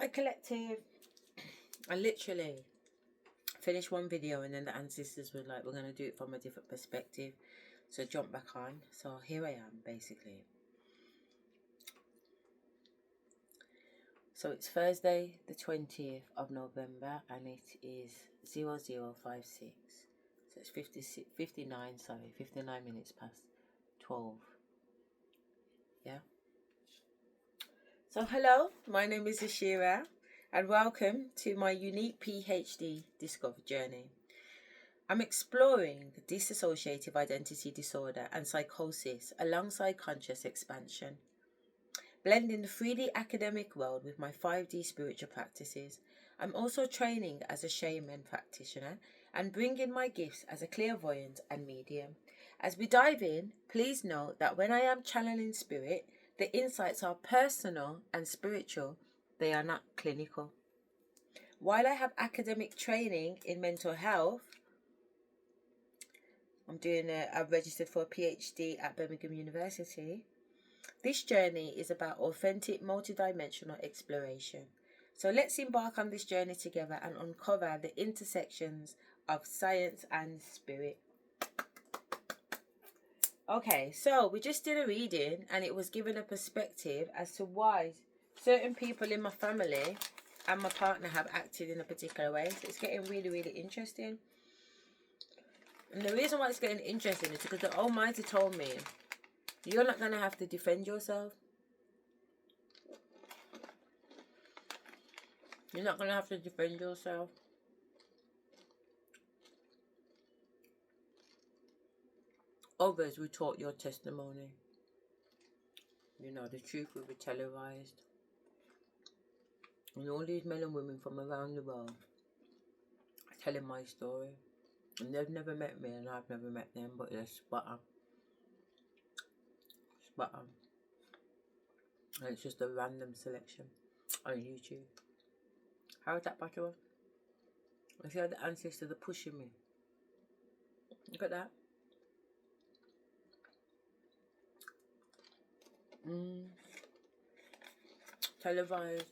Hi collective. I literally finished one video and then the ancestors were like, we're going to do it from a different perspective. So jump back on. So here I am basically. So it's Thursday the 20th of November and it is 0056. So it's 59 minutes past 12. Yeah. So hello, my name is Asherah and welcome to my unique PhD discovery journey. I'm exploring dissociative identity disorder and psychosis alongside conscious expansion, blending the 3D academic world with my 5D spiritual practices. I'm also training as a shaman practitioner and bringing my gifts as a clairvoyant and medium. As we dive in, please note that when I am channeling spirit, the insights are personal and spiritual, they are not clinical. While I have academic training in mental health, I've registered for a PhD at Birmingham University. This journey is about authentic multidimensional exploration. So let's embark on this journey together and uncover the intersections of science and spirit. Okay, so we just did a reading and it was given a perspective as to why certain people in my family and my partner have acted in a particular way. So it's getting really, really interesting. And the reason why it's getting interesting is because the Almighty told me, you're not going to have to defend yourself. You're not going to have to defend yourself. Others will talk your testimony. You know, the truth will be televised. And all these men and women from around the world are telling my story. And they've never met me and I've never met them, but they're spot on. Spot on. And it's just a random selection on YouTube. How is that better? I see how the ancestors are pushing me. Look at that. Televised.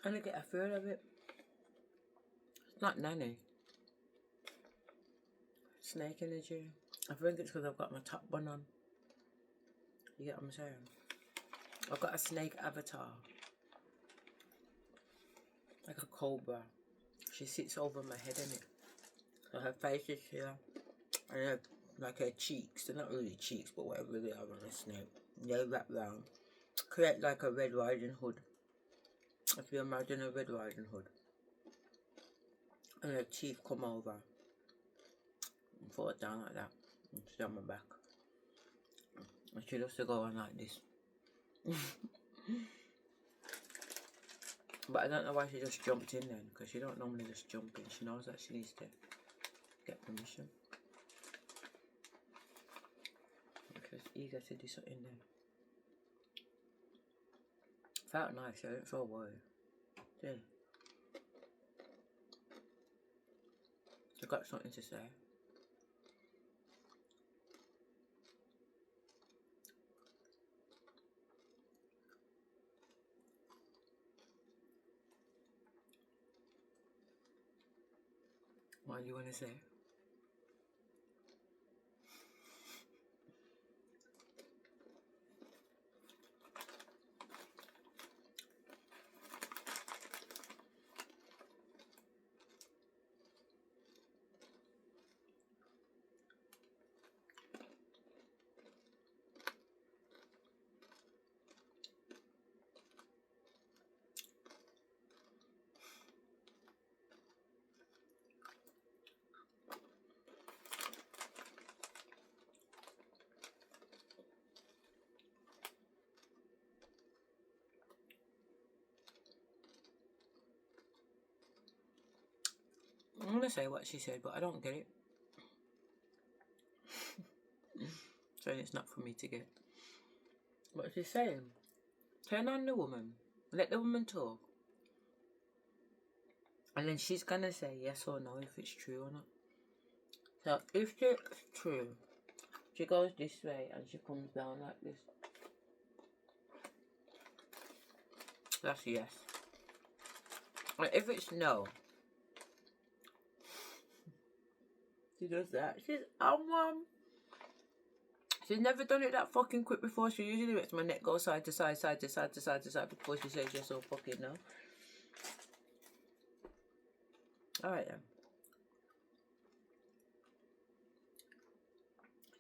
Trying to get a feel of it. It's not nanny. Snake energy. I think it's because I've got my top bun on. You get what I'm saying? I've got a snake avatar. Like a cobra. She sits over my head in it. So her face is here. And like her cheeks. They're not really cheeks, but whatever they are on a snake. They wrap round. Create like a Red Riding Hood. If you imagine a Red Riding Hood. And her teeth come over. And fall down like that. And she's on my back. And she loves to go on like this. But I don't know why she just jumped in then, because she don't normally just jump in. She knows that she needs to get permission. She's eager to do something then. Felt nice, I didn't feel worried. Yeah. I got something to say. What do you want to say? I'm going to say what she said, but I don't get it. So it's not for me to get. What she's saying, turn on the woman, let the woman talk, And then she's gonna say yes or no if it's true or not. So if it's true, she goes this way and she comes down like this. That's a yes. And if it's no, she does that. She's never done it that fucking quick before. She usually makes my neck go side to side, side to side to side to side before she says yes or fucking no. Alright then.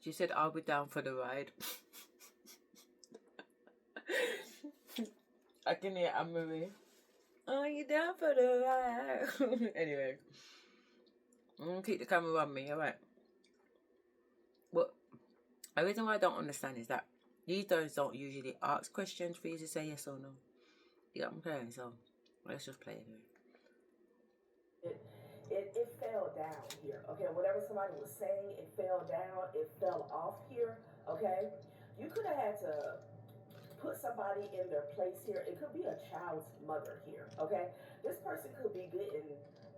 She said I'll be down for the ride. I can hear Anne-Marie. Are you down for the ride? Anyway. I'm gonna keep the camera on me, alright? But the reason why I don't understand is that these guys don't usually ask questions for you to say yes or no. You got what I'm saying? So let's just play it. It fell down here, okay? Whatever somebody was saying, it fell down, it fell off here, okay? You could have had to put somebody in their place here. It could be a child's mother here, okay? This person could be getting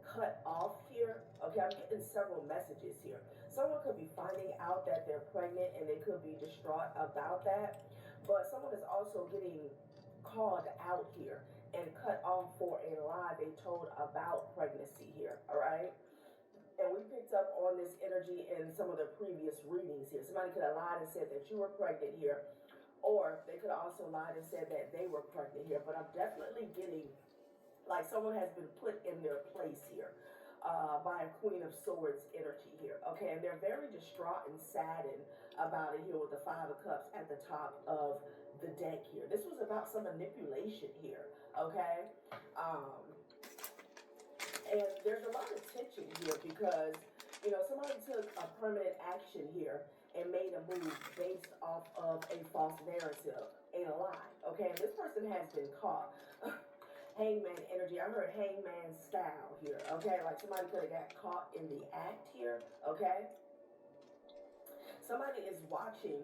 cut off here, okay? I'm getting several messages here. Someone could be finding out that they're pregnant and they could be distraught about that, but someone is also getting called out here and cut off for a lie they told about pregnancy here, all right? And we picked up on this energy in some of the previous readings here. Somebody could have lied and said that you were pregnant here, or they could have also lied and said that they were pregnant here. But I'm definitely getting like someone has been put in their place here by a Queen of Swords energy here. Okay, and they're very distraught and saddened about it here with the Five of Cups at the top of the deck here. This was about some manipulation here. Okay, and there's a lot of tension here because, you know, somebody took a permanent action here and made a move based off of a false narrative, a lie. Okay, and this person has been caught. Hangman energy. I heard hangman style here. Okay, like somebody could have got caught in the act here. Okay, somebody is watching.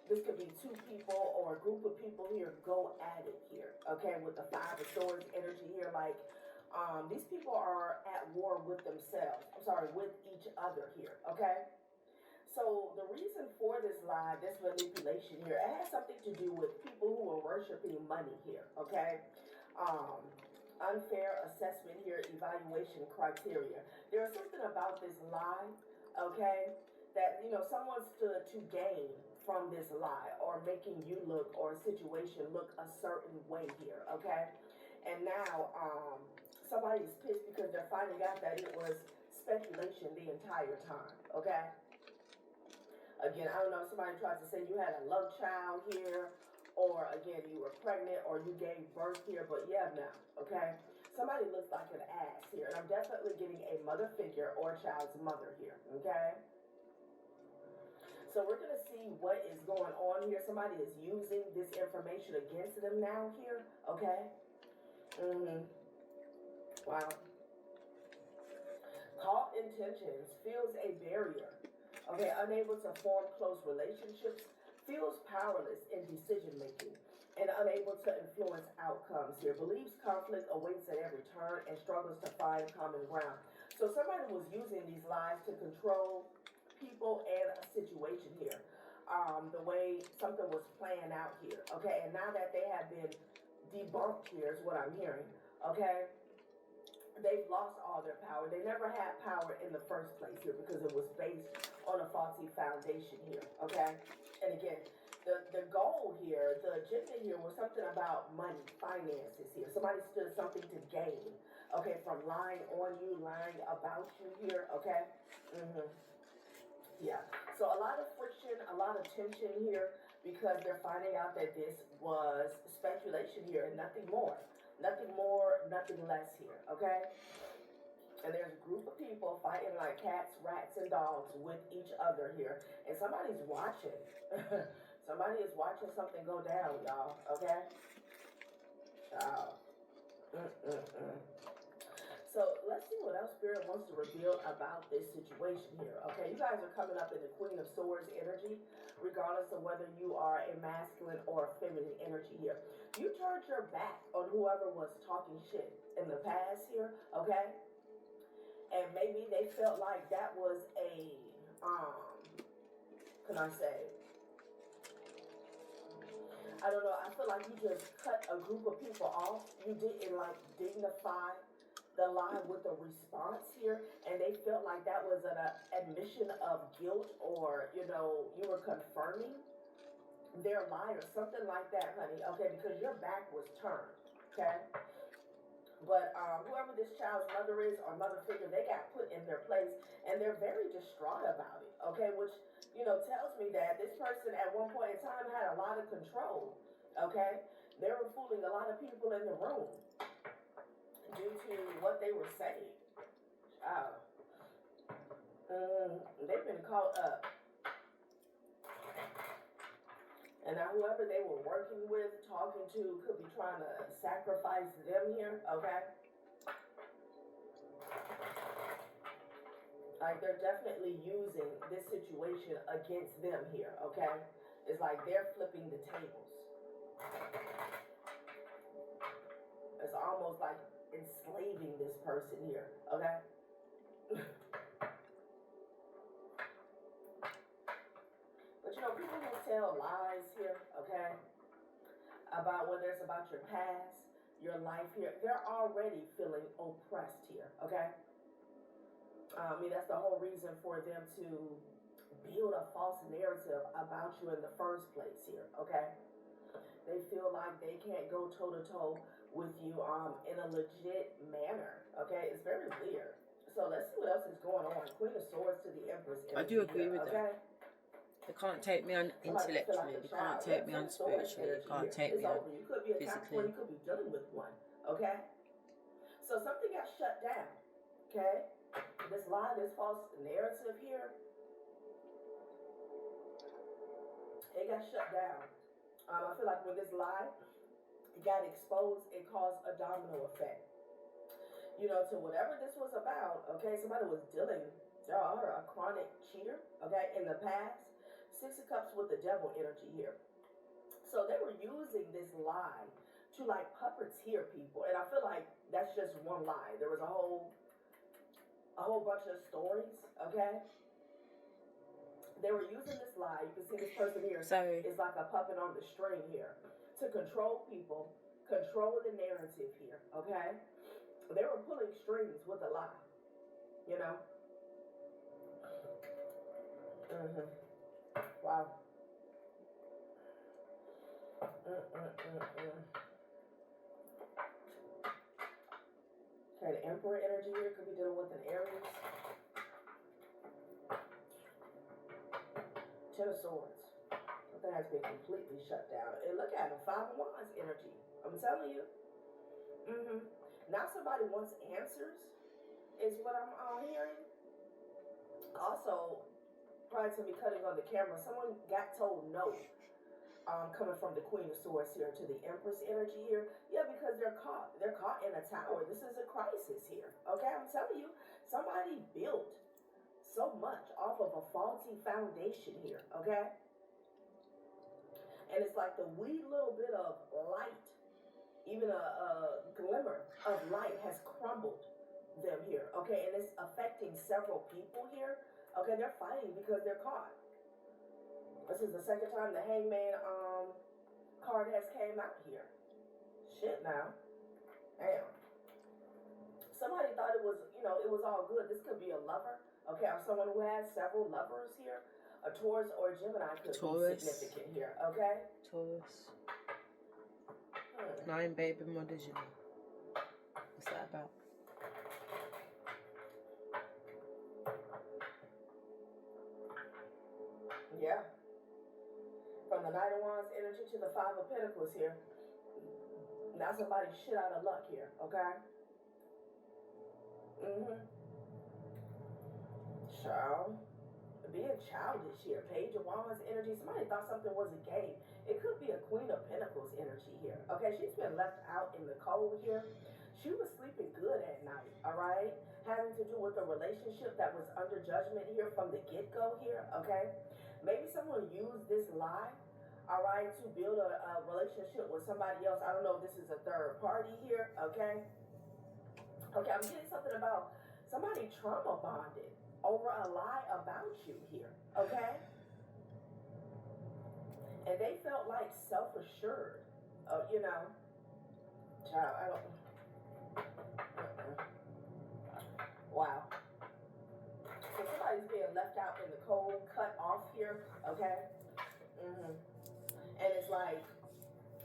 This could be two people or a group of people here go at it here. Okay, with the Five of Swords energy here, like these people are at war with themselves. I'm sorry, with each other here. Okay. So the reason for this lie, this manipulation here, it has something to do with people who are worshiping money here, okay? Unfair assessment here, evaluation criteria. There's something about this lie, okay, that, you know, someone stood to gain from this lie or making you look or a situation look a certain way here, okay? And now somebody's pissed because they're finding out that it was speculation the entire time, okay? Again, I don't know if somebody tries to say you had a love child here, or again, you were pregnant, or you gave birth here, but yeah, no, okay? Somebody looks like an ass here, and I'm definitely getting a mother figure or a child's mother here, okay? So we're going to see what is going on here. Somebody is using this information against them now here, okay? Wow. Caught intentions feels a barrier. Okay, unable to form close relationships, feels powerless in decision making, and unable to influence outcomes here. Believes conflict awaits at every turn and struggles to find common ground. So somebody was using these lies to control people and a situation here. The way something was playing out here. Okay, and now that they have been debunked here is what I'm hearing. Okay, they've lost all their power. They never had power in the first place here because it was based on a faulty foundation here, okay? And again, the goal here, the agenda here was something about money, finances here. Somebody stood something to gain, okay, from lying on you, lying about you here, okay? Yeah, so a lot of friction, a lot of tension here because they're finding out that this was speculation here and nothing more. Nothing more, nothing less here, okay? And there's a group of people fighting like cats, rats, and dogs with each other here. And somebody's watching. Somebody is watching something go down, y'all, okay? So let's see what else Spirit wants to reveal about this situation here. Okay, you guys are coming up in the Queen of Swords energy, regardless of whether you are a masculine or a feminine energy here. You turned your back on on whoever was talking shit in the past here, okay? And maybe they felt like that was a, can I say, I don't know, I feel like you just cut a group of people off. You didn't like dignify the lie with a response here, and they felt like that was an admission of guilt, or, you know, you were confirming their lie or something like that, honey, okay, because your back was turned, okay? But whoever this child's mother is or mother figure, they got put in their place, and they're very distraught about it, okay, which, you know, tells me that this person at one point in time had a lot of control, okay? They were fooling a lot of people in the room due to what they were saying. They've been caught up. And now whoever they were working with, talking to, could be trying to sacrifice them here, okay? Like, they're definitely using this situation against them here, okay? It's like they're flipping the tables. It's almost like enslaving this person here, okay? But you know, people who tell lies here, okay, about whether it's about your past, your life here, they're already feeling oppressed here, okay? I mean, that's the whole reason for them to build a false narrative about you in the first place here, okay? They feel like they can't go toe-to-toe with you in a legit manner, okay? It's very weird. So let's see what else is going on. Queen of Swords to the Empress. I do agree with okay? that. They can't take me on intellectually, they can't take me on spiritually, they can't take me on You could be a Capricorn, you could be dealing with one, okay? So something got shut down, okay? This lie, this false narrative here, it got shut down. I feel like when this lie got exposed, it caused a domino effect. You know, to whatever this was about, okay? Somebody was dealing, a chronic cheater, okay, in the past. Six of Cups with the devil energy here. So they were using this lie to like puppeteer people. And I feel like that's just one lie. There was a whole bunch of stories, okay? They were using this lie. You can see this person here is like a puppet on the string here to control people, control the narrative here, okay? They were pulling strings with a lie, you know? Wow. Okay, the Emperor energy here could be dealing with an Aries. Ten of Swords. Something has been completely shut down. And look at him, Five of Wands energy. I'm telling you. Now somebody wants answers, is what I'm hearing. Also, prior to me cutting on the camera, someone got told no. Coming from the Queen of Swords here to the Empress energy here. Yeah, because they're caught. They're caught in a tower. This is a crisis here. Okay, I'm telling you, somebody built so much off of a faulty foundation here. Okay, and it's like the wee little bit of light, even a glimmer of light has crumbled them here. Okay, and it's affecting several people here. Okay, they're fighting because they're caught. This is the second time the Hangman card has came out here. Shit now. Damn. Somebody thought it was, you know, it was all good. This could be a lover, okay, or someone who has several lovers here. A Taurus or a Gemini could be significant here, okay? Taurus. 9 baby mothers, you know. What's that about? Yeah. From the Knight of Wands energy to the Five of Pentacles here. Now somebody's shit out of luck here, okay? Child. Being childish here. Page of Wands energy. Somebody thought something was a game. It could be a Queen of Pentacles energy here. Okay, she's been left out in the cold here. She was sleeping good at night, alright? Having to do with a relationship that was under judgment here from the get-go here, okay? Maybe someone used this lie all right, to build a relationship with somebody else. I don't know if this is a third party here, okay? Okay, I'm getting something about somebody trauma bonded over a lie about you here, okay? And they felt like self-assured, you know, child, I don't, wow. So somebody's being left out in the cold, cut off here, okay? And it's like,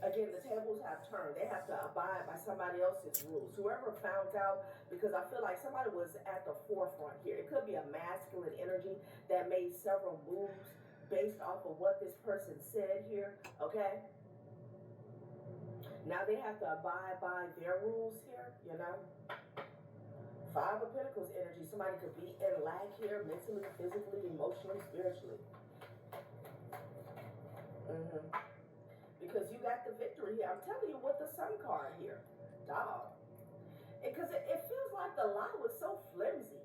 again, the tables have turned. They have to abide by somebody else's rules. Whoever found out, because I feel like somebody was at the forefront here. It could be a masculine energy that made several moves based off of what this person said here, okay? Now they have to abide by their rules here, you know? Five of Pentacles energy. Somebody could be in lack here, mentally, physically, emotionally, spiritually. Because you got the victory here. I'm telling you with the Sun card here. Dog. Because it feels like the lie was so flimsy.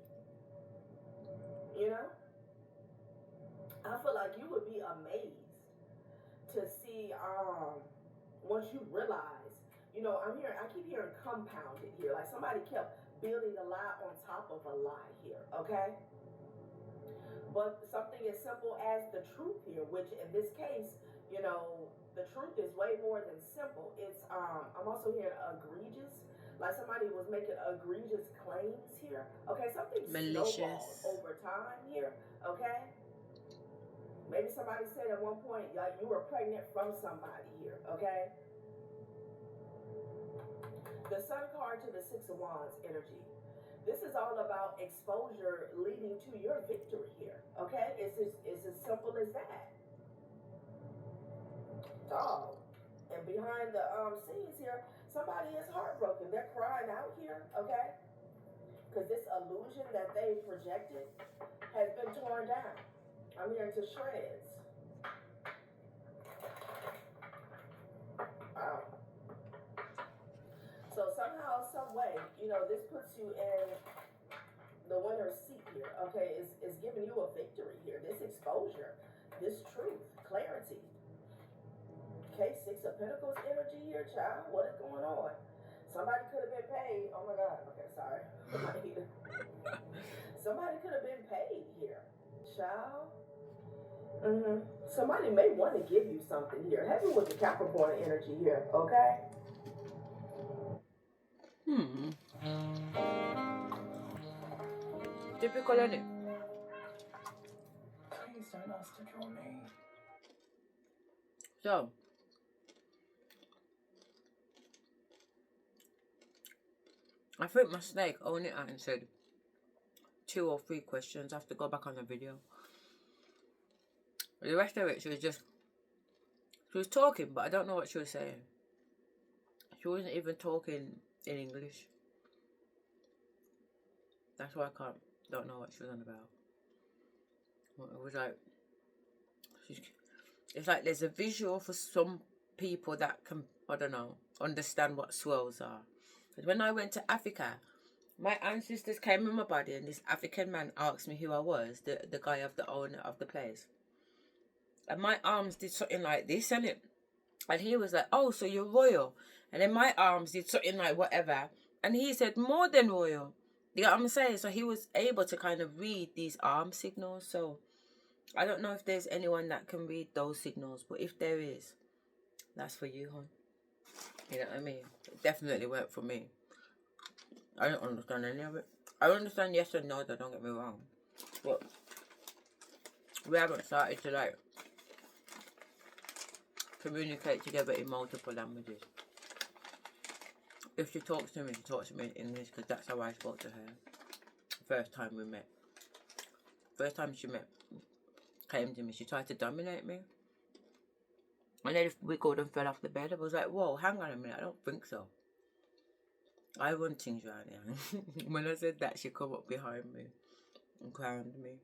You know? I feel like you would be amazed to see once you realize, you know, I keep hearing compounded here. Like somebody kept building a lie on top of a lie here, okay? But something as simple as the truth here, which in this case, you know, the truth is way more than simple. It's I'm also hearing egregious, like somebody was making egregious claims here. Okay, something snowballed over time here. Okay, maybe somebody said at one point like you were pregnant from somebody here. Okay, the Sun card to the Six of Wands energy. This is all about exposure leading to your victory here. Okay, it's as simple as that. Dog. And behind the scenes here, somebody is heartbroken. They're crying out here, okay? Because this illusion that they projected has been torn down. I'm hearing to shreds. Wow. So somehow, some way, you know, this puts you in the winner's seat here, okay? It's giving you a victory here. This exposure, this truth, clarity. Okay, Six of Pentacles energy here, child. What is going on? Somebody could have been paid. Oh my God. Okay, sorry. Somebody could have been paid here, child. Somebody may want to give you something here. Heavy with the Capricorn energy here, okay? Typical, isn't it? Please don't ask to draw me. So, I think my snake only answered 2 or 3 questions. I have to go back on the video. The rest of it, she was talking, but I don't know what she was saying. She wasn't even talking in English. That's why I don't know what she was on about. It was like, it's like there's a visual for some people that can, I don't know, understand what swirls are. Because when I went to Africa, my ancestors came in my body and this African man asked me who I was, the guy of the owner of the place. And my arms did something like this, and he was like, oh, so you're royal. And then my arms did something like whatever. And he said, more than royal. You know what I'm saying? So he was able to kind of read these arm signals. So I don't know if there's anyone that can read those signals. But if there is, that's for you, hon. You know what I mean? It definitely worked for me. I don't understand any of it. I understand yes and no, don't get me wrong. But we haven't started to like communicate together in multiple languages. If she talks to me in English, because that's how I spoke to her. First time we met. First time she came to me, she tried to dominate me. And then we wiggled and fell off the bed. I was like, whoa, hang on a minute, I don't think so. I run things around here. When I said that, she come up behind me and crowned me.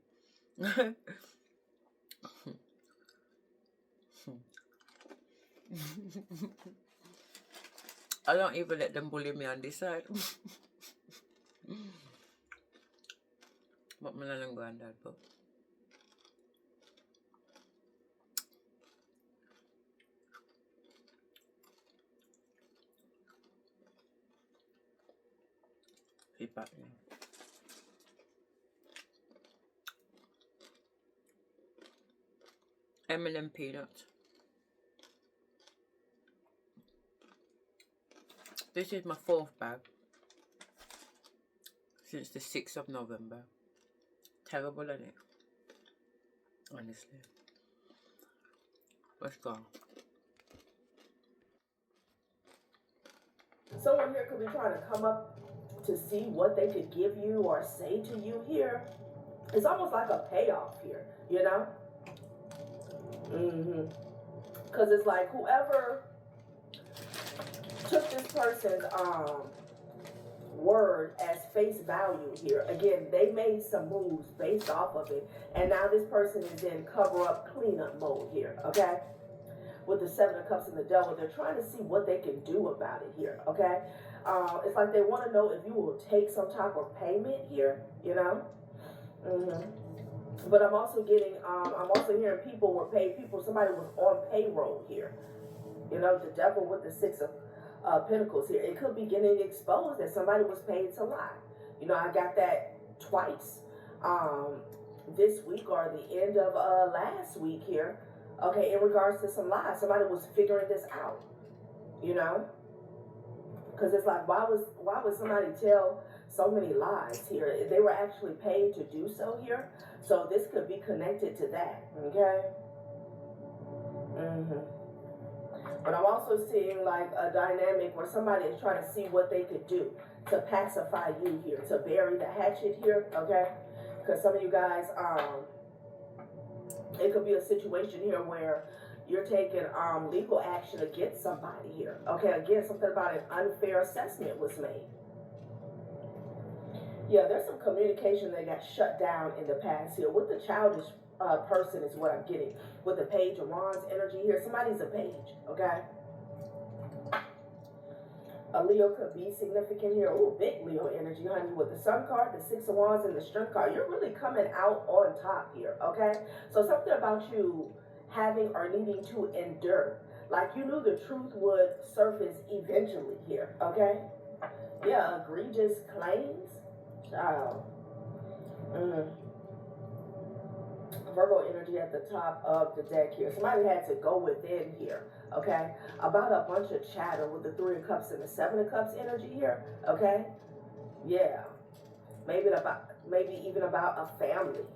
I don't even let them bully me on this side. But my nan and granddad, but feedback. M&M peanuts. This is my 4th bag since the 6th of November. Terrible, isn't it? Honestly. Let's go. Someone here could be trying to come up to see what they could give you or say to you here. It's almost like a payoff here, you know? Because it's like whoever took this person's word as face value here, again, they made some moves based off of it, and now this person is in cover-up cleanup mode here, okay? With the 7 of Cups and the Devil, they're trying to see what they can do about it here, okay? It's like they want to know if you will take some type of payment here, you know? But I'm also getting, I'm also hearing people were paid, somebody was on payroll here. You know, the Devil with the 6 of Pentacles here. It could be getting exposed that somebody was paid to lie. You know, I got that twice this week or the end of last week here. Okay, in regards to some lies. Somebody was figuring this out, you know? Because it's like, why would somebody tell so many lies here? They were actually paid to do so here. So this could be connected to that, okay? But I'm also seeing like a dynamic where somebody is trying to see what they could do to pacify you here, to bury the hatchet here, okay? Because some of you guys, it could be a situation here where you're taking legal action against somebody here. Okay, again, something about an unfair assessment was made. Yeah, there's some communication that got shut down in the past here. With the childish person is what I'm getting. With the Page of Wands energy here, somebody's a page, okay? A Leo could be significant here. Ooh, big Leo energy, honey. With the Sun card, the 6 of Wands, and the Strength card, you're really coming out on top here, okay? So something about you having or needing to endure. Like you knew the truth would surface eventually here, okay? Yeah, egregious claims. Child. Virgo energy at the top of the deck here. Somebody had to go within here, okay? About a bunch of chatter with the 3 of Cups and the 7 of Cups energy here, okay? Yeah. Maybe even about a family.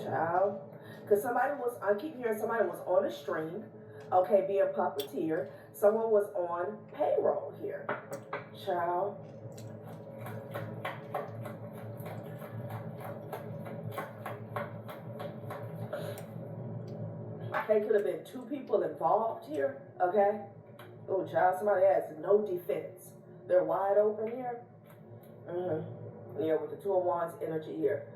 Child. Because I keep hearing somebody was on a string, okay, being puppeteer. Someone was on payroll here. Child. They could have been 2 people involved here, okay? Oh, child, somebody has no defense. They're wide open here. Yeah, with the 2 of Wands energy here.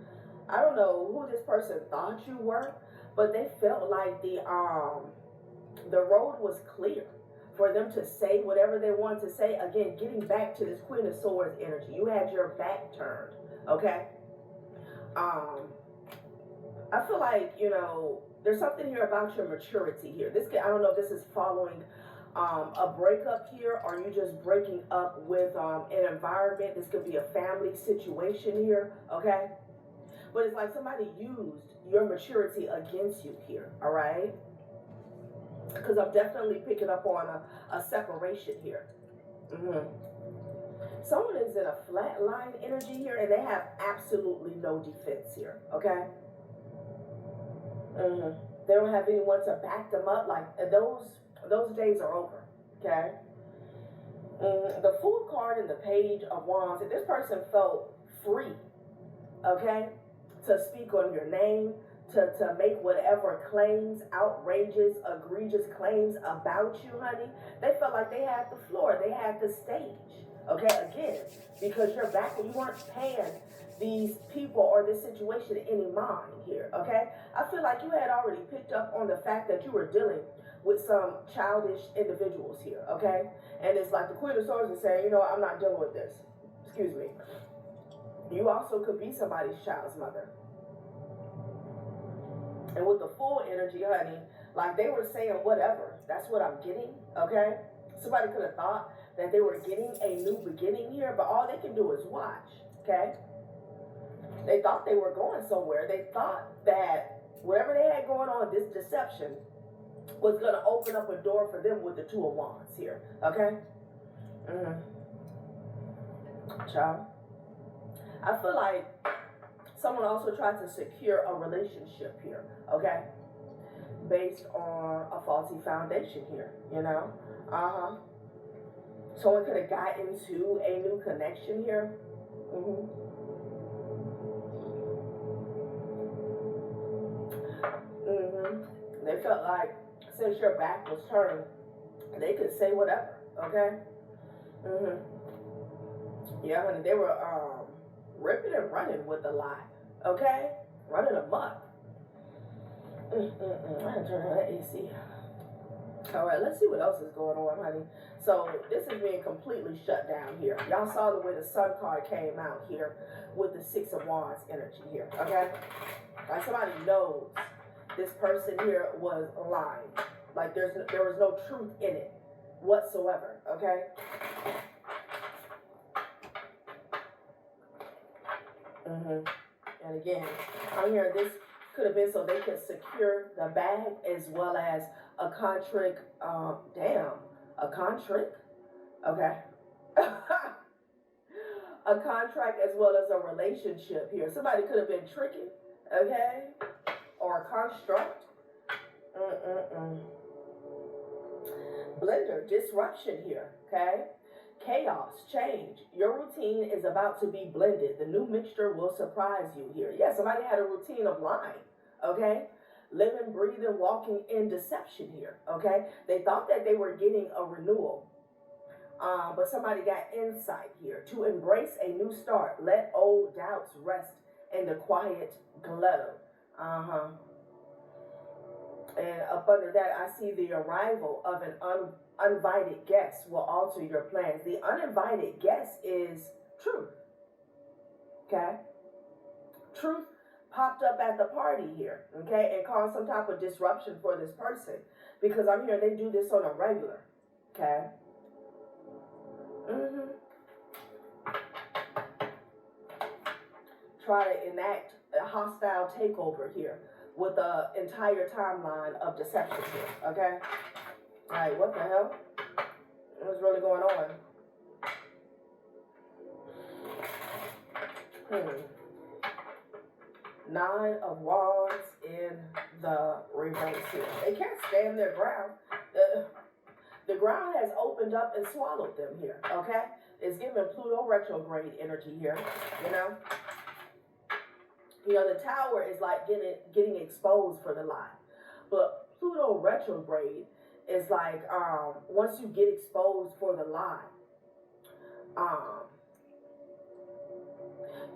I don't know who this person thought you were, but they felt like the road was clear for them to say whatever they wanted to say. Again, getting back to this Queen of Swords energy. You had your back turned, okay? I feel like, you know, there's something here about your maturity here. I don't know if this is following a breakup here, or you just breaking up with an environment. This could be a family situation here, okay? But it's like somebody used your maturity against you here, all right? Because I'm definitely picking up on a separation here. Someone is in a flat line energy here, and they have absolutely no defense here, okay? They don't have anyone to back them up. Like those days are over, okay? The Fool card and the Page of Wands, if this person felt free, okay, to speak on your name, to make whatever claims, outrageous, egregious claims about you, honey, they felt like they had the floor, they had the stage, okay? Again, because you're back and you weren't paying these people or this situation any mind here, okay? I feel like you had already picked up on the fact that you were dealing with some childish individuals here, okay? And it's like the Queen of Swords is saying, you know what, I'm not dealing with this. Excuse me. You also could be somebody's child's mother. And with the Fool energy, honey, like they were saying whatever. That's what I'm getting, okay? Somebody could have thought that they were getting a new beginning here, but all they can do is watch, okay? They thought they were going somewhere. They thought that whatever they had going on, this deception, was going to open up a door for them with the Two of Wands here, okay? Child. I feel like someone also tried to secure a relationship here, okay? Based on a faulty foundation here, you know? Someone could have got into a new connection here. They felt like since your back was turned, they could say whatever, okay? Yeah, honey, they were ripping and running with the lie, okay? Running amok. I had to turn on that AC. All right, let's see what else is going on, honey. So this is being completely shut down here. Y'all saw the way the Sun card came out here with the Six of Wands energy here, okay? Like somebody knows this person here was lying. Like there was no truth in it whatsoever, okay? And again, I'm hearing this could have been so they could secure the bag as well as a contract. A contract? Okay. A contract as well as a relationship here. Somebody could have been tricking, okay? Or a construct. Blender, disruption here, okay? Chaos, change. Your routine is about to be blended. The new mixture will surprise you here. Yeah, somebody had a routine of lying, okay? Living, breathing, walking in deception here, okay? They thought that they were getting a renewal, but somebody got insight here. To embrace a new start, let old doubts rest in the quiet glow. And up under that, I see the arrival of an uninvited guest will alter your plans. The uninvited guest is truth. Okay? Truth popped up at the party here, okay, and caused some type of disruption for this person. Because I'm hearing they do this on a regular. Okay? Try to enact a hostile takeover here with the entire timeline of deception here, okay? All right, what the hell? What's really going on? Nine of Wands in the reverse here. They can't stand their ground. The ground has opened up and swallowed them here, okay? It's giving Pluto retrograde energy here, you know? You know, the tower is like getting exposed for the lie. But Pluto retrograde is like once you get exposed for the lie,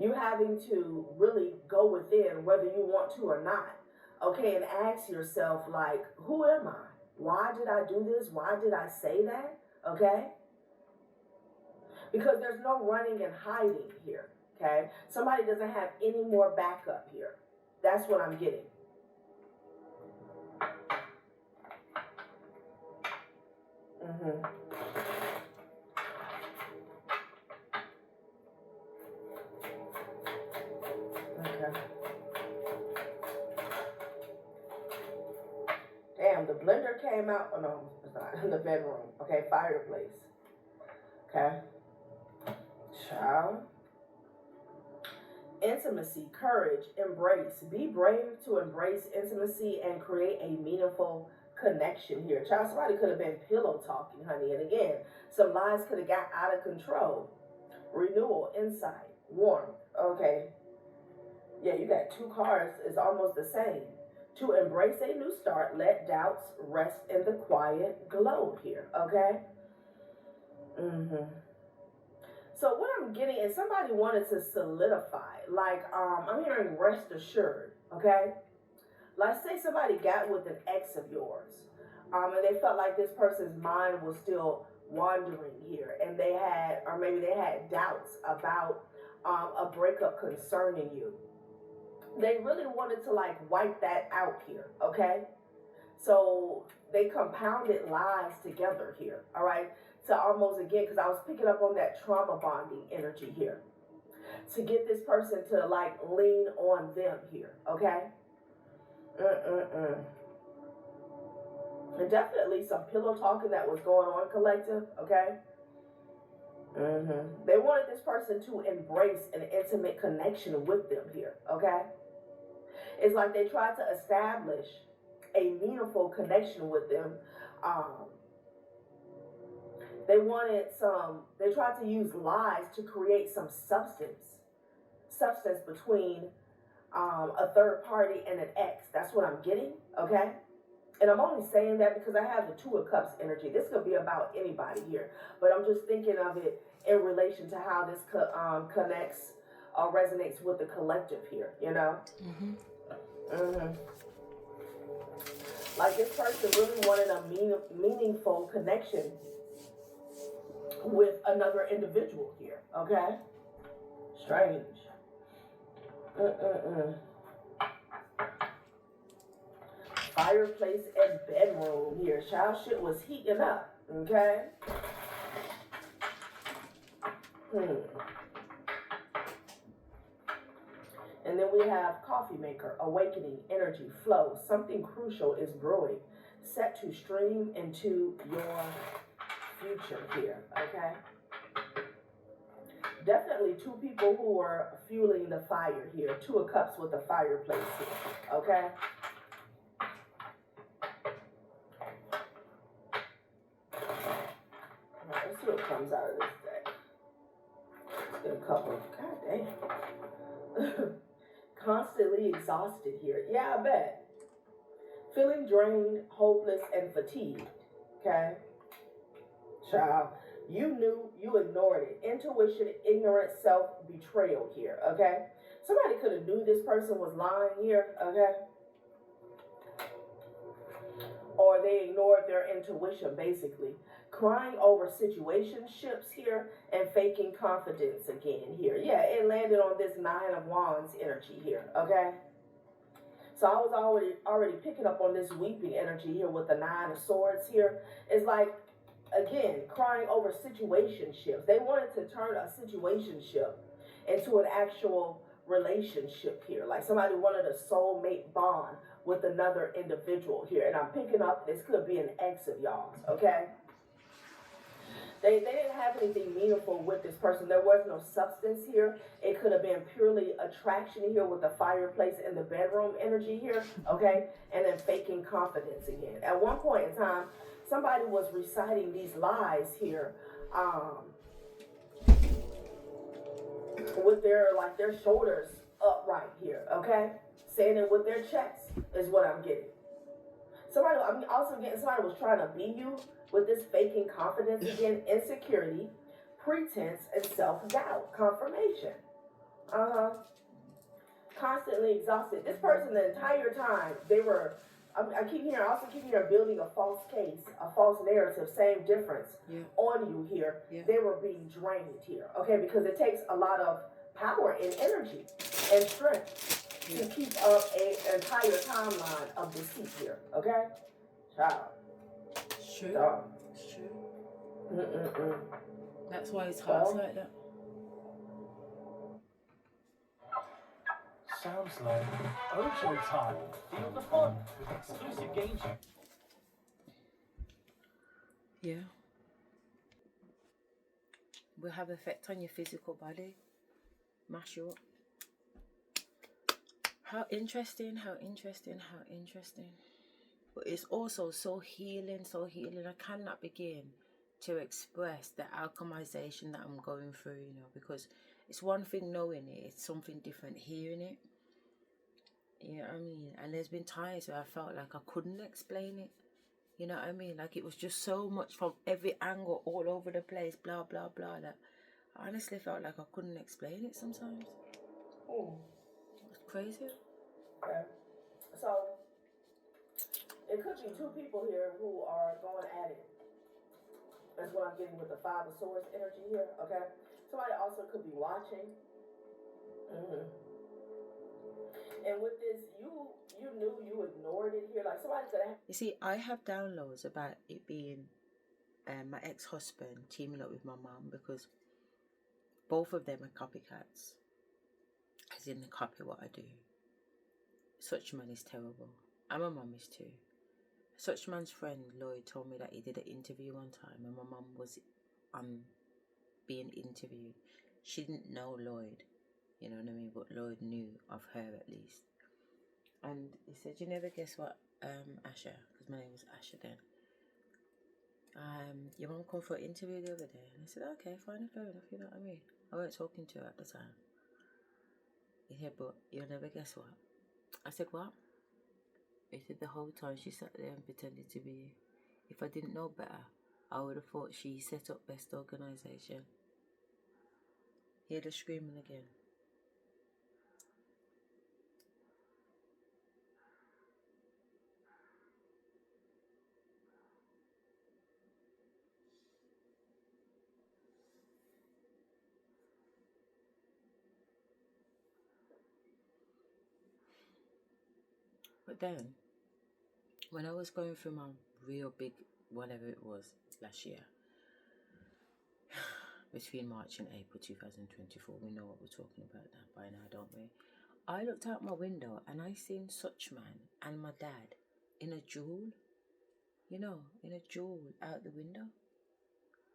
you having to really go within whether you want to or not, okay, and ask yourself, like, who am I? Why did I do this? Why did I say that? Okay? Because there's no running and hiding here. Okay? Somebody doesn't have any more backup here. That's what I'm getting. Okay. Damn, the blender came out. Oh, no, it's not. In the bedroom. Okay, fireplace. Okay. Child. Intimacy, courage, embrace. Be brave to embrace intimacy and create a meaningful connection here. Child, somebody could have been pillow talking, honey. And again, some lies could have got out of control. Renewal, insight, warmth. Okay. Yeah, you got two cards. It's almost the same. To embrace a new start, let doubts rest in the quiet glow here. Okay? So what I'm getting is somebody wanted to solidify. Like, I'm hearing rest assured. Okay? Like, say somebody got with an ex of yours. And they felt like this person's mind was still wandering here. And they had, or maybe they had doubts about a breakup concerning you. They really wanted to like wipe that out here, okay? So they compounded lies together here, all right, to almost, again, because I was picking up on that trauma bonding energy here, to get this person to like lean on them here, okay? And definitely some pillow talking that was going on, collective, okay? They wanted this person to embrace an intimate connection with them here, okay? It's like they tried to establish a meaningful connection with them. They tried to use lies to create some substance between a third party and an ex. That's what I'm getting, okay? And I'm only saying that because I have the Two of Cups energy. This could be about anybody here, but I'm just thinking of it in relation to how this connects or resonates with the collective here, you know? Like this person really wanted a meaningful connection with another individual here, okay? Strange. Fireplace and bedroom here. Child, shit was heating up, okay? And then we have coffee maker, awakening, energy, flow. Something crucial is brewing, set to stream into your future here, okay? Definitely two people who are fueling the fire here. Two of Cups with the fireplace here, okay? Right, let's see what comes out of this day. Let's get a couple. God damn. Constantly exhausted here. Yeah, I bet. Feeling drained, hopeless, and fatigued. Okay? Child, you knew, you ignored it. Intuition, ignorance, self-betrayal here. Okay? Somebody could have knew this person was lying here. Okay? Or they ignored their intuition, basically. Crying over situationships here and faking confidence again here. Yeah, it landed on this Nine of Wands energy here, okay? So I was already picking up on this weeping energy here with the Nine of Swords here. It's like, again, crying over situationships. They wanted to turn a situationship into an actual relationship here. Like somebody wanted a soulmate bond with another individual here. And I'm picking up, this could be an ex of y'all's, okay? They didn't have anything meaningful with this person. There was no substance here. It could have been purely attraction here with the fireplace and the bedroom energy here, okay? And then faking confidence again. At one point in time, somebody was reciting these lies here with their shoulders upright here, okay? Saying it with their chest is what I'm getting. I'm also getting somebody was trying to be you with this faking confidence again, insecurity, pretense, and self-doubt, confirmation. Constantly exhausted. This person the entire time, I keep hearing building a false case, a false narrative, same difference on you here. Yeah. They were being drained here, okay? Because it takes a lot of power and energy and strength to keep up an entire timeline of deceit here, okay? Child. True. It's true. That's why it's hard like that. Sounds like Ojo time. Feel the fun with exclusive games. Yeah. Will have effect on your physical body. Mash you up. How interesting. But it's also so healing. I cannot begin to express the alchemization that I'm going through, because it's one thing knowing it, it's something different hearing it. You know what I mean? And there's been times where I felt like I couldn't explain it. You know what I mean? Like it was just so much from every angle, all over the place, blah, blah, blah, that I honestly felt like I couldn't explain it sometimes. It's crazy. Okay. So, it could be two people here who are going at it. That's what I'm getting with the Five of Swords energy here, okay? Somebody also could be watching. And with this, you knew, you ignored it here. Like somebody could have... You see, I have downloads about it being my ex-husband teaming up with my mum, because both of them are copycats, as in they copy what I do. Such man is terrible, and my mum is too. Such man's friend Lloyd told me that he did an interview one time and my mum was being interviewed. She didn't know Lloyd, you know what I mean, but Lloyd knew of her at least. And he said, "You never guess what, Asher," because my name was Asher then. Your mum come for an interview the other day. And I said, "Okay, fine, fair enough, you know what I mean." I weren't talking to her at the time. He said, "But you'll never guess what." I said, "What?" He said, "The whole time she sat there and pretended to be you. If I didn't know better, I would have thought she set up best organisation." Hear the screaming again. But then, when I was going through my real big, whatever it was, last year, between March and April 2024, we know what we're talking about now by now, don't we? I looked out my window and I seen Such Man and my dad in a jewel, in a jewel out the window.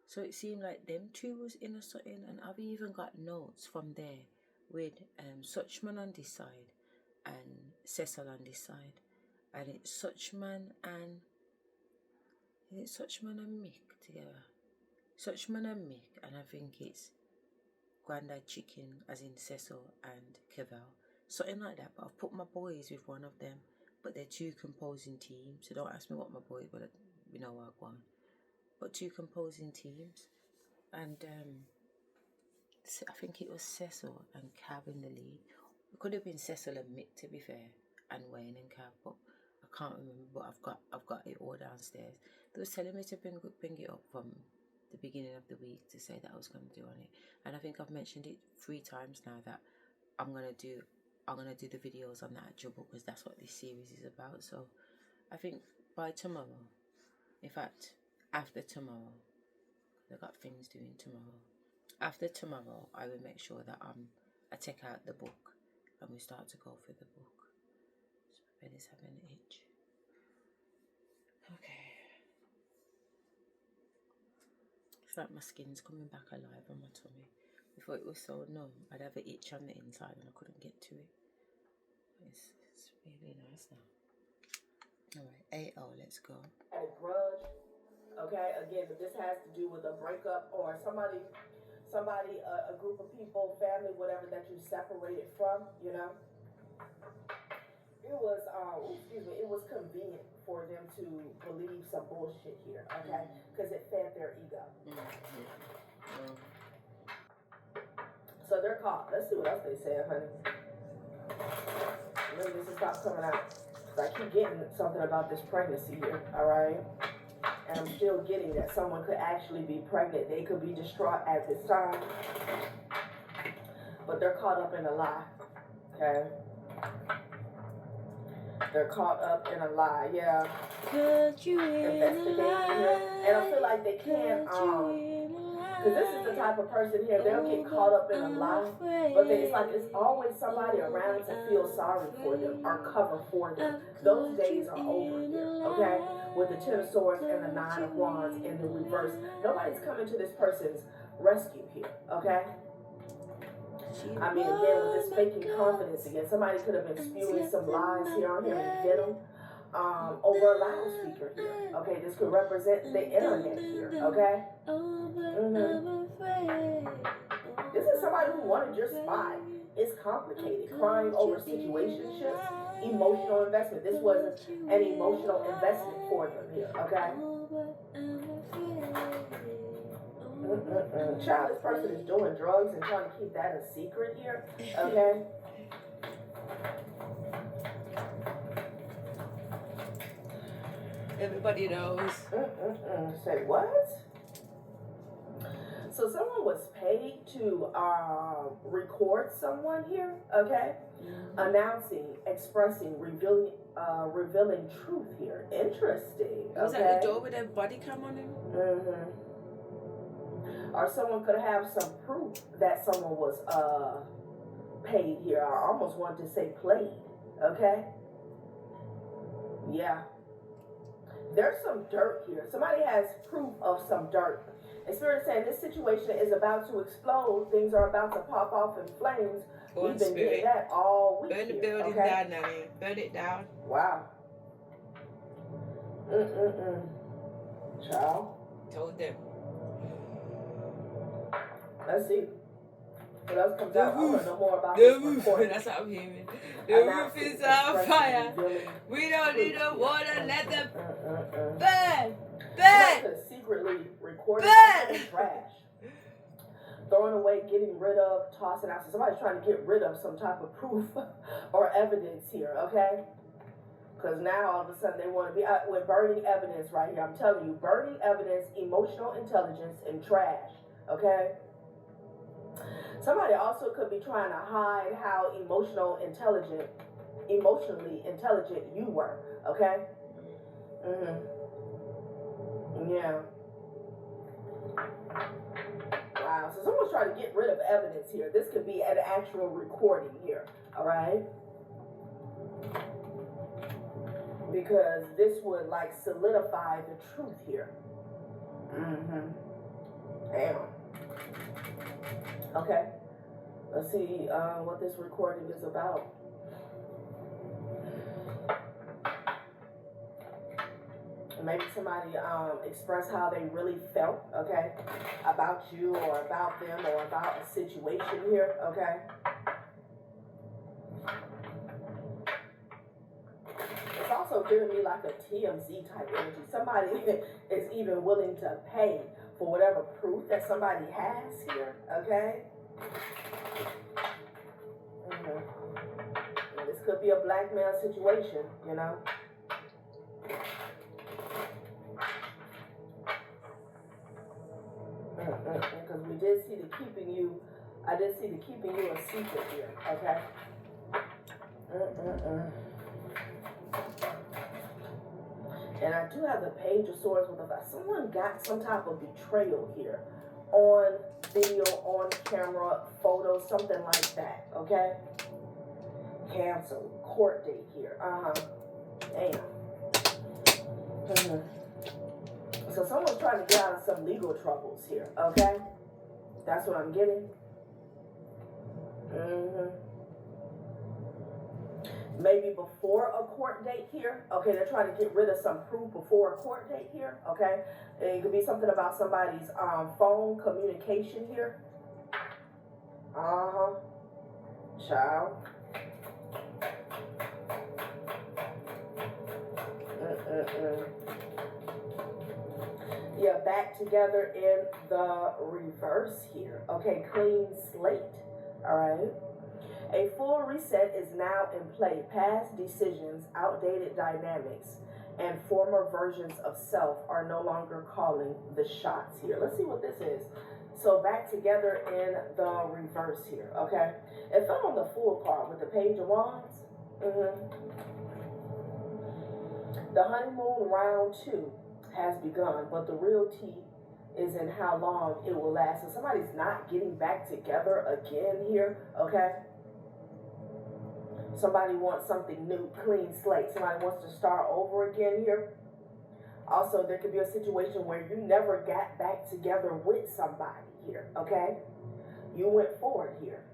So it seemed like them two was in a something, and I've even got notes from there with Such Man on this side and Cecil on this side, and it's Such Man and Mick together. Such Man and Mick, and I think it's Grandad Chicken, as in Cecil and Cavell, something like that. But I've put my boys with one of them, but they're two composing teams. So don't ask me what my boys, but we know what I want. But two composing teams, and I think it was Cecil and Cav in the lead. It could have been Cecil and Mick, to be fair, and Wayne and Cav, but I can't remember. But I've got it all downstairs. They was telling me to bring it up from the beginning of the week to say that I was going to do on it, and I think I've mentioned it 3 times now that I'm gonna do the videos on that actual book, because that's what this series is about. So I think by tomorrow, in fact after tomorrow, I've got things doing tomorrow. After tomorrow, I will make sure that I take out the book and we start to go through the book. So my belly's having an itch. Okay. It's like my skin's coming back alive on my tummy. Before it was so numb, I'd have an itch on the inside and I couldn't get to it. It's really nice now. Alright, AO, let's go. A grudge. Okay, again, if this has to do with a breakup or somebody, a group of people, family, whatever that you separated from, it was convenient for them to believe some bullshit here, okay? Because it fed their ego. So they're caught. Let's see what else they said, honey. Maybe this will stop coming out. I keep getting something about this pregnancy here, all right? And I'm still getting that someone could actually be pregnant. They could be distraught at this time. But they're caught up in a lie, okay? They're caught up in a lie, yeah. Investigating here. And I feel like they can't, because this is the type of person here, they'll get caught up in a lie, but it's like it's always somebody around to feel sorry for them or cover for them. Those days are over here, okay? With the 10 of Swords and the 9 of Wands in the reverse. Nobody's coming to this person's rescue here, okay? I mean, again, with this faking confidence again, somebody could have been spewing some lies here on here and venom over a loudspeaker here. Okay, this could represent the internet here, okay? This is somebody who wanted your spot. It's complicated. Crying over situationships, emotional investment. This wasn't an emotional investment for them here, okay? Child, this person is doing drugs and trying to keep that a secret here, okay? Everybody knows. Say what? So someone was paid to record someone here, okay? Announcing, expressing, revealing truth here. Interesting. It was okay? at the door with a body cam on him. Or someone could have some proof that someone was paid here. I almost wanted to say played. Okay? Yeah. There's some dirt here. Somebody has proof of some dirt. And Spirit is saying this situation is about to explode. Things are about to pop off in flames. We've been getting that all week. Burn the here, building okay? down, Nanny. Burn it down. Wow. Child. Told them. Let's see. What else comes out? I want to know more about The this roof. recording. That's what I'm hearing. The roof is on fire. We don't need no water. Let them burn. Somebody could secretly record in trash. Throwing away, getting rid of, tossing out. So somebody's trying to get rid of some type of proof or evidence here, okay? Because now all of a sudden they want to be out with burning evidence right here. I'm telling you, burning evidence, emotional intelligence, and trash, okay? Somebody also could be trying to hide how emotionally intelligent you were, okay? Yeah. Wow, so someone's trying to get rid of evidence here. This could be an actual recording here, all right? Because this would like solidify the truth here. Damn. Okay. Let's see what this recording is about. Maybe somebody express how they really felt, okay, about you or about them or about a situation here, okay. It's also giving me like a TMZ type energy. Somebody is even willing to pay for whatever proof that somebody has here, okay. And this could be a blackmail situation, you know. Because we did see the keeping you, I did see the keeping you a secret here, okay? And I do have the Page of Swords with the someone got some type of betrayal here on video, on camera, photo, something like that, okay? Cancel, court date here, damn. So someone's trying to get out of some legal troubles here, okay? That's what I'm getting. Maybe before a court date here, okay? They're trying to get rid of some proof before a court date here, okay? It could be something about somebody's phone communication here. Child. Yeah, back together in the reverse here. Okay, clean slate. All right. A full reset is now in play. Past decisions, outdated dynamics, and former versions of self are no longer calling the shots here. Let's see what this is. So back together in the reverse here. Okay. It fell on the Fool card with the Page of Wands. The honeymoon round 2 has begun, but the real tea is in how long it will last. So somebody's not getting back together again here, okay? Somebody wants something new, clean slate. Somebody wants to start over again here. Also, there could be a situation where you never got back together with somebody here, okay? You went forward here.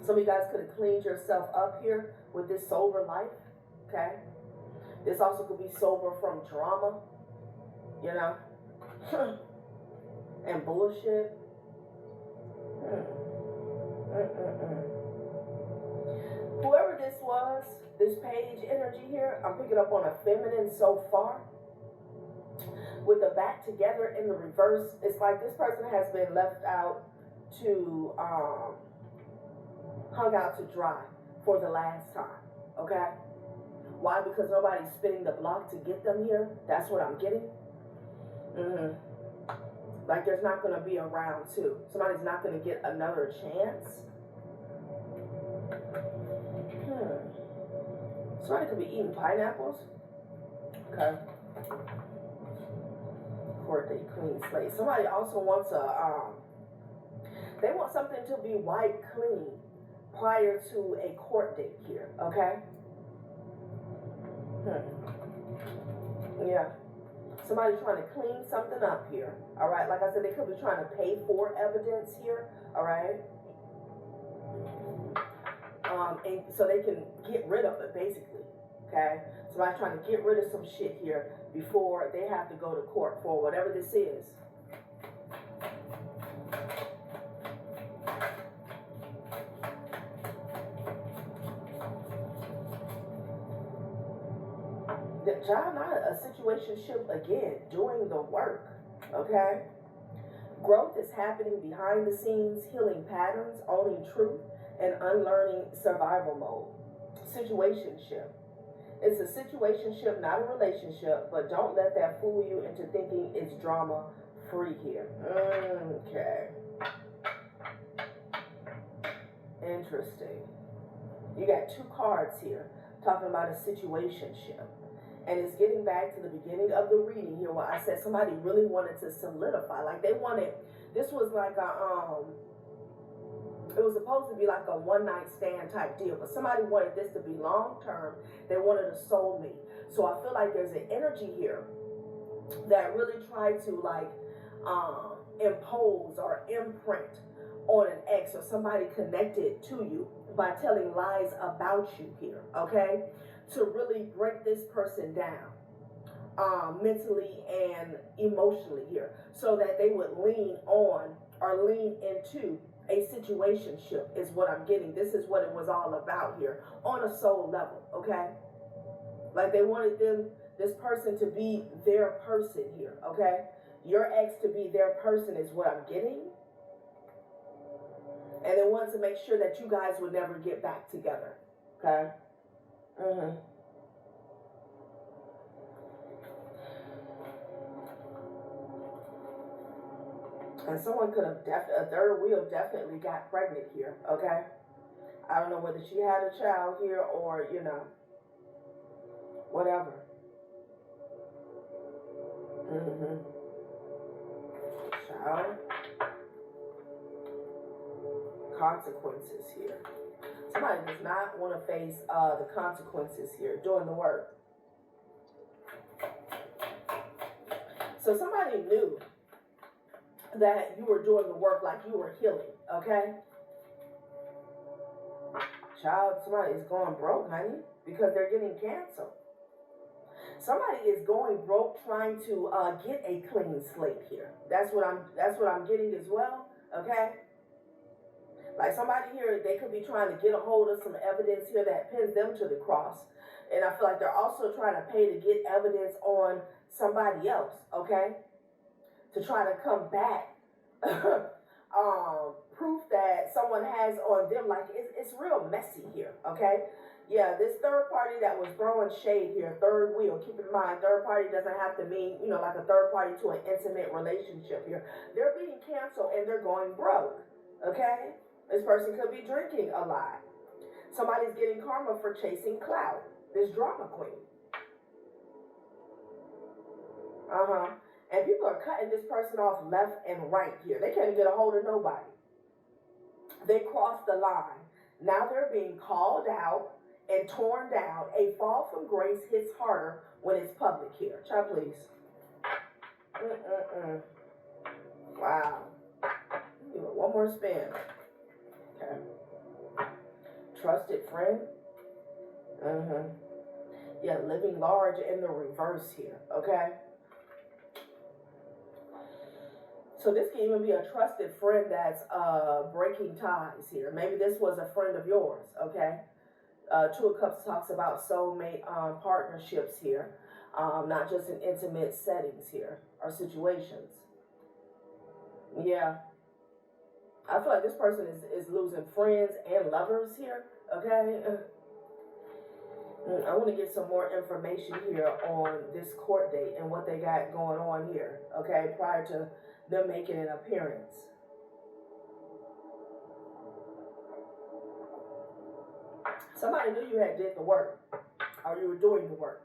Some of you guys could have cleaned yourself up here with this sober life, okay? This also could be sober from drama, you know, and bullshit. Whoever this was, this page energy here, I'm picking up on a feminine so far. With the back together in the reverse, it's like this person has been left out to, hung out to dry for the last time, okay? Why? Because nobody's spinning the block to get them here. That's what I'm getting. Like there's not going to be a round two. Somebody's not going to get another chance. Somebody could be eating pineapples. Okay. Court date, clean slate. Somebody also wants they want something to be wiped clean prior to a court date here, okay? Yeah. Somebody's trying to clean something up here, all right? Like I said, they could be trying to pay for evidence here, all right? And so they can get rid of it, basically, okay? Somebody's trying to get rid of some shit here before they have to go to court for whatever this is. John, not a situationship again, doing the work, okay? Growth is happening behind the scenes, healing patterns, owning truth, and unlearning survival mode. Situationship. It's a situationship, not a relationship, but don't let that fool you into thinking it's drama-free here. Okay. Interesting. You got two cards here talking about a situationship. And it's getting back to the beginning of the reading here where I said somebody really wanted to solidify. Like they wanted, this was like a, it was supposed to be like a one-night stand type deal. But somebody wanted this to be long-term. They wanted a soulmate. So I feel like there's an energy here that really tried to like impose or imprint on an ex or somebody connected to you by telling lies about you here, okay? To really break this person down mentally and emotionally here so that they would lean on or lean into a situationship is what I'm getting. This is what it was all about here on a soul level, okay? Like they wanted this person to be their person here, okay? Your ex to be their person is what I'm getting. And they wanted to make sure that you guys would never get back together, okay? And someone could have a third wheel definitely got pregnant here, okay? I don't know whether she had a child here or, you know, whatever. Child. Consequences here. Somebody does not want to face the consequences here doing the work. So somebody knew that you were doing the work, like you were healing, okay? Child, somebody is going broke, honey, because they're getting canceled. Somebody is going broke trying to get a clean slate here. That's what I'm getting as well, okay? Like somebody here, they could be trying to get a hold of some evidence here that pins them to the cross. And I feel like they're also trying to pay to get evidence on somebody else, okay? To try to come back, proof that someone has on them. Like it's real messy here, okay? Yeah, this third party that was throwing shade here, third wheel, keep in mind, third party doesn't have to mean, you know, like a third party to an intimate relationship here. They're being canceled and they're going broke, okay? This person could be drinking a lot. Somebody's getting karma for chasing clout. This drama queen. And people are cutting this person off left and right here. They can't get a hold of nobody. They crossed the line. Now they're being called out and torn down. A fall from grace hits harder when it's public here. Child, please. Wow. Give it one more spin. Okay. Trusted friend. Yeah, living large in the reverse here. Okay. So this can even be a trusted friend that's breaking ties here. Maybe this was a friend of yours, okay? Two of Cups talks about soulmate partnerships here, not just in intimate settings here or situations. Yeah. I feel like this person is losing friends and lovers here, okay? I want to get some more information here on this court date and what they got going on here, okay, prior to them making an appearance. Somebody knew you had did the work, or you were doing the work.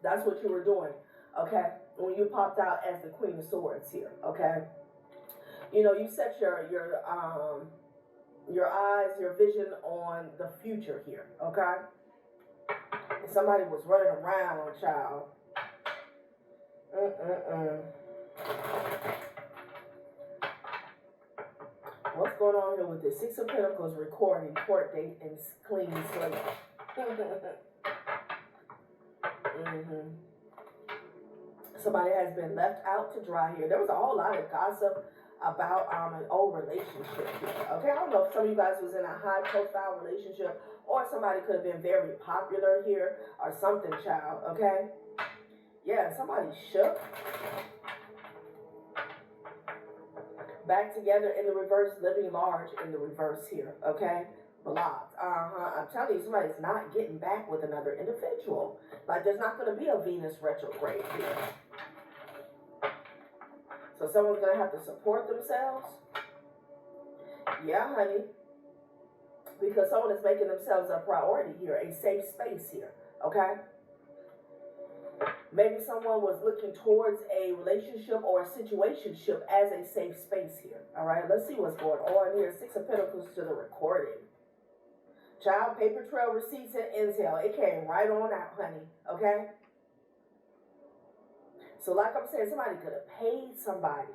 That's what you were doing, okay? When you popped out as the Queen of Swords here, okay? You know, you set your eyes, your vision on the future here, okay? And somebody was running around, child. What's going on here with this? Six of Pentacles recording, court date, and clean slate. Somebody has been left out to dry here. There was a whole lot of gossip about an old relationship here. Okay, I don't know if some of you guys was in a high profile relationship, or somebody could have been very popular here or something, child. Okay, yeah, somebody shook. Back together in the reverse, living large in the reverse here. Okay, blocked. I'm telling you, somebody's not getting back with another individual. Like, there's not going to be a Venus retrograde here. So someone's going to have to support themselves. Yeah, honey. Because someone is making themselves a priority here, a safe space here, okay? Maybe someone was looking towards a relationship or a situationship as a safe space here, all right? Let's see what's going on here. Six of Pentacles to the recording. Child, paper trail, receipts, and intel. It came right on out, honey, okay? So like I'm saying, somebody could have paid somebody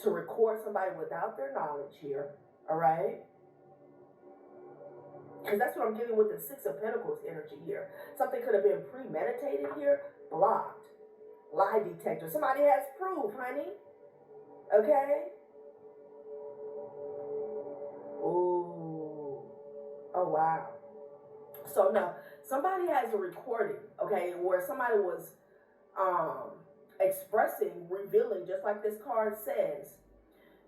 to record somebody without their knowledge here, all right? Because that's what I'm getting with the Six of Pentacles energy here. Something could have been premeditated here, blocked. Lie detector. Somebody has proof, honey. Okay? Ooh. Oh, wow. So, no. Somebody has a recording, okay, where somebody was expressing, revealing, just like this card says,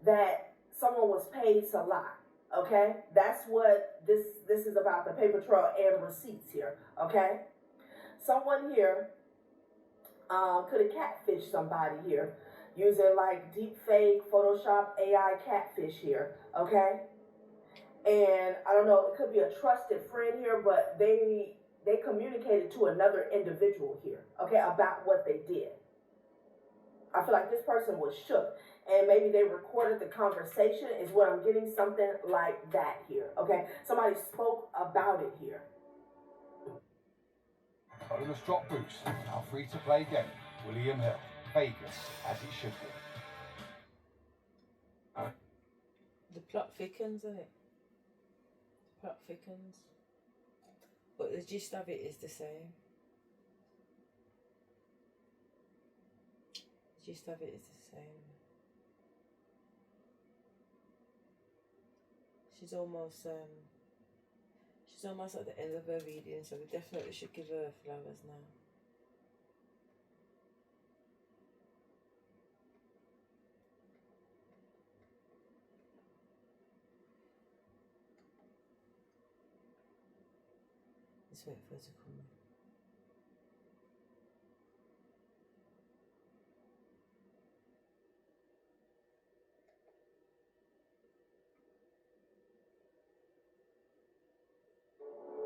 that someone was paid to lie. Okay, that's what this is about, the paper trail and receipts here. Okay, someone here could have catfished somebody here using like deep fake, Photoshop, AI catfish here. Okay, and I don't know, it could be a trusted friend here, but they communicated to another individual here. Okay, about what they did. I feel like this person was shook. And maybe they recorded the conversation is what I'm getting, something like that here, okay? Somebody spoke about it here. Bonus drop boost, our free-to-play game, William Hill, Vegas, as it should be. The plot thickens, isn't it? The plot thickens. But the gist of it is the same. The gist of it is the same. She's almost at the end of her reading, so we definitely should give her flowers now. Let's wait for her to come in.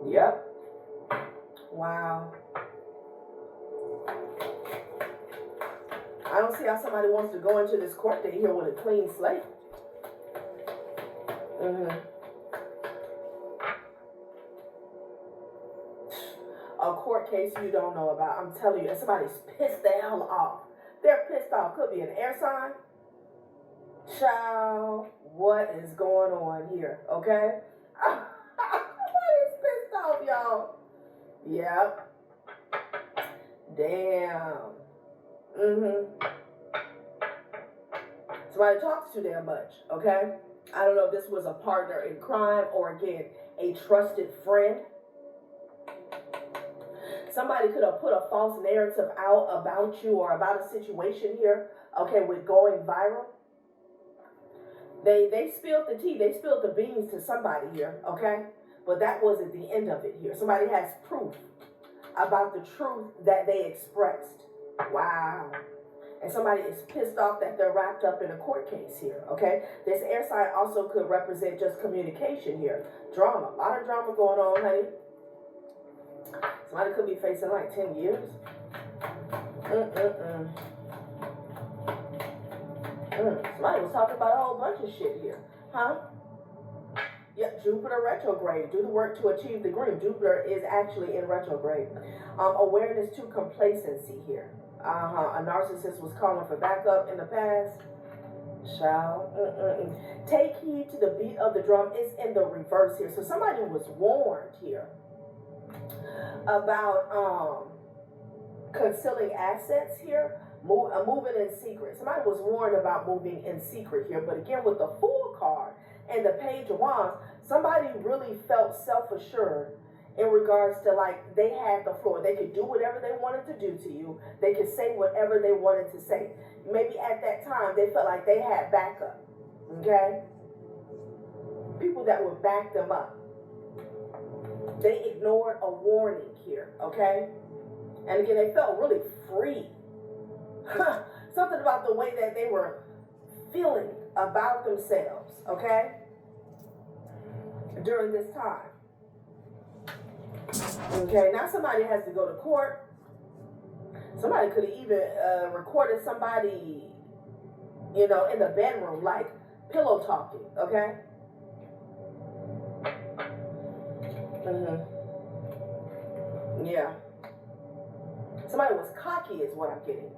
Yep. Wow. I don't see how somebody wants to go into this court date here with a clean slate. A court case you don't know about. I'm telling you, somebody's pissed the hell off. They're pissed off. Could be an air sign. Child, what is going on here? Okay? Somebody's pissed off, y'all. Yep. Damn. Somebody talks too damn much, okay? I don't know if this was a partner in crime or, again, a trusted friend. Somebody could have put a false narrative out about you or about a situation here, okay, with going viral. They spilled the tea. They spilled the beans to somebody here, okay? But that wasn't the end of it here. Somebody has proof about the truth that they expressed. Wow. And somebody is pissed off that they're wrapped up in a court case here, okay? This air sign also could represent just communication here. Drama, a lot of drama going on, honey. Somebody could be facing like 10 years. Somebody was talking about a whole bunch of shit here, huh? Yep, Jupiter retrograde. Do the work to achieve the dream. Jupiter is actually in retrograde. Awareness to complacency here. A narcissist was calling for backup in the past. Take heed to the beat of the drum. It's in the reverse here. So somebody was warned here about concealing assets here, moving in secret. Somebody was warned about moving in secret here. But again, with the Fool card and the Page of Wands, somebody really felt self-assured in regards to, like, they had the floor. They could do whatever they wanted to do to you. They could say whatever they wanted to say. Maybe at that time they felt like they had backup. Okay? People that would back them up. They ignored a warning here. Okay? And again, they felt really free. Something about the way that they were feeling about themselves. Okay? During this time. Okay, now somebody has to go to court. Somebody could have even recorded somebody, in the bedroom, like pillow talking, okay? Yeah. Somebody was cocky is what I'm getting.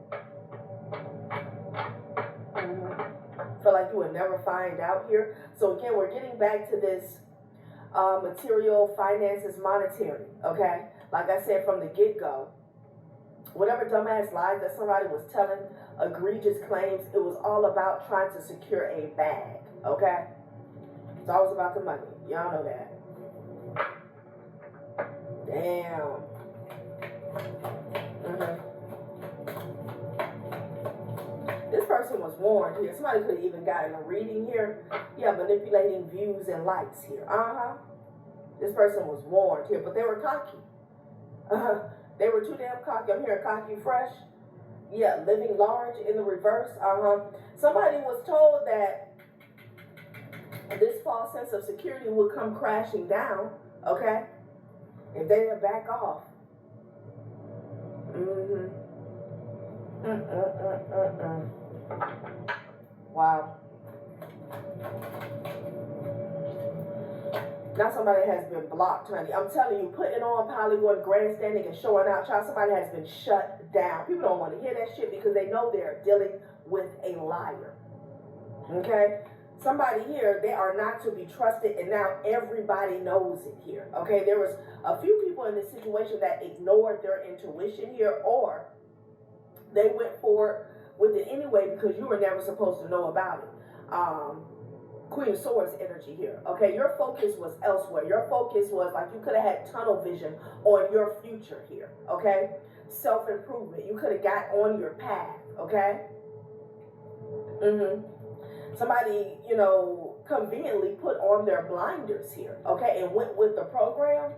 Feel like you would never find out here. So again, we're getting back to this material, finances, monetary, okay? Like I said from the get-go, whatever dumbass lies that somebody was telling, egregious claims, it was all about trying to secure a bag, okay? It's always about the money. Y'all know that. Damn. This person was warned here. Somebody could have even gotten a reading here. Yeah, manipulating views and likes here. This person was warned here, but they were cocky. They were too damn cocky. I'm hearing cocky fresh. Yeah, living large in the reverse. Somebody was told that this false sense of security would come crashing down, okay? If they didn't back off. Wow. Now somebody has been blocked, honey. I'm telling you, putting on Polygon, grandstanding, and showing out, child, somebody has been shut down. People don't want to hear that shit because they know they're dealing with a liar. Okay? Somebody here, they are not to be trusted, and now everybody knows it here. Okay? There was a few people in this situation that ignored their intuition here, or they went forward with it anyway because you were never supposed to know about it. Queen of Swords energy here. Okay, your focus was elsewhere. Your focus was like you could have had tunnel vision on your future here. Okay, self-improvement. You could have got on your path. Okay. Somebody, conveniently put on their blinders here. Okay, and went with the program.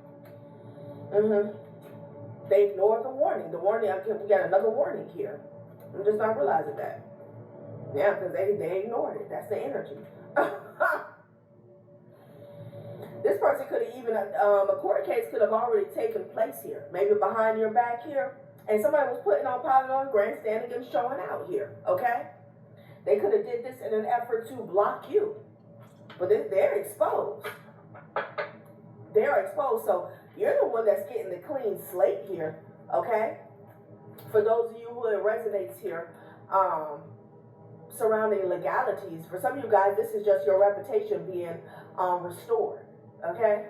They ignored the warning. The warning. We got another warning here. I'm just not realizing that. Yeah, because they ignored it. That's the energy. This person could have even, a court case could have already taken place here. Maybe behind your back here. And somebody was putting on Polygon, grandstanding, and showing out here. Okay? They could have did this in an effort to block you. But they're exposed. They're exposed. So you're the one that's getting the clean slate here. Okay? For those of you who it resonates here, surrounding legalities. For some of you guys, this is just your reputation being restored. Okay?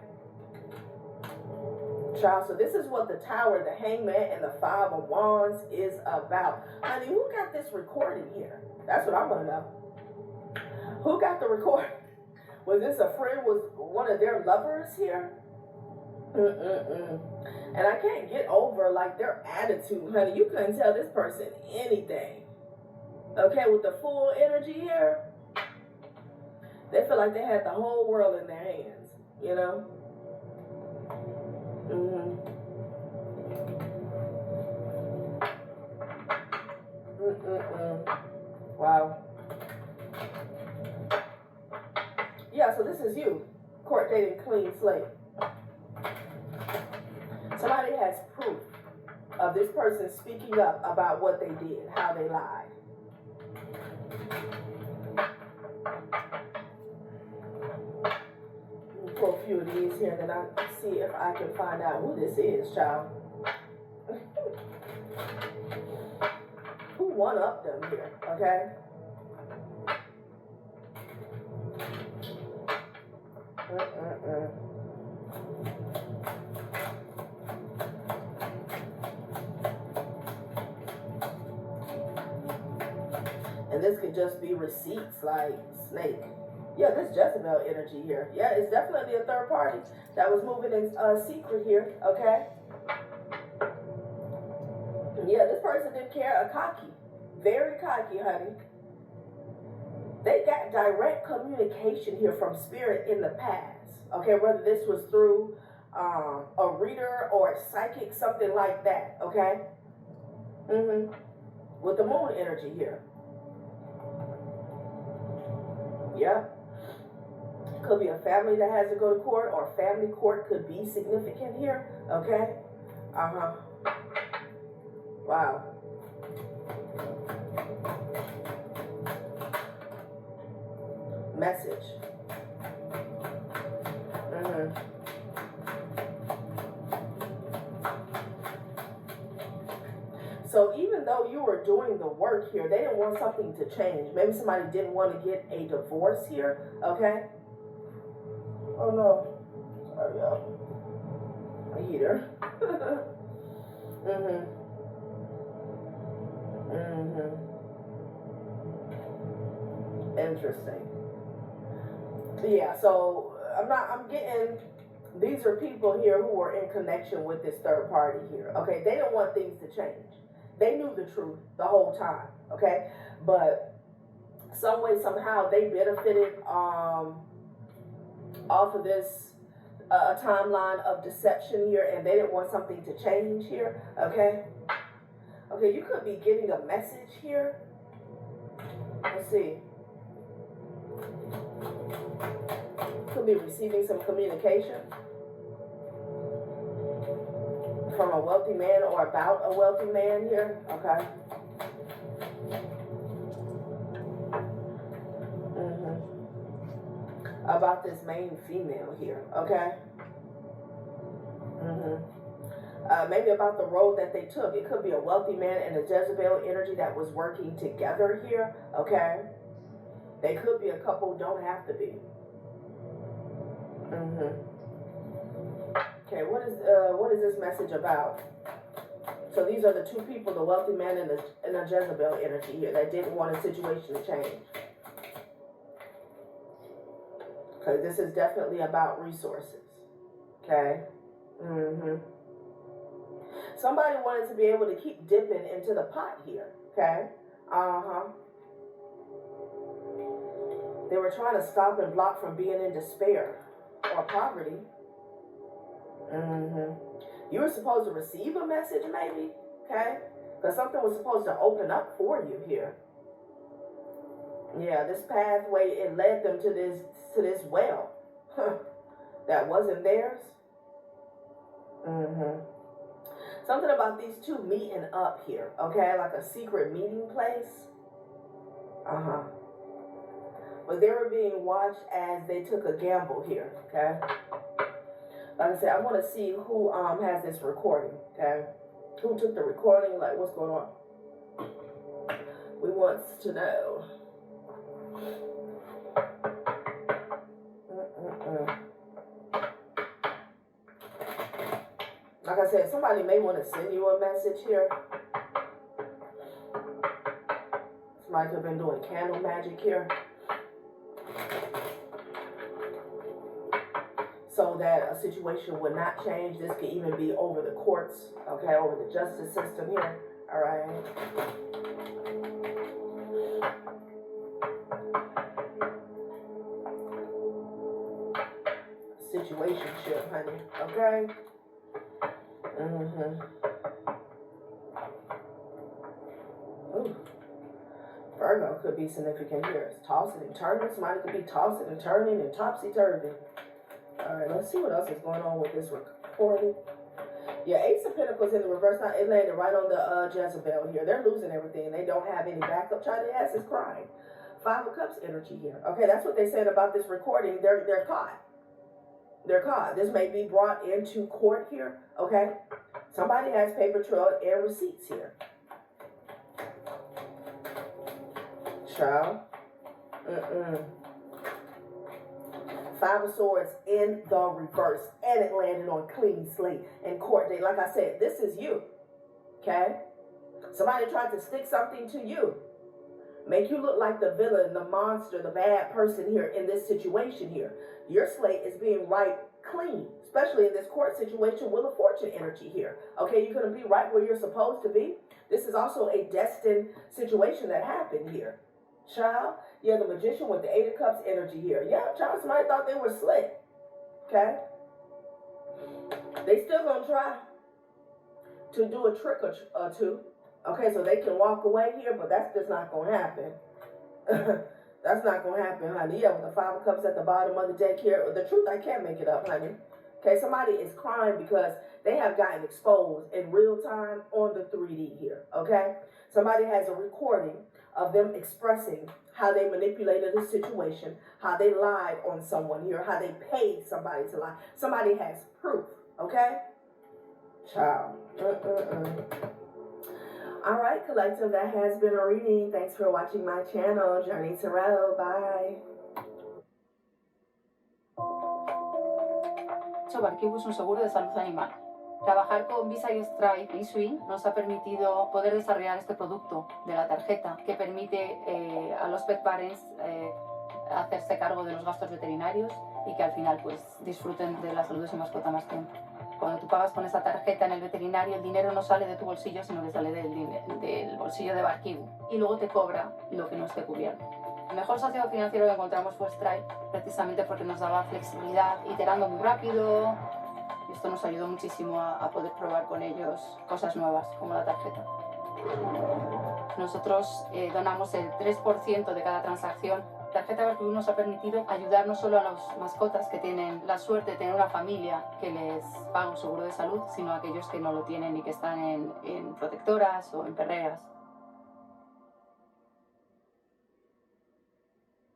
Child, so this is what the Tower, the Hangman, and the Five of Wands is about. Honey, who got this recording here? That's what I want to know. Who got the recording? Was this a friend? Was one of their lovers here? And I can't get over, like, their attitude, honey. You couldn't tell this person anything. Okay, with the full energy here, they feel like they had the whole world in their hands, Wow. Yeah, so this is you. Court dating clean slate. Somebody has proof of this person speaking up about what they did, how they lied. Let me pull a few of these here, then I'll see if I can find out who this is, child. Who one-upped them here, okay? And this could just be receipts like snake. Yeah, this Jezebel energy here. Yeah, it's definitely a third party that was moving in secret here, okay? Yeah, this person didn't care. A cocky. Very cocky, honey. They got direct communication here from spirit in the past, okay? Whether this was through a reader or a psychic, something like that, okay? With the moon energy here. Yeah. Could be a family that has to go to court, or family court could be significant here, okay? Wow. Message. So even though you were doing the work here, they didn't want something to change. Maybe somebody didn't want to get a divorce here, okay? Oh no. Sorry, y'all. A heater. Interesting. Yeah, so I'm getting, these are people here who are in connection with this third party here, okay? They didn't want things to change. They knew the truth the whole time, okay? But some way, somehow, they benefited off of this timeline of deception here, and they didn't want something to change here, okay? Okay, you could be getting a message here. Let's see. Could be receiving some communication from a wealthy man or about a wealthy man here, okay? About this main female here, okay? Maybe about the road that they took. It could be a wealthy man and a Jezebel energy that was working together here, okay? They could be a couple, don't have to be. Okay, what is this message about? So these are the two people, the wealthy man and a Jezebel energy here that didn't want a situation to change. Okay, this is definitely about resources. Okay. Somebody wanted to be able to keep dipping into the pot here. Okay. They were trying to stop and block from being in despair or poverty. You were supposed to receive a message, maybe. Okay. Because something was supposed to open up for you here. Yeah, this pathway, it led them to this well that wasn't theirs. Something about these two meeting up here, okay? Like a secret meeting place. But they were being watched as they took a gamble here, okay? Like I said, I want to see who has this recording, okay? Who took the recording? Like, what's going on? We want to know. Like I said, somebody may want to send you a message here. Somebody could have been doing candle magic here. So that a situation would not change. This could even be over the courts, okay, over the justice system here. All right. Situationship, honey. Okay. Ooh. Virgo could be significant here. It's tossing and turning. Somebody could be tossing and turning and topsy-turvy. All right, let's see what else is going on with this recording. Yeah, Ace of Pentacles in the reverse. Now, it landed right on the Jezebel here. They're losing everything. They don't have any backup. Child, their ass is crying. Five of Cups energy here. Okay, that's what they said about this recording. They're caught. They're caught. This may be brought into court here. Okay, somebody has paper trail and receipts here. Child. Five of Swords in the reverse, and it landed on clean slate and court date. Like I said, this is you. Okay, somebody tried to stick something to you, make you look like the villain, the monster, the bad person here in this situation here. Your slate is being wiped clean, especially in this court situation. Wheel of Fortune energy here. Okay, you're going to be right where you're supposed to be. This is also a destined situation that happened here. Child, yeah, the Magician with the Eight of Cups energy here. Yeah, child, somebody thought they were slick. Okay? They still going to try to do a trick or two. Okay, so they can walk away here, but that's just not going to happen. That's not going to happen, honey. Yeah, with the Five of Cups at the bottom of the deck here. The truth, I can't make it up, honey. Okay, somebody is crying because they have gotten exposed in real time on the 3D here. Okay? Somebody has a recording of them expressing how they manipulated the situation, how they lied on someone here, how they paid somebody to lie. Somebody has proof, okay? Child. All right, collective, that has been a reading. Thanks for watching my channel, Journey Tarot. Bye. Barquibus un seguro de salud animal. Trabajar con Visa y Stripe y Swing nos ha permitido poder desarrollar este producto de la tarjeta que permite a los pet parents hacerse cargo de los gastos veterinarios y que al final pues disfruten de la salud de su mascota más tiempo. Cuando tú pagas con esa tarjeta en el veterinario, el dinero no sale de tu bolsillo, sino que sale del bolsillo de Barquibu y luego te cobra lo que no esté cubierto. El mejor socio financiero que encontramos fue Stripe, precisamente porque nos daba flexibilidad, iterando muy rápido. Y esto nos ayudó muchísimo a poder probar con ellos cosas nuevas, como la tarjeta. Nosotros donamos el 3% de cada transacción. La tarjeta Barquibu nos ha permitido ayudar no solo a las mascotas que tienen la suerte de tener una familia que les paga un seguro de salud, sino a aquellos que no lo tienen y que están en protectoras o en perreras.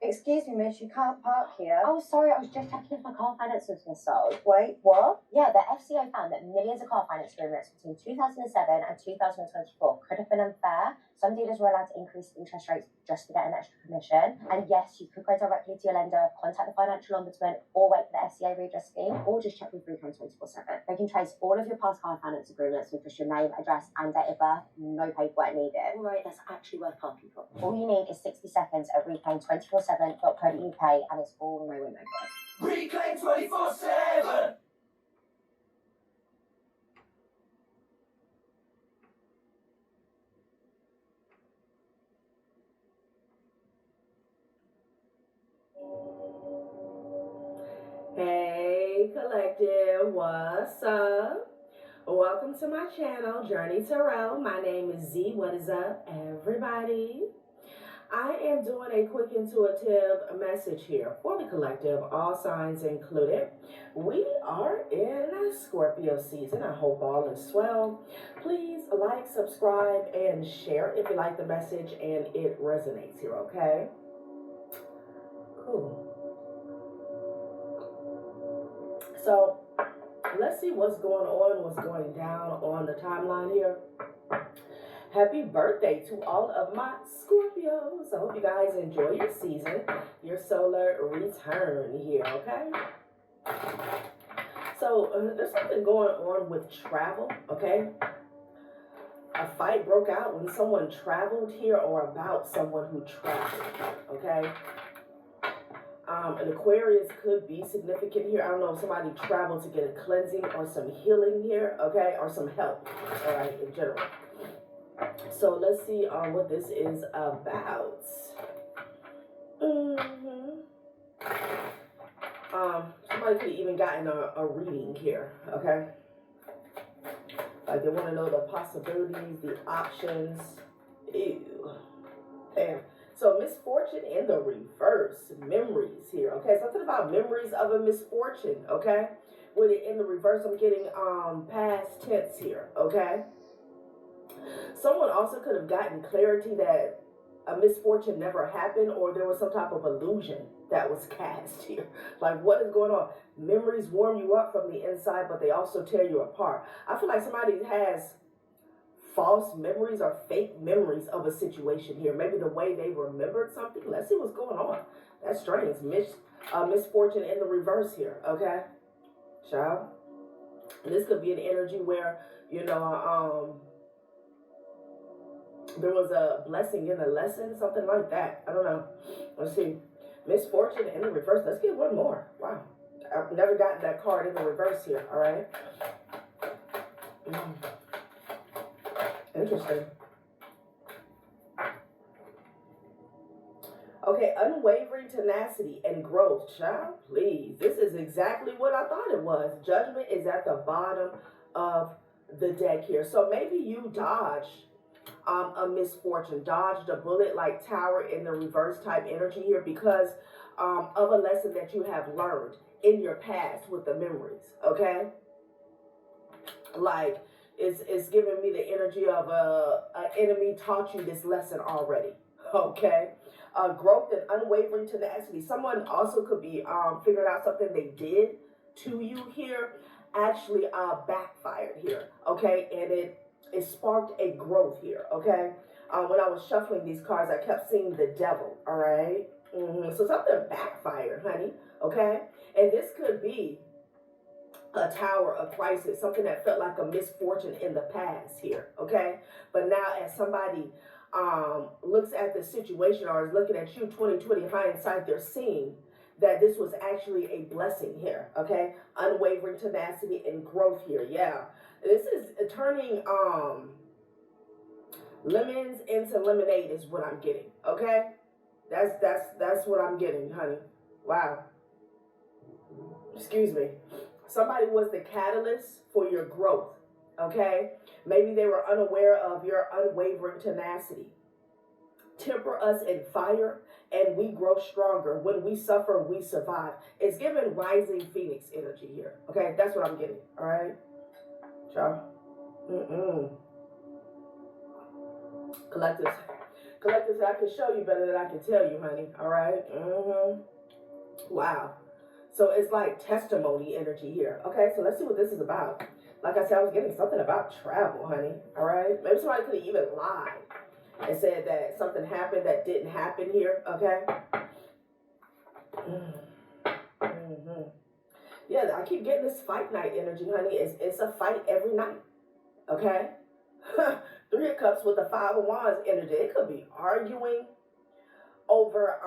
Excuse me, miss, you can't park here. Oh, sorry, I was just checking if my car finance was been sold. Wait, what? Yeah, the FCA found that millions of car finance agreements between 2007 and 2024 could have been unfair. Some dealers were allowed to increase interest rates just to get an extra commission. And yes, you could go directly to your lender, contact the financial ombudsman, or wait for the FCA redress scheme, or just check with Recon 24/7. They can trace all of your past car finance agreements with just your name, address, and date of birth. No paperwork needed. Right, that's actually worth parking for. All you need is 60 seconds at reclaim247.co.uk, and it's all no win, no go. Reclaim 24/7! Hey, collective, what's up? Welcome to my channel, Journey Tarot. My name is Z. What is up, everybody? I am doing a quick intuitive message here for the collective, all signs included. We are in Scorpio season. I hope all is well. Please like, subscribe, and share if you like the message and it resonates here, okay? Cool. So let's see what's going on, what's going down on the timeline here. Happy birthday to all of my Scorpios. I hope you guys enjoy your season, your solar return here, okay? So there's something going on with travel, okay? A fight broke out when someone traveled here or about someone who traveled, okay? An Aquarius could be significant here. I don't know if somebody traveled to get a cleansing or some healing here, okay? Or some help, all right, in general. So let's see what this is about. Somebody could have even gotten a reading here, okay? Like they want to know the possibilities, the options. Ew. Damn. So misfortune in the reverse, memories here, okay? Something about memories of a misfortune, okay? With it in the reverse, I'm getting past tense here, okay? Someone also could have gotten clarity that a misfortune never happened, or there was some type of illusion that was cast here. Like, what is going on? Memories warm you up from the inside, but they also tear you apart. I feel like somebody has false memories or fake memories of a situation here. Maybe the way they remembered something. Let's see what's going on. That's strange. Misfortune in the reverse here, okay? Child. And this could be an energy where, you know, there was a blessing in a lesson, something like that. I don't know. Let's see. Misfortune in the reverse. Let's get one more. Wow. I've never gotten that card in the reverse here, all right? Interesting. Okay, unwavering tenacity and growth. Child, please. This is exactly what I thought it was. Judgment is at the bottom of the deck here. So maybe you dodged a misfortune, dodged a bullet like tower in the reverse type energy here because of a lesson that you have learned in your past with the memories, okay? Like, it's giving me the energy of an enemy taught you this lesson already, okay? Growth and unwavering tenacity. Someone also could be figuring out something they did to you here actually backfired here, okay? And it sparked a growth here, okay? When I was shuffling these cards, I kept seeing the devil, all right? So something backfired, honey, okay? And this could be a tower of crisis, something that felt like a misfortune in the past here, okay? But now as somebody looks at the situation or is looking at you 2020 hindsight, they're seeing that this was actually a blessing here, okay? Unwavering tenacity and growth here, yeah. This is turning lemons into lemonade is what I'm getting, okay? That's what I'm getting, honey. Wow. Excuse me. Somebody was the catalyst for your growth, okay? Maybe they were unaware of your unwavering tenacity. Temper us in fire, and we grow stronger. When we suffer, we survive. It's giving rising phoenix energy here, okay? That's what I'm getting, all right? Ciao. Collectives, I can show you better than I can tell you, honey, all right? Wow. So it's like testimony energy here. Okay, so let's see what this is about. Like I said, I was getting something about travel, honey. All right? Maybe somebody could have even lied and said that something happened that didn't happen here. Okay? Yeah, I keep getting this fight night energy, honey. It's a fight every night. Okay? 3 of Cups with the 5 of Wands energy. It could be arguing over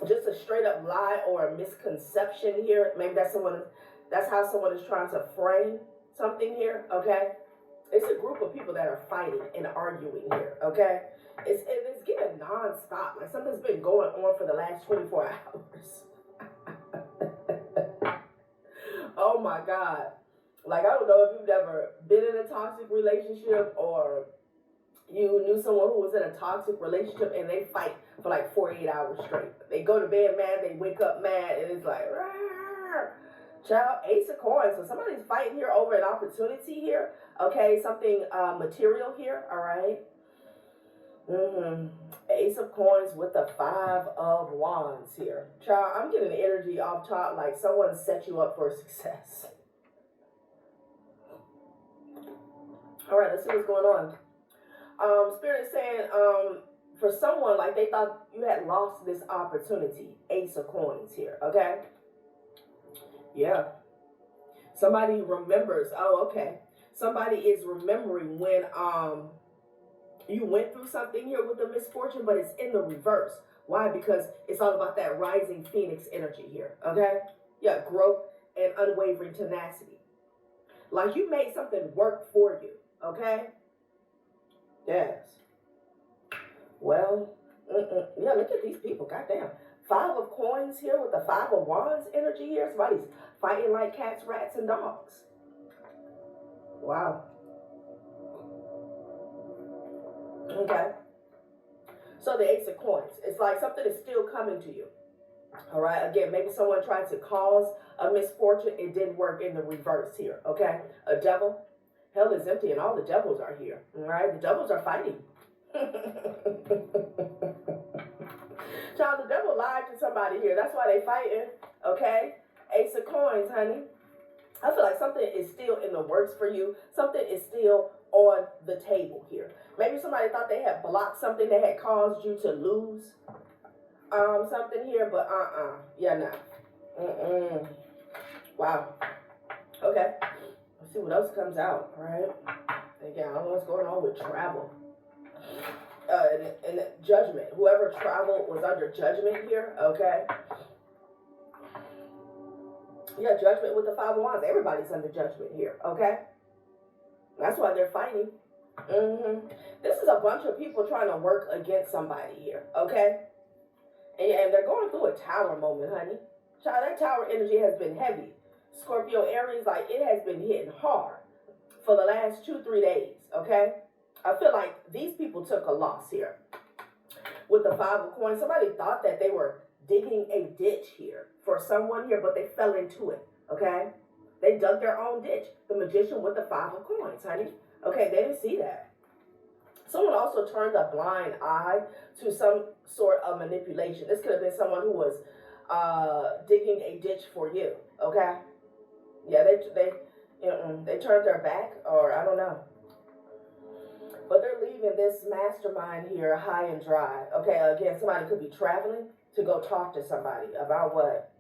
just a straight up lie or a misconception here. Maybe that's how someone is trying to frame something here, okay? It's a group of people that are fighting and arguing here, okay? It's getting non-stop. Like something's been going on for the last 24 hours. Oh my God. Like, I don't know if you've ever been in a toxic relationship or you knew someone who was in a toxic relationship and they fight for like 48 hours straight. They go to bed mad, they wake up mad, and it's like, rawr. Child, Ace of Coins. So somebody's fighting here over an opportunity here. Okay, something material here, all right? Ace of Coins with the 5 of Wands here. Child, I'm getting the energy off top like someone set you up for success. All right, let's see what's going on. Spirit is saying, for someone, like they thought you had lost this opportunity. Ace of Coins here, okay? Yeah. Somebody remembers. Oh, okay. Somebody is remembering when you went through something here with the misfortune, but it's in the reverse. Why? Because it's all about that rising phoenix energy here, okay? Yeah, growth and unwavering tenacity. Like you made something work for you, okay? Yes. Well, yeah, look at these people. Goddamn. 5 of Coins here with the 5 of Wands energy here. Somebody's fighting like cats, rats, and dogs. Wow. Okay. So the Ace of Coins, it's like something is still coming to you. All right, again, maybe someone tried to cause a misfortune. It didn't work in the reverse here, okay? A devil. Hell is empty and all the devils are here, all right? The devils are fighting. Child, the devil lied to somebody here. That's why they fighting, okay? Ace of Coins, honey. I feel like something is still in the works for you. Something is still on the table here. Maybe somebody thought they had blocked something that had caused you to lose something here, but yeah, nah. Wow. Okay. Let's see what else comes out, right? Again, I don't know what's going on with travel. And judgment. Whoever traveled was under judgment here, okay? Yeah, judgment with the Five of Wands. Everybody's under judgment here, okay? That's why they're fighting. This is a bunch of people trying to work against somebody here, okay? And they're going through a tower moment, honey. Child, that tower energy has been heavy. Scorpio, Aries, like it has been hitting hard for the last 2-3 days, okay? I feel like these people took a loss here. With the Five of Coins, somebody thought that they were digging a ditch here for someone here, but they fell into it, okay? They dug their own ditch. The Magician with the Five of Coins, honey. Okay, they didn't see that. Someone also turned a blind eye to some sort of manipulation. This could have been someone who was digging a ditch for you, okay? Yeah, they turned their back, or I don't know. But they're leaving this mastermind here high and dry. Okay, again, somebody could be traveling to go talk to somebody about what?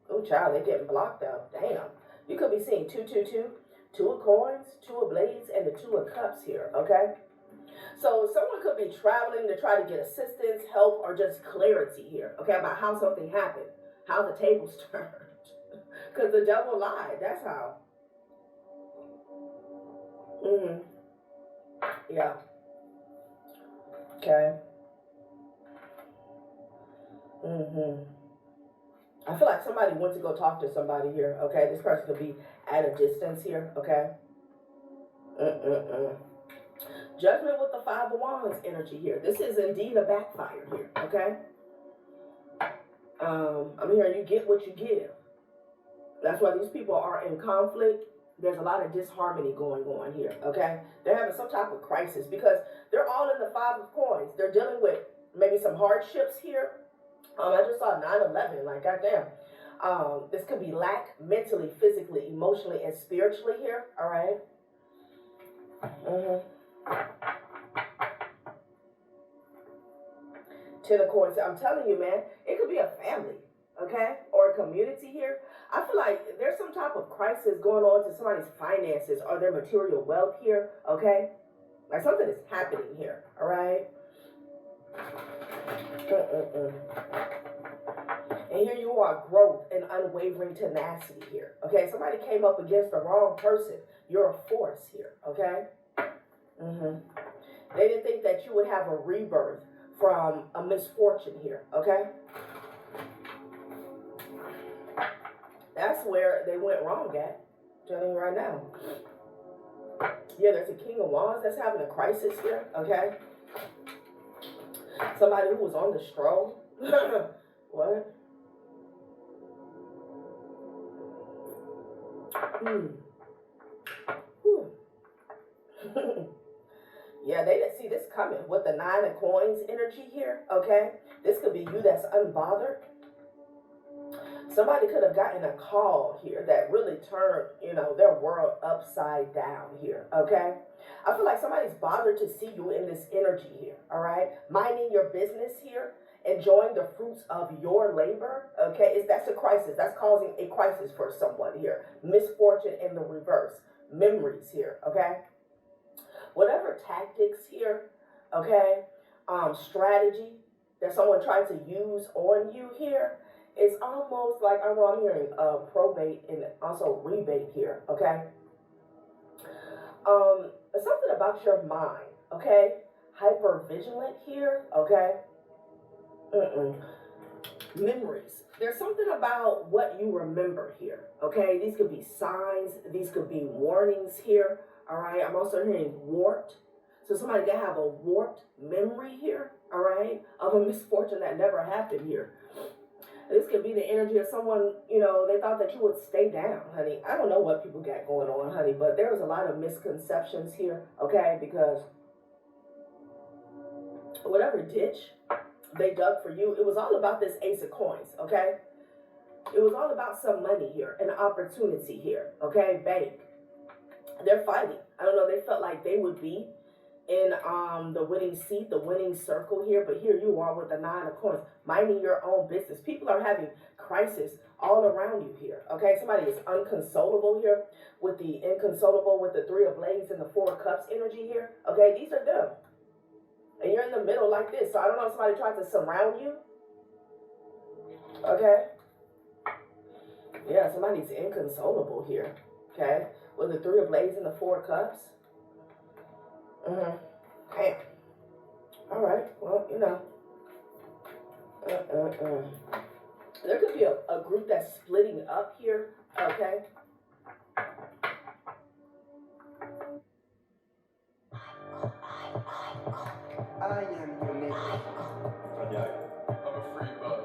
Oh, child, they're getting blocked out. Damn. You could be seeing 222, 2 of Coins, 2 of Blades, and the 2 of Cups here, okay? So someone could be traveling to try to get assistance, help, or just clarity here, okay, about how something happened, how the tables turned. Because the devil lied. That's how. Yeah. Okay. I feel like somebody went to go talk to somebody here, okay? This person could be at a distance here, okay? Judgment with the Five of Wands energy here. This is indeed a backfire here, okay? I'm hearing you get what you give. That's why these people are in conflict. There's a lot of disharmony going on here, okay? They're having some type of crisis because they're all in the Five of Coins. They're dealing with maybe some hardships here. I just saw 9/11, like, goddamn. This could be lack mentally, physically, emotionally, and spiritually here, all right? Ten of Coins. I'm telling you, man, it could be a family, okay? Or a community here. I feel like there's some type of crisis going on to somebody's finances or their material wealth here, okay? Like something is happening here, all right? And here you are, growth and unwavering tenacity here, okay? Somebody came up against the wrong person. You're a force here, okay? They didn't think that you would have a rebirth from a misfortune here, okay? That's where they went wrong at. I'm telling you right now. Yeah, there's a King of Wands that's having a crisis here, okay? Somebody who was on the stroll. What? Yeah, they didn't see this coming with the Nine of Coins energy here, okay? This could be you that's unbothered. Somebody could have gotten a call here that really turned, their world upside down here, okay? I feel like somebody's bothered to see you in this energy here, all right? Minding your business here, enjoying the fruits of your labor, okay? That's a crisis. That's causing a crisis for someone here. Misfortune in the reverse. Memories here, okay? Whatever tactics here, okay, strategy that someone tried to use on you here, it's almost like, I know I'm hearing probate and also rebate here, okay? Something about your mind, okay? Hyper vigilant here, okay? Memories. There's something about what you remember here, okay? These could be signs. These could be warnings here, all right? I'm also hearing warped. So somebody could have a warped memory here, all right, of a misfortune that never happened here. This could be the energy of someone, you know, they thought that you would stay down, honey. I don't know what people got going on, honey, but there was a lot of misconceptions here, okay, because whatever ditch they dug for you, it was all about this Ace of Coins, okay? It was all about some money here, an opportunity here, okay? Bank. They're fighting. I don't know, they felt like they would be in the winning seat, the winning circle here, but here you are with the Nine of Coins, minding your own business. People are having crisis all around you here, okay? Somebody is unconsolable here with the inconsolable, with the Three of Blades and the Four of Cups energy here, okay? These are them. And you're in the middle like this, so I don't know if somebody tried to surround you, okay? Yeah, somebody's inconsolable here, okay? With the Three of Blades and the Four of Cups. Damn. All right. Well, you know. There could be a group that's splitting up here. Okay. I am your neighbor. I'm a free bird.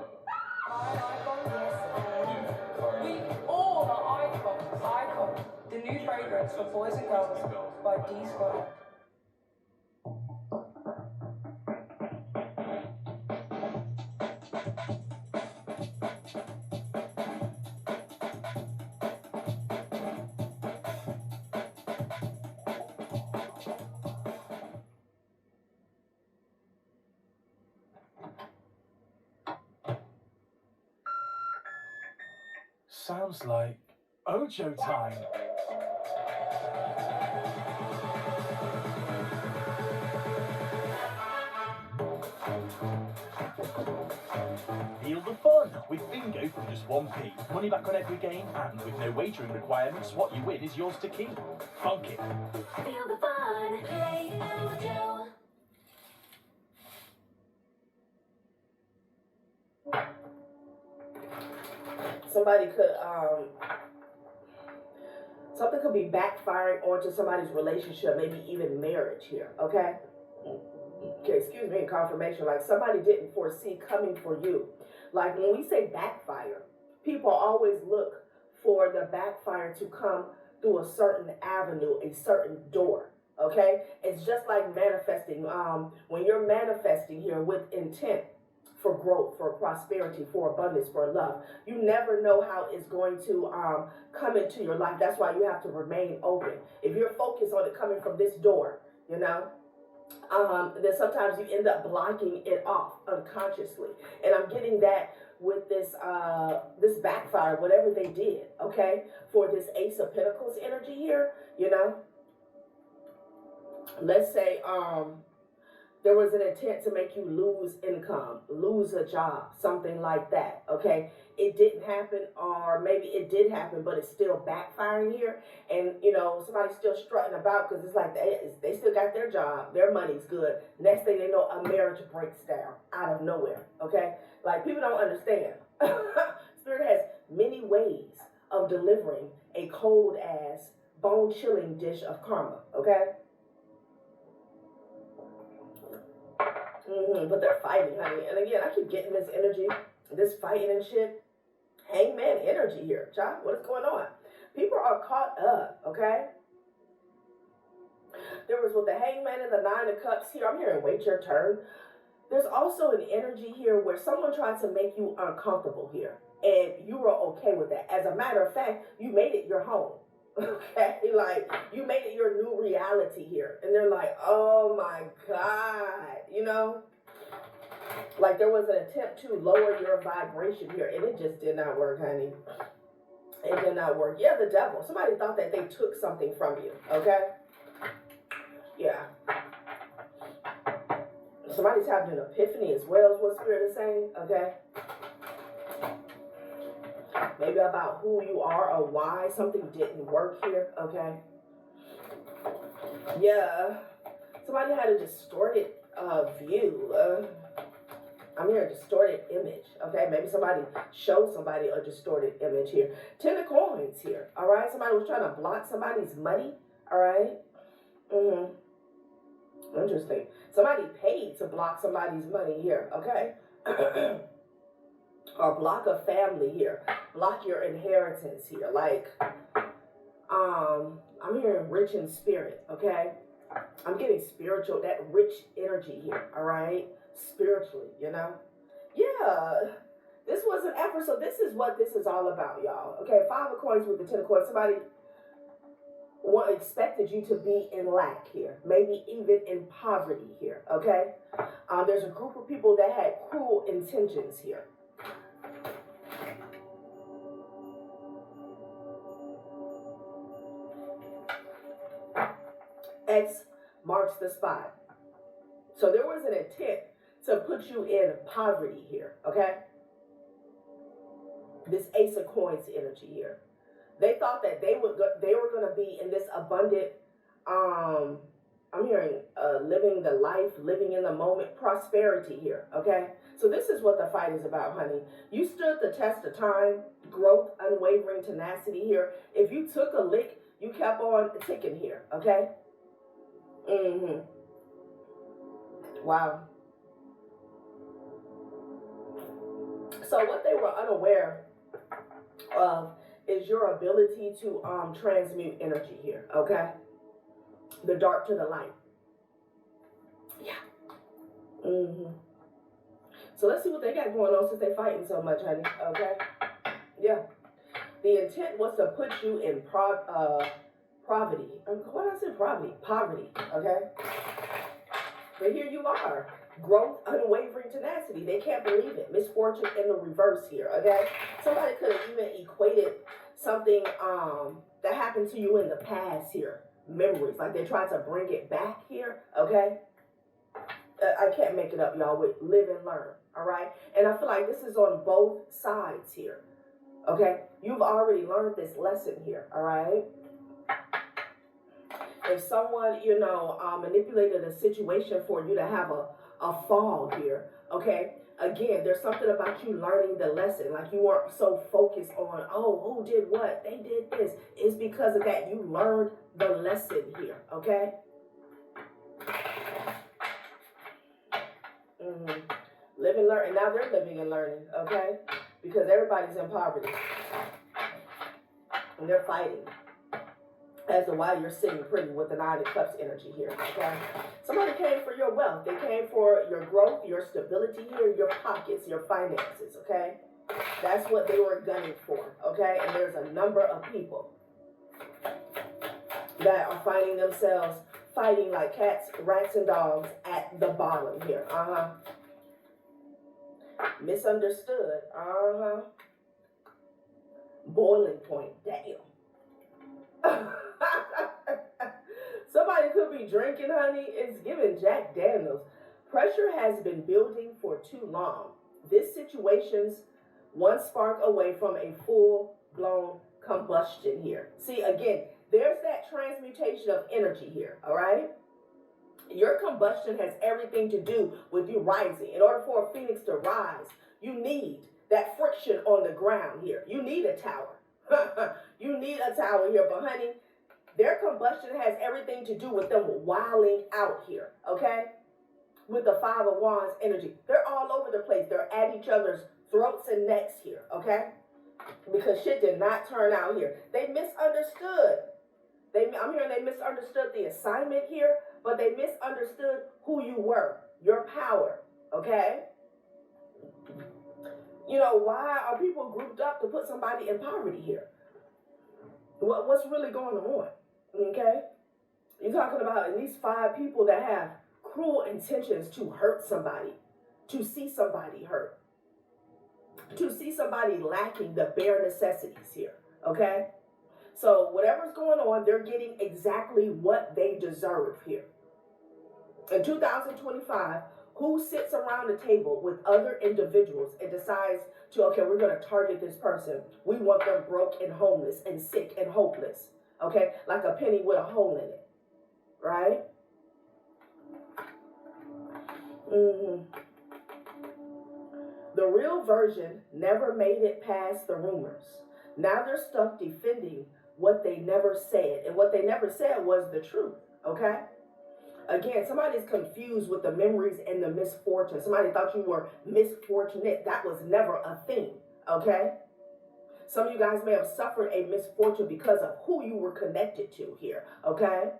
We all are icons. Icon. The new fragrance for boys and girls by D Square. Sounds like Ojo time. Feel the fun with bingo from just 1p. Money back on every game, and with no wagering requirements, what you win is yours to keep. Funk it. Feel the fun. Play Ojo. Somebody could, something could be backfiring onto somebody's relationship, maybe even marriage here, okay? Okay, excuse me, confirmation, like somebody didn't foresee coming for you. Like when we say backfire, people always look for the backfire to come through a certain avenue, a certain door, okay? It's just like manifesting. When you're manifesting here with intent, for growth, for prosperity, for abundance, for love, you never know how it's going to come into your life. That's why you have to remain open. If you're focused on it coming from this door, you know, then sometimes you end up blocking it off unconsciously. And I'm getting that with this this backfire, whatever they did, okay, for this Ace of Pentacles energy here, you know. Let's say there was an intent to make you lose income, lose a job, something like that, okay? It didn't happen, or maybe it did happen, but it's still backfiring here. And, you know, somebody's still strutting about because it's like they still got their job, their money's good. Next thing they know, a marriage breaks down out of nowhere, okay? Like, people don't understand. Spirit has many ways of delivering a cold-ass, bone-chilling dish of karma, okay? But they're fighting, honey. And again, I keep getting this energy, this fighting and shit. Hangman energy here, child. What is going on? People are caught up, okay? There was with the Hangman and the Nine of Cups here. I'm hearing wait your turn. There's also an energy here where someone tried to make you uncomfortable here. And you were okay with that. As a matter of fact, you made it your home. Okay, like you made it your new reality here, and they're like, oh my God, you know, like there was an attempt to lower your vibration here, and it just did not work, honey. It did not work. Yeah, the devil. Somebody thought that they took something from you. Okay, yeah. Somebody's having an epiphany as well, is what Spirit is saying. Okay. Maybe about who you are or why something didn't work here, okay? Yeah, somebody had a distorted view. I'm hearing a distorted image, okay? Maybe somebody showed somebody a distorted image here. 10 of Coins here, all right? Somebody was trying to block somebody's money, all right? Interesting. Somebody paid to block somebody's money here, okay? Or block a family here. Block your inheritance here. Like, I'm hearing rich in spirit, okay? I'm getting spiritual, that rich energy here, all right? Spiritually, you know? Yeah. This was an effort, so this is what this is all about, y'all. Okay, 5 of coins with the 10 of coins. Somebody expected you to be in lack here, maybe even in poverty here, okay? There's a group of people that had cruel intentions here. X marks the spot. So there was an intent to put you in poverty here, okay? This Ace of Coins energy here. They thought that they were going to be in this abundant, I'm hearing living the life, living in the moment, prosperity here, okay? So this is what the fight is about, honey. You stood the test of time, growth, unwavering tenacity here. If you took a lick, you kept on ticking here, okay? Wow. So what they were unaware of is your ability to transmute energy here, okay? The dark to the light. Yeah. So let's see what they got going on since they're fighting so much, honey, okay? Yeah. The intent was to put you in poverty. What did I say? Poverty, okay? But here you are. Growth, unwavering tenacity. They can't believe it. Misfortune in the reverse here, okay? Somebody could have even equated something that happened to you in the past here. Memories, like they tried to bring it back here, okay? I can't make it up, y'all, with live and learn, all right? And I feel like this is on both sides here, okay? You've already learned this lesson here, all right? If someone, you know, manipulated a situation for you to have a fall here, okay? Again, there's something about you learning the lesson. Like you weren't so focused on, oh, who did what? They did this. It's because of that you learned the lesson here, okay? Live and learn. And now they're living and learning, okay? Because everybody's in poverty. And they're fighting as to why you're sitting pretty with the 9 of Cups energy here, okay? Somebody came for your wealth. They came for your growth, your stability here, your pockets, your finances, okay? That's what they were gunning for, okay? And there's a number of people that are finding themselves fighting like cats, rats, and dogs at the bottom here, Misunderstood, Boiling point, damn. Somebody could be drinking, honey. It's giving Jack Daniels. Pressure has been building for too long. This situation's one spark away from a full-blown combustion here. See, again, there's that transmutation of energy here, all right? Your combustion has everything to do with you rising. In order for a phoenix to rise, you need that friction on the ground here. You need a tower. You need a tower here, but honey, their combustion has everything to do with them wilding out here, okay? With the 5 of Wands energy. They're all over the place. They're at each other's throats and necks here, okay? Because shit did not turn out here. They misunderstood. I'm hearing they misunderstood the assignment here, but they misunderstood who you were, your power, okay? You know, why are people grouped up to put somebody in poverty here? What's really going on, okay? You're talking about at least 5 people that have cruel intentions to hurt somebody, to see somebody hurt, to see somebody lacking the bare necessities here, okay? So whatever's going on, they're getting exactly what they deserve here. In 2025, who sits around the table with other individuals and decides to, okay, we're going to target this person. We want them broke and homeless and sick and hopeless, okay? Like a penny with a hole in it, right? The real version never made it past the rumors. Now they're stuck defending what they never said. And what they never said was the truth, okay? Again, somebody's confused with the memories and the misfortune. Somebody thought you were misfortunate. That was never a thing, okay? Some of you guys may have suffered a misfortune because of who you were connected to here, okay?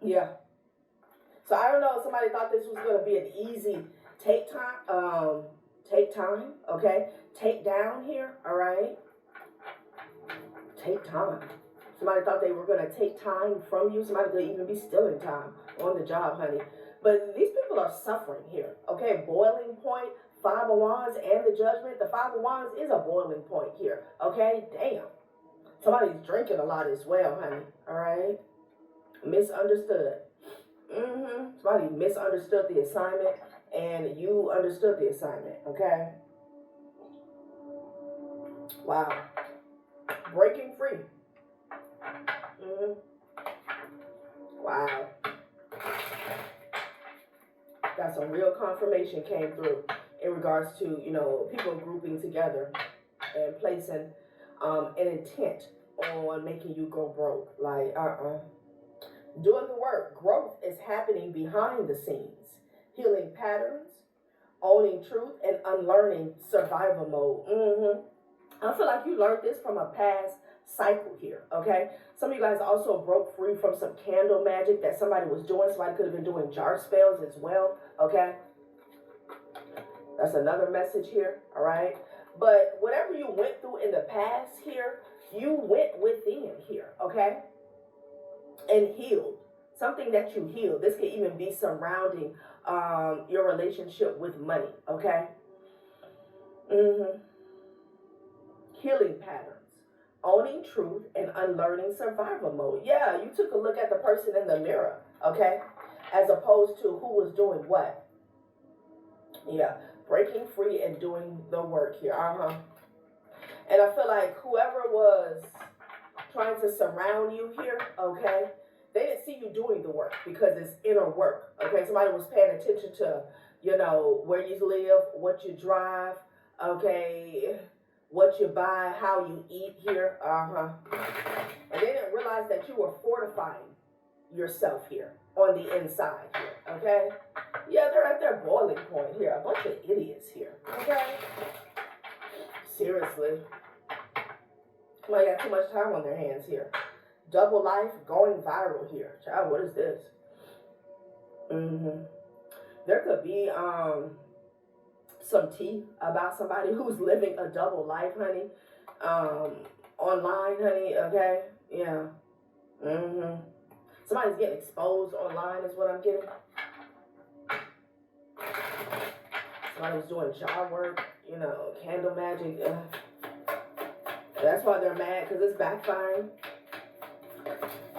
Yeah. So I don't know, somebody thought this was going to be an easy take time, okay? Take down here, all right? Take time. Somebody thought they were going to take time from you. Somebody could even be stealing time on the job, honey. But these people are suffering here, okay? Boiling point, Five of Wands and the Judgment. The Five of Wands is a boiling point here, okay? Damn. Somebody's drinking a lot as well, honey, all right? Misunderstood. Somebody misunderstood the assignment and you understood the assignment, okay? Wow. Breaking free. Wow. Got some real confirmation came through in regards to, you know, people grouping together and placing an intent on making you go broke. Like, doing the work. Growth is happening behind the scenes. Healing patterns, owning truth, and unlearning survival mode. I feel like you learned this from a past cycle here, okay? Some of you guys also broke free from some candle magic that somebody was doing. Somebody could have been doing jar spells as well, okay? That's another message here, all right? But whatever you went through in the past here, you went within here, okay? And healed. Something that you healed. This could even be surrounding your relationship with money, okay? Healing patterns. Owning truth and unlearning survival mode. Yeah, you took a look at the person in the mirror, okay? As opposed to who was doing what. Yeah, breaking free and doing the work here. And I feel like whoever was trying to surround you here, okay, they didn't see you doing the work because it's inner work, okay? Somebody was paying attention to, you know, where you live, what you drive, okay, what you buy, how you eat here, And they didn't realize that you were fortifying yourself here on the inside here, okay? Yeah, they're at their boiling point here. A bunch of idiots here, okay? Seriously. Somebody got too much time on their hands here. Double life going viral here. Child, what is this? There could be some tea about somebody who's living a double life, honey. Online, honey, okay? Yeah. Somebody's getting exposed online is what I'm getting. Somebody was doing job work, you know, candle magic. That's why they're mad, because it's backfiring.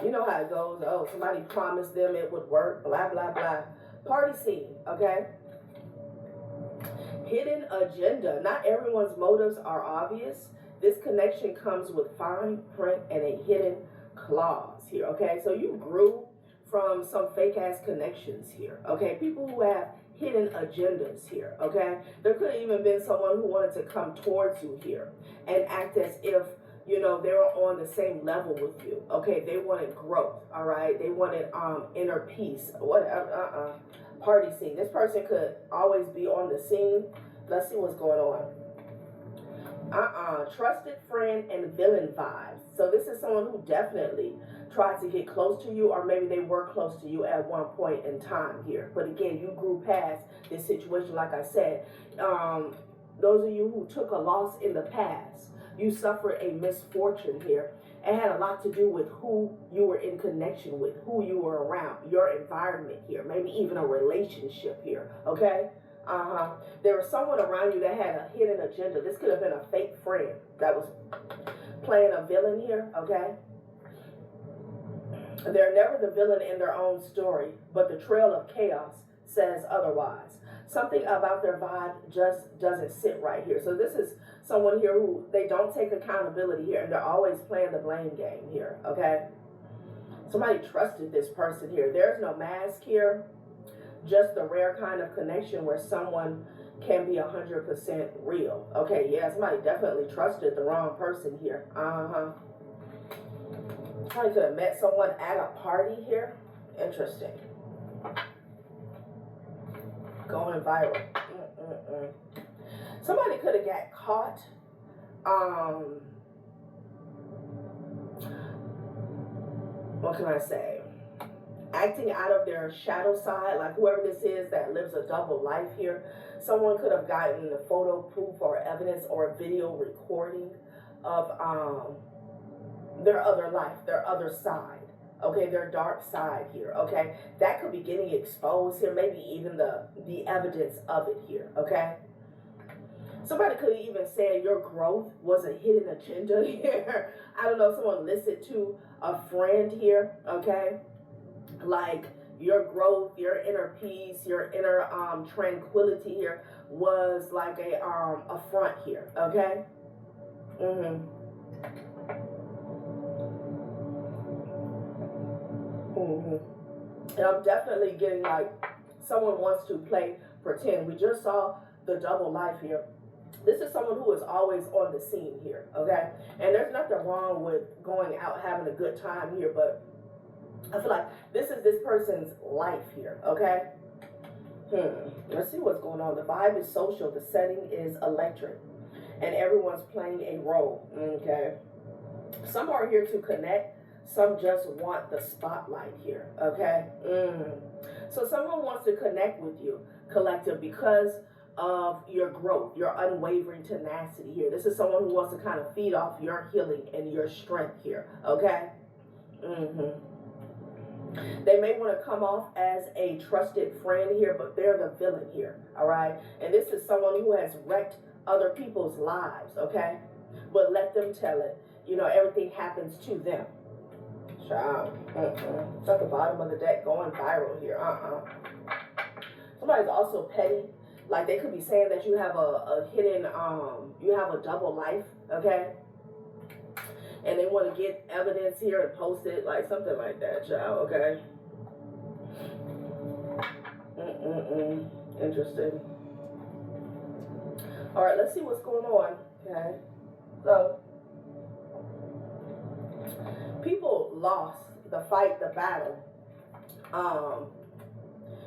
You know how it goes. Oh, somebody promised them it would work, blah, blah, blah. Party scene, okay? Hidden agenda. Not everyone's motives are obvious. This connection comes with fine print and a hidden clause here, okay? So you grew from some fake-ass connections here, okay? People who have hidden agendas here, okay? There could have even been someone who wanted to come towards you here and act as if, you know, they were on the same level with you, okay? They wanted growth, all right? They wanted inner peace, whatever, party scene. This person could always be on the scene. Let's see what's going on. Trusted friend and villain vibes. So this is someone who definitely tried to get close to you, or maybe they were close to you at one point in time here. But again, you grew past this situation, like I said. Those of you who took a loss in the past, you suffered a misfortune here. It had a lot to do with who you were in connection with, who you were around, your environment here, maybe even a relationship here, okay? There was someone around you that had a hidden agenda. This could have been a fake friend that was playing a villain here, okay? They're never the villain in their own story, but the trail of chaos says otherwise. Something about their vibe just doesn't sit right here. So this is someone here who, they don't take accountability here, and they're always playing the blame game here, okay? Somebody trusted this person here. There's no mask here. Just the rare kind of connection where someone can be 100% real. Okay, yeah, somebody definitely trusted the wrong person here. Somebody could have met someone at a party here. Interesting. Going viral. Somebody could have got caught. What can I say? Acting out of their shadow side, like whoever this is that lives a double life here. Someone could have gotten the photo proof or evidence or a video recording of their other life, their other side. Okay, their dark side here. Okay, that could be getting exposed here. Maybe even the evidence of it here. Okay. Somebody could have even said your growth was a hidden agenda here. I don't know, someone listened to a friend here, okay? Like your growth, your inner peace, your inner tranquility here was like a front here, okay? And I'm definitely getting like someone wants to play pretend. We just saw the double life here. This is someone who is always on the scene here, okay? And there's nothing wrong with going out having a good time here, but I feel like this is this person's life here, okay? Let's see what's going on. The vibe is social. The setting is electric. And everyone's playing a role, okay? Some are here to connect. Some just want the spotlight here, okay? So someone wants to connect with you, collective, because of your growth, your unwavering tenacity here. This is someone who wants to kind of feed off your healing and your strength here, okay? They may want to come off as a trusted friend here, but they're the villain here, all right? And this is someone who has wrecked other people's lives, okay? But let them tell it. You know, everything happens to them. Child. It's at the bottom of the deck going viral here. Somebody's also petty. Like they could be saying that you have a hidden, you have a double life, okay? And they want to get evidence here and post it, like something like that, child, okay? Interesting. All right, let's see what's going on, okay? So, people lost the fight, the battle,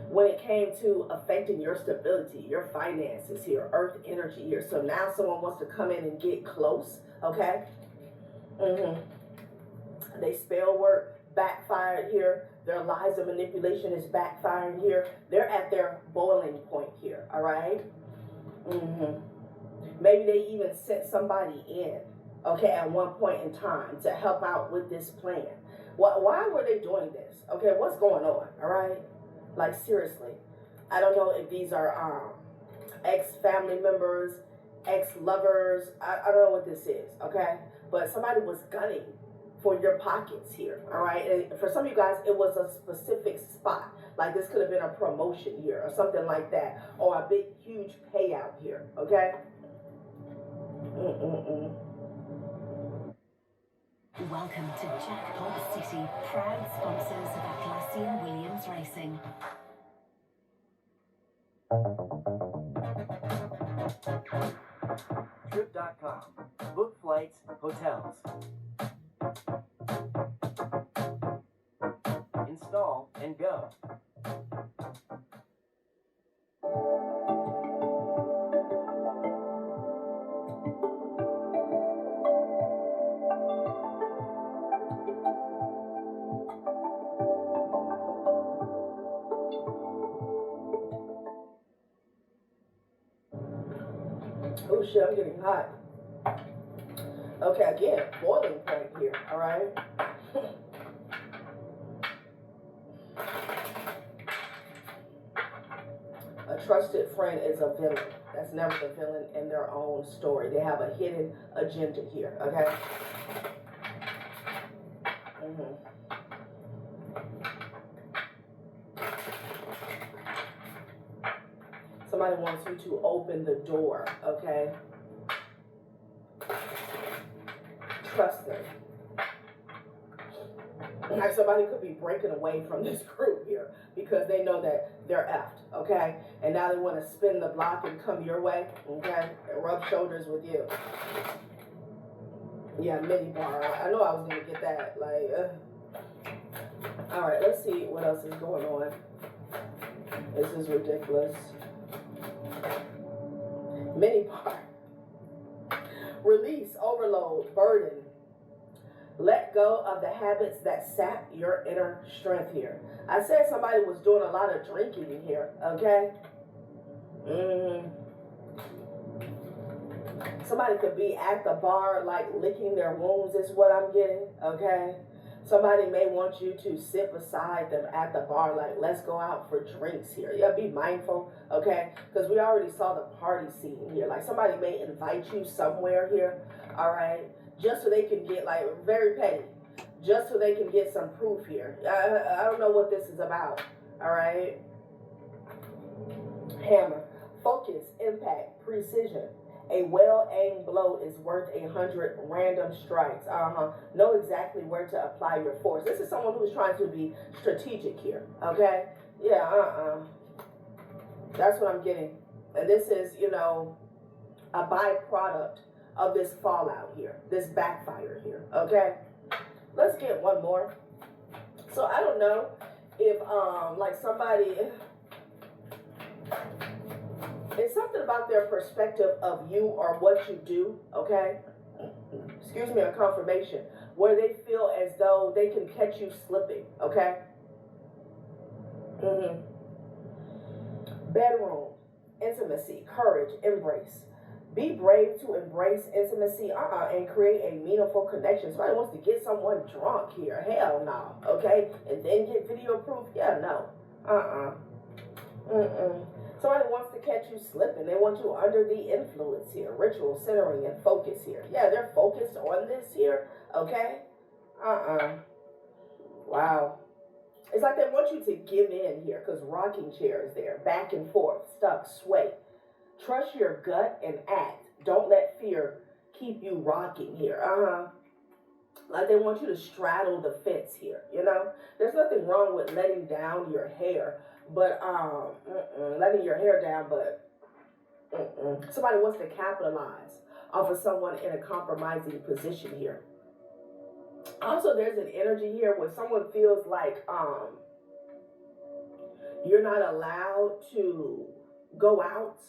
when it came to affecting your stability, your finances here, earth energy here. So now someone wants to come in and get close, okay? They spell work backfired here. Their lies of manipulation is backfiring here. They're at their boiling point here, all right? Maybe they even sent somebody in, okay, at one point in time to help out with this plan. Why were they doing this? Okay, what's going on, all right? Like, seriously. I don't know if these are ex-family members, ex-lovers. I don't know what this is, okay? But somebody was gunning for your pockets here, all right? And for some of you guys, it was a specific spot. Like, this could have been a promotion here or something like that, or a big, huge payout here, okay? Welcome to Jackpot City, proud sponsors of Atlassian Williams Racing. Trip.com. Book flights, hotels. Install and go. Oh shit, I'm getting hot. Okay, again, boiling point here, all right? A trusted friend is a villain. That's never the villain in their own story. They have a hidden agenda here, okay? Somebody wants you to open the door, okay? Trust them. Like somebody could be breaking away from this group here because they know that they're effed, okay? And now they want to spin the block and come your way, okay? And rub shoulders with you. Yeah, mini bar. I know I was gonna get that. All right, let's see what else is going on. This is ridiculous. Mini bar. Release, overload, burden. Let go of the habits that sap your inner strength here. I said somebody was doing a lot of drinking here, okay? Somebody could be at the bar, like licking their wounds is what I'm getting, okay? Somebody may want you to sit beside them at the bar, like, let's go out for drinks here. Yeah, be mindful, okay? Because we already saw the party scene here. Like, somebody may invite you somewhere here, all right? Just so they can get, like, very petty. Just so they can get some proof here. I don't know what this is about, all right? Hammer. Focus, impact, precision. A well-aimed blow is worth 100 random strikes. Know exactly where to apply your force. This is someone who's trying to be strategic here, okay? Yeah, That's what I'm getting. And this is, you know, a byproduct of this fallout here, this backfire here, okay? Let's get one more. So I don't know if, like somebody... It's something about their perspective of you or what you do, okay? Excuse me, a confirmation, where they feel as though they can catch you slipping, okay? Bedroom, intimacy, courage, embrace. Be brave to embrace intimacy and create a meaningful connection. Somebody wants to get someone drunk here. Hell no, okay? And then get video proof? Yeah, no. Somebody wants to catch you slipping. They want you under the influence here. Ritual, centering, and focus here. Yeah, they're focused on this here, okay? Wow. It's like they want you to give in here because rocking chair is there. Back and forth, stuck, sway. Trust your gut and act. Don't let fear keep you rocking here. Like they want you to straddle the fence here, you know? There's nothing wrong with letting down your hair, but letting your hair down, but somebody wants to capitalize off of someone in a compromising position here. Also, there's an energy here where someone feels like you're not allowed to go out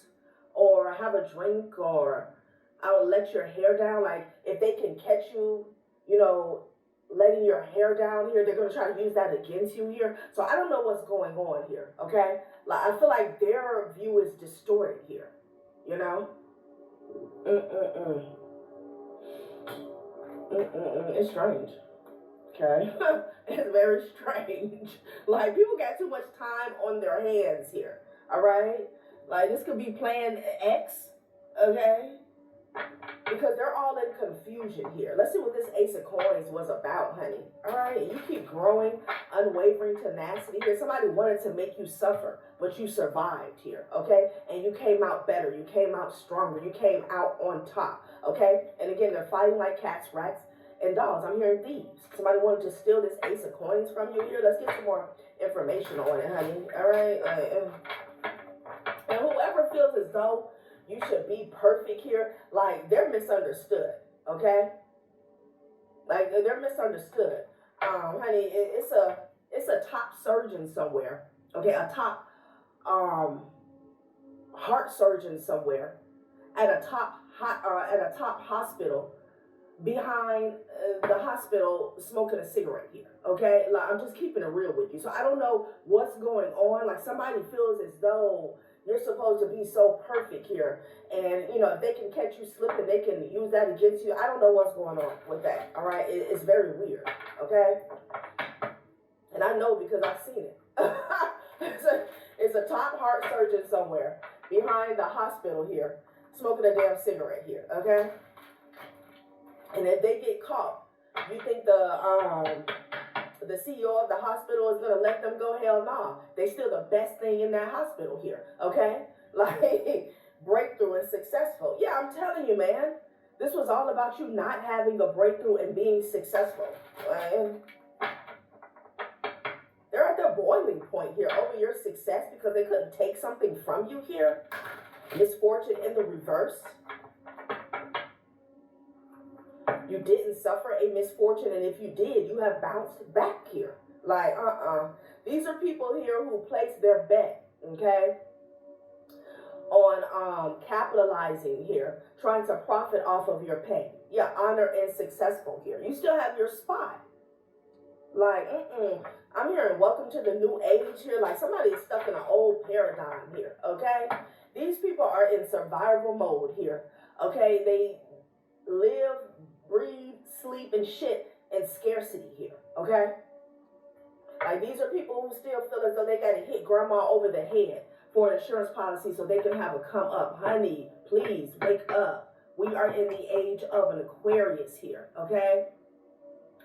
or have a drink or let your hair down. Like if they can catch you, you know, letting your hair down here, they're going to try to use that against you here. So I don't know what's going on here, okay? Like I feel like their view is distorted here, you know? It's strange, okay? It's very strange. Like people got too much time on their hands here, all right? Like this could be plan X, okay? Because they're all in confusion here. Let's see what this Ace of Coins was about, honey. All right, you keep growing, unwavering tenacity here. Somebody wanted to make you suffer, but you survived here, okay? And you came out better. You came out stronger. You came out on top, okay? And again, they're fighting like cats, rats, and dogs. I'm hearing thieves. Somebody wanted to steal this Ace of Coins from you here. Let's get some more information on it, honey. All right? And whoever feels as though you should be perfect here, like they're misunderstood, okay? Like they're misunderstood. Honey, it's a top surgeon somewhere, okay? A top heart surgeon somewhere at a top hospital behind the hospital smoking a cigarette here, okay? Like I'm just keeping it real with you. So I don't know what's going on. Like somebody feels as though you're supposed to be so perfect here. And, you know, if they can catch you slipping, they can use that against you. I don't know what's going on with that, all right? It's very weird, okay? And I know because I've seen it. It's a top heart surgeon somewhere behind the hospital here, smoking a damn cigarette here, okay? And if they get caught, you think the CEO of the hospital is going to let them go? Hell no. They still the best thing in that hospital here, okay? Like, breakthrough and successful. Yeah, I'm telling you, man. This was all about you not having a breakthrough and being successful. Right? They're at their boiling point here over your success because they couldn't take something from you here. Misfortune in the reverse. You didn't suffer a misfortune, and if you did, you have bounced back here. Like, These are people here who place their bet, okay, on capitalizing here, trying to profit off of your pain. Yeah, honor and successful here. You still have your spot. Like, I'm hearing welcome to the new age here. Like somebody is stuck in an old paradigm here, okay? These people are in survival mode here, okay? They live, breathe, sleep, and shit in scarcity here, okay? Like these are people who still feel as though they got to hit grandma over the head for an insurance policy so they can have a come up. Honey, please wake up. We are in the age of an Aquarius here, okay?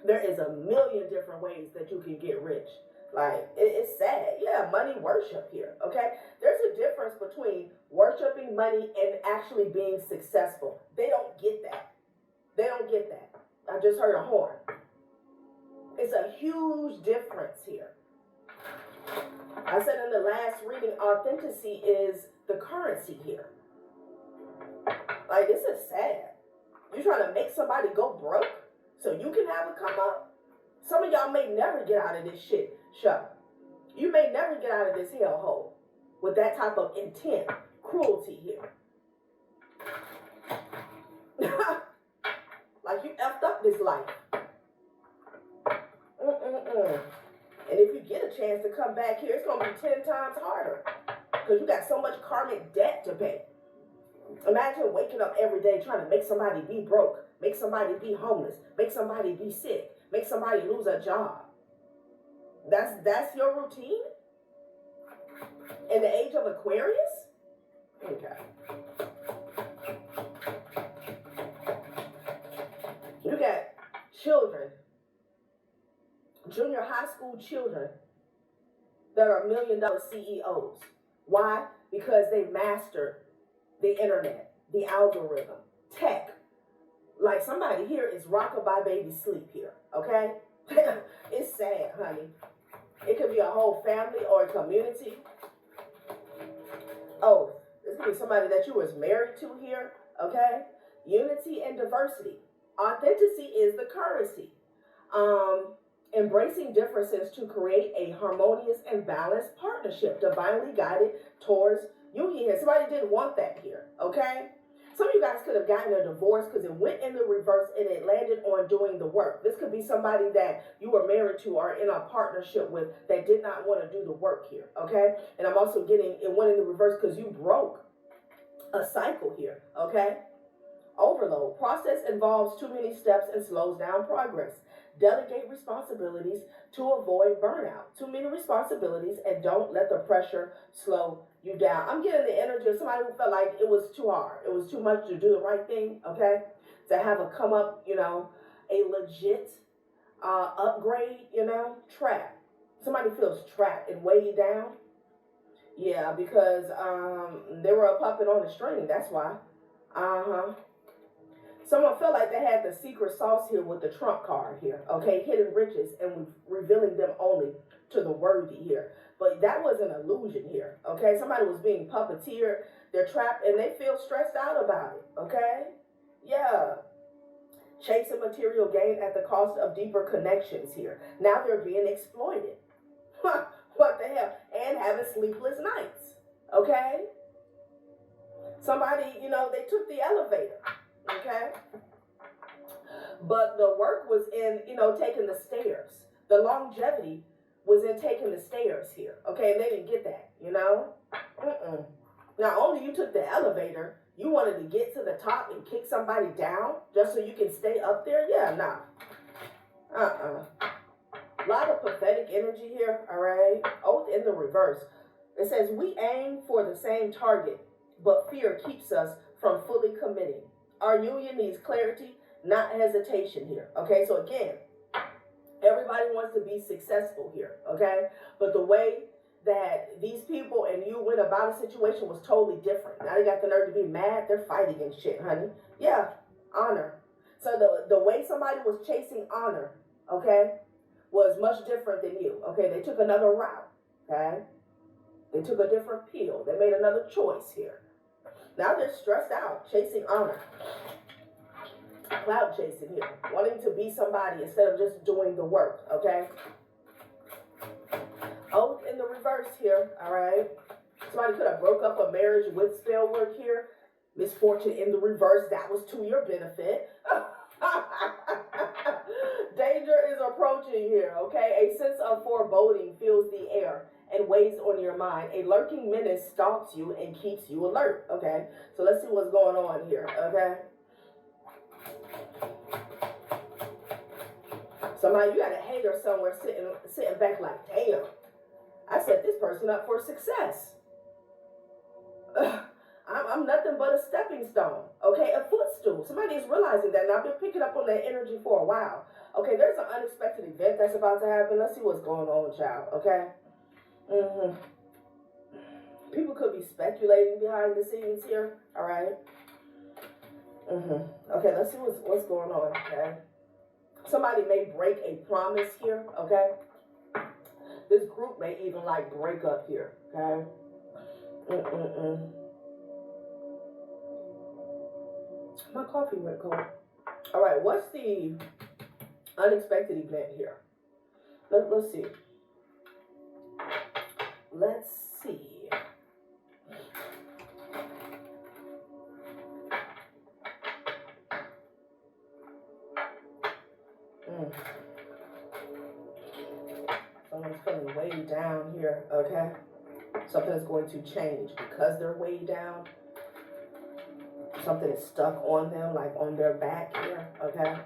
There is a million different ways that you can get rich. Like, it's sad. Yeah, money worship here, okay? There's a difference between worshiping money and actually being successful. They don't get that. They don't get that. I just heard a horn. It's a huge difference here. I said in the last reading, authenticity is the currency here. Like, this is sad. You're trying to make somebody go broke so you can have a come up? Some of y'all may never get out of this shit show. You may never get out of this hellhole with that type of intent, cruelty here. Like you effed up this life. And if you get a chance to come back here, it's going to be 10 times harder because you got so much karmic debt to pay. Imagine waking up every day trying to make somebody be broke, make somebody be homeless, make somebody be sick, make somebody lose a job. That's your routine? In the age of Aquarius? Okay. You got children, junior high school children that are $1 million CEOs. Why? Because they mastered the internet, the algorithm, tech. Like somebody here is rockabye baby sleep here, okay? It's sad, honey. It could be a whole family or a community. Oh, this could be somebody that you was married to here, okay? Unity and diversity. Authenticity is the currency. Embracing differences to create a harmonious and balanced partnership, divinely guided towards union here. Somebody didn't want that here, okay? Some of you guys could have gotten a divorce because it went in the reverse and it landed on doing the work. This could be somebody that you were married to or in a partnership with that did not want to do the work here, okay? And I'm also getting it went in the reverse because you broke a cycle here, okay? Overload. Process involves too many steps and slows down progress. Delegate responsibilities to avoid burnout. Too many responsibilities and don't let the pressure slow you down. I'm getting the energy of somebody who felt like it was too hard. It was too much to do the right thing, okay? To have a come up, a legit upgrade, trap. Somebody feels trapped and weighed down. Yeah, because they were a puppet on the string. That's why. Someone felt like they had the secret sauce here with the trump card here, okay? Hidden riches and revealing them only to the worthy here. But that was an illusion here, okay? Somebody was being puppeteered. They're trapped and they feel stressed out about it, okay? Yeah. Chasing material gain at the cost of deeper connections here. Now they're being exploited. What the hell? And having sleepless nights, okay? Somebody, they took the elevator. Okay, but the work was in, taking the stairs. The longevity was in taking the stairs here. Okay, and they didn't get that, Not only you took the elevator, you wanted to get to the top and kick somebody down just so you can stay up there? Yeah, nah. A lot of pathetic energy here, all right? Oath in the reverse. It says, we aim for the same target, but fear keeps us from fully committing. Our union needs clarity, not hesitation here, okay? So again, everybody wants to be successful here, okay? But the way that these people and you went about a situation was totally different. Now they got the nerve to be mad. They're fighting and shit, honey. Yeah, honor. So the way somebody was chasing honor, okay, was much different than you, okay? They took another route, okay? They took a different pill. They made another choice here. Now they're stressed out, chasing honor. lot of clout chasing here. Wanting to be somebody instead of just doing the work, okay? Oath in the reverse here, all right? Somebody could have broke up a marriage with spell work here. Misfortune in the reverse, that was to your benefit. Danger is approaching here, okay? A sense of foreboding fills the air and weighs on your mind. A lurking menace stalks you and keeps you alert, okay? So let's see what's going on here, okay? Somebody, you got a hater somewhere sitting back like, damn, I set this person up for success. I'm nothing but a stepping stone, okay? A footstool. Somebody is realizing that, and I've been picking up on that energy for a while. Okay, there's an unexpected event that's about to happen. Let's see what's going on, child, okay? People could be speculating behind the scenes here, all right? Okay, let's see what's going on, okay? Somebody may break a promise here, okay? This group may even, like, break up here, okay? My coffee went cold. All right, what's the unexpected event here? Let's see. Let's see. Someone's feeling way down here, okay? Something is going to change because they're way down. Something is stuck on them, like on their back here, okay?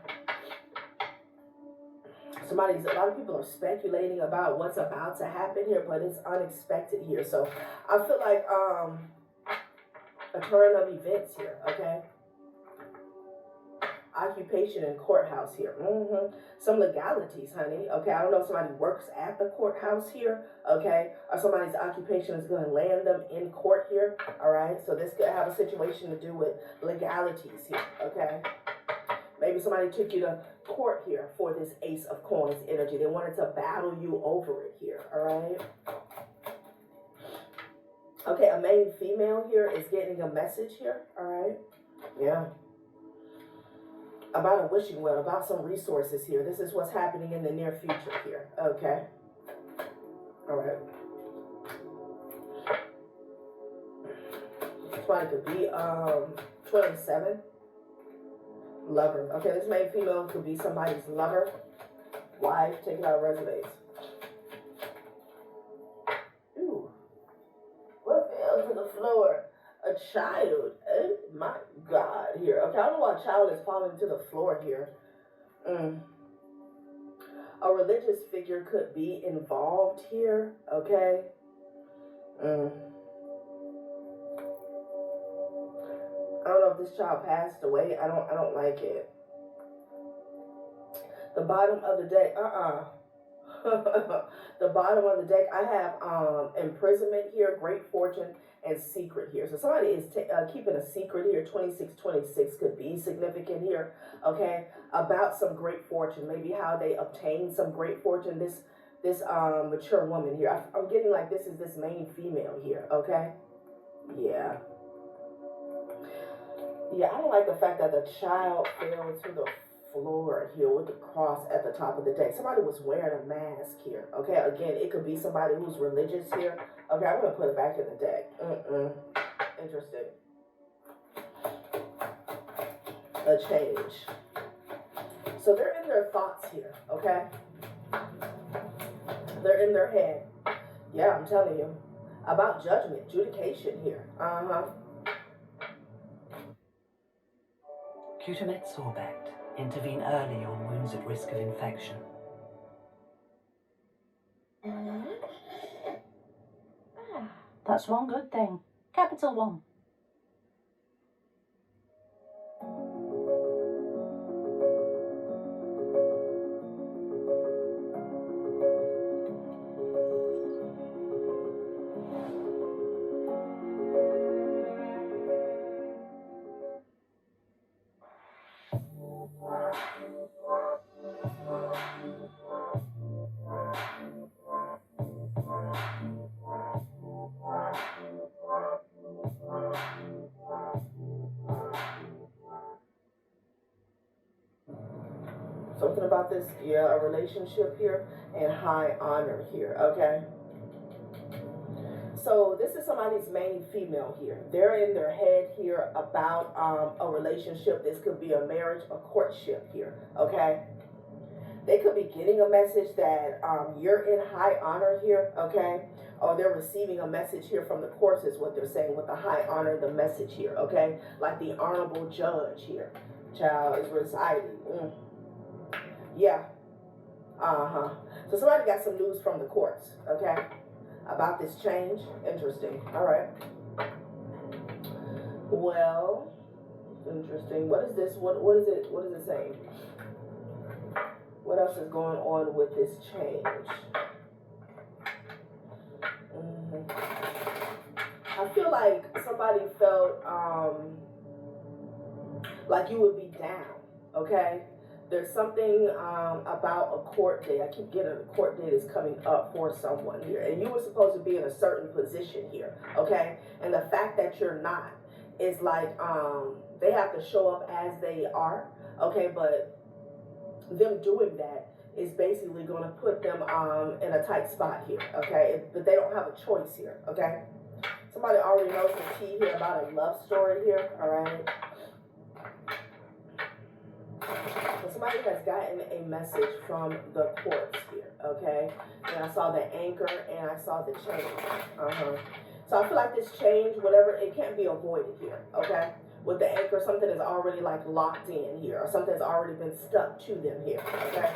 A lot of people are speculating about what's about to happen here, but it's unexpected here. So I feel like a turn of events here, okay? Occupation and courthouse here. Some legalities, honey. Okay, I don't know if somebody works at the courthouse here, okay, or somebody's occupation is going to land them in court here, all right? So this could have a situation to do with legalities here, okay? Maybe somebody took you to court here for this Ace of Coins energy. They wanted to battle you over it here, all right? Okay, a main female here is getting a message here, all right? Yeah. About a wishing well, about some resources here. This is what's happening in the near future here, okay? All right. Somebody could be 27. Lover. Okay, this main female could be somebody's lover, wife. Take it out of resumes. Ooh. What fell to the floor? A child. Oh my God, here. Okay, I don't know why a child is falling to the floor here. A religious figure could be involved here, okay? I don't know if this child passed away. I don't like it. The bottom of the deck, the bottom of the deck, I have imprisonment here, great fortune, and secret here. So somebody is keeping a secret here. 2626 could be significant here, okay, about some great fortune, maybe how they obtained some great fortune. This mature woman here, I'm getting like this is this main female here, okay? Yeah, I don't like the fact that the child fell to the floor here with the cross at the top of the deck. Somebody was wearing a mask here, okay? Again, it could be somebody who's religious here. Okay, I'm going to put it back in the deck. Interesting. A change. So they're in their thoughts here, okay? They're in their head. Yeah, I'm telling you. About judgment, adjudication here. Cutamet Sorbet. Intervene early on wounds at risk of infection. That's one good thing. Capital one. Something about this, yeah, a relationship here and high honor here, okay? So this is somebody's main female here. They're in their head here about a relationship. This could be a marriage, a courtship here, okay? They could be getting a message that you're in high honor here, okay? Or they're receiving a message here from the courts is what they're saying with the high honor, the message here, okay? Like the honorable judge here. Child is residing. Yeah. So somebody got some news from the courts, okay? About this change. Interesting. All right. Well, interesting. What is this? What is it? What is it saying? What else is going on with this change? I feel like somebody felt like you would be down, okay? There's something about a court date. I keep getting a court date is coming up for someone here. And you were supposed to be in a certain position here, okay? And the fact that you're not is like they have to show up as they are, okay? But them doing that is basically going to put them in a tight spot here, okay? But they don't have a choice here, okay? Somebody already knows the tea here about a love story here, all right? So somebody has gotten a message from the courts here, okay? And I saw the anchor and I saw the change. So I feel like this change, whatever, it can't be avoided here, okay? With the anchor, something is already like locked in here, or something's already been stuck to them here, okay?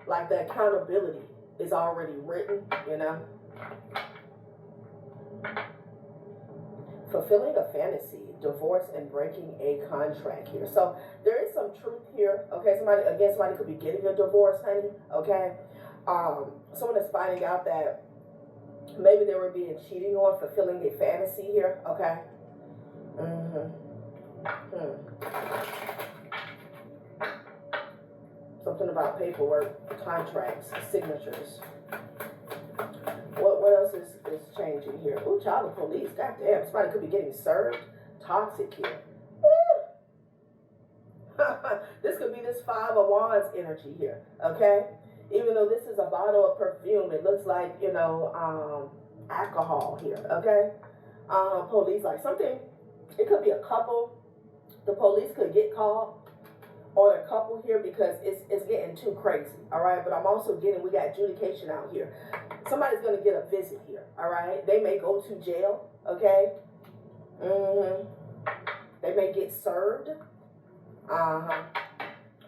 Like the accountability is already written, you know? Fulfilling a fantasy, divorce, and breaking a contract here. So there is some truth here, okay? Somebody could be getting a divorce, honey, okay? Someone is finding out that maybe they were being cheating on, fulfilling a fantasy here, okay? Something about paperwork, contracts, signatures. What else is changing here? Ooh, child, the police. Goddamn, somebody could be getting served. Toxic here. This could be this Five of Wands energy here, okay? Even though this is a bottle of perfume, it looks like, you know, alcohol here, okay? Police, like something, it could be a couple. The police could get called on a couple here because it's getting too crazy, all right? But I'm also getting, we got adjudication out here. Somebody's going to get a visit here, all right? They may go to jail, okay? They may get served.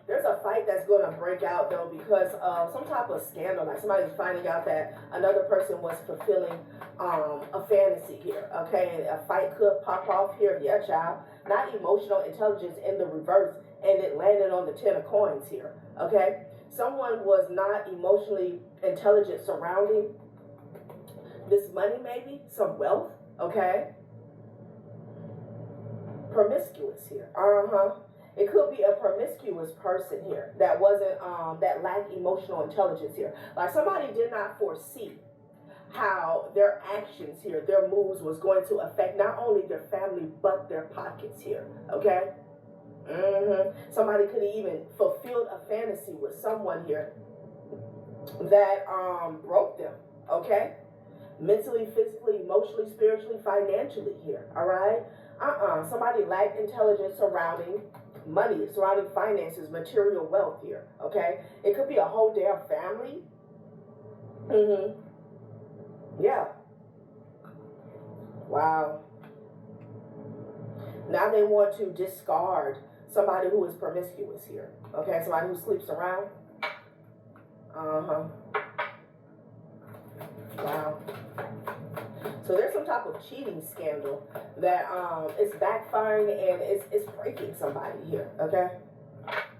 There's a fight that's going to break out, though, because of some type of scandal. Like somebody's finding out that another person was fulfilling a fantasy here, okay? And a fight could pop off here. Yeah, child. Not emotional intelligence in the reverse, and it landed on the 10 of coins here, okay? Someone was not emotionally intelligent surrounding this money, maybe, some wealth, okay? Promiscuous here, It could be a promiscuous person here that wasn't, that lacked emotional intelligence here. Like somebody did not foresee how their actions here, their moves was going to affect not only their family, but their pockets here, okay? Somebody could have even fulfilled a fantasy with someone here that broke them, okay? Mentally, physically, emotionally, spiritually, financially here, all right? Somebody lacked intelligence surrounding money, surrounding finances, material wealth here, okay? It could be a whole damn family. Yeah. Wow. Now they want to discard somebody who is promiscuous here, okay? Somebody who sleeps around. Wow. So there's some type of cheating scandal that is backfiring and it's breaking somebody here, okay?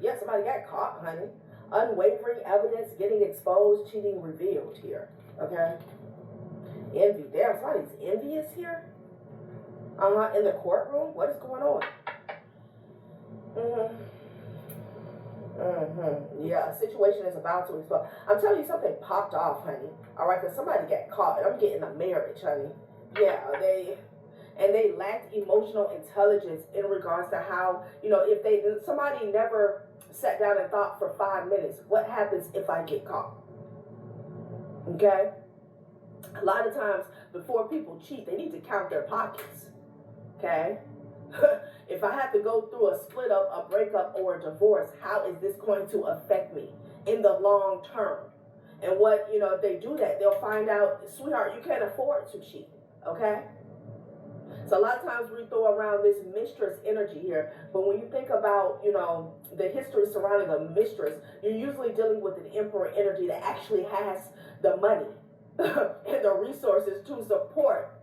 Yeah, somebody got caught, honey. Unwavering evidence getting exposed, cheating revealed here, okay? Envy. Damn, somebody's envious here? In the courtroom? What is going on? Yeah, a situation is about to explode. I'm telling you, something popped off, honey. All right, because somebody got caught. I'm getting a marriage, honey. Yeah, they lacked emotional intelligence in regards to how, you know, if somebody never sat down and thought for 5 minutes, what happens if I get caught? Okay? A lot of times before people cheat, they need to count their pockets. Okay? If I have to go through a split up, a breakup, or a divorce, how is this going to affect me in the long term? And what, if they do that, they'll find out, sweetheart, you can't afford to cheat. Okay? So a lot of times we throw around this mistress energy here, but when you think about, the history surrounding a mistress, you're usually dealing with an emperor energy that actually has the money and the resources to support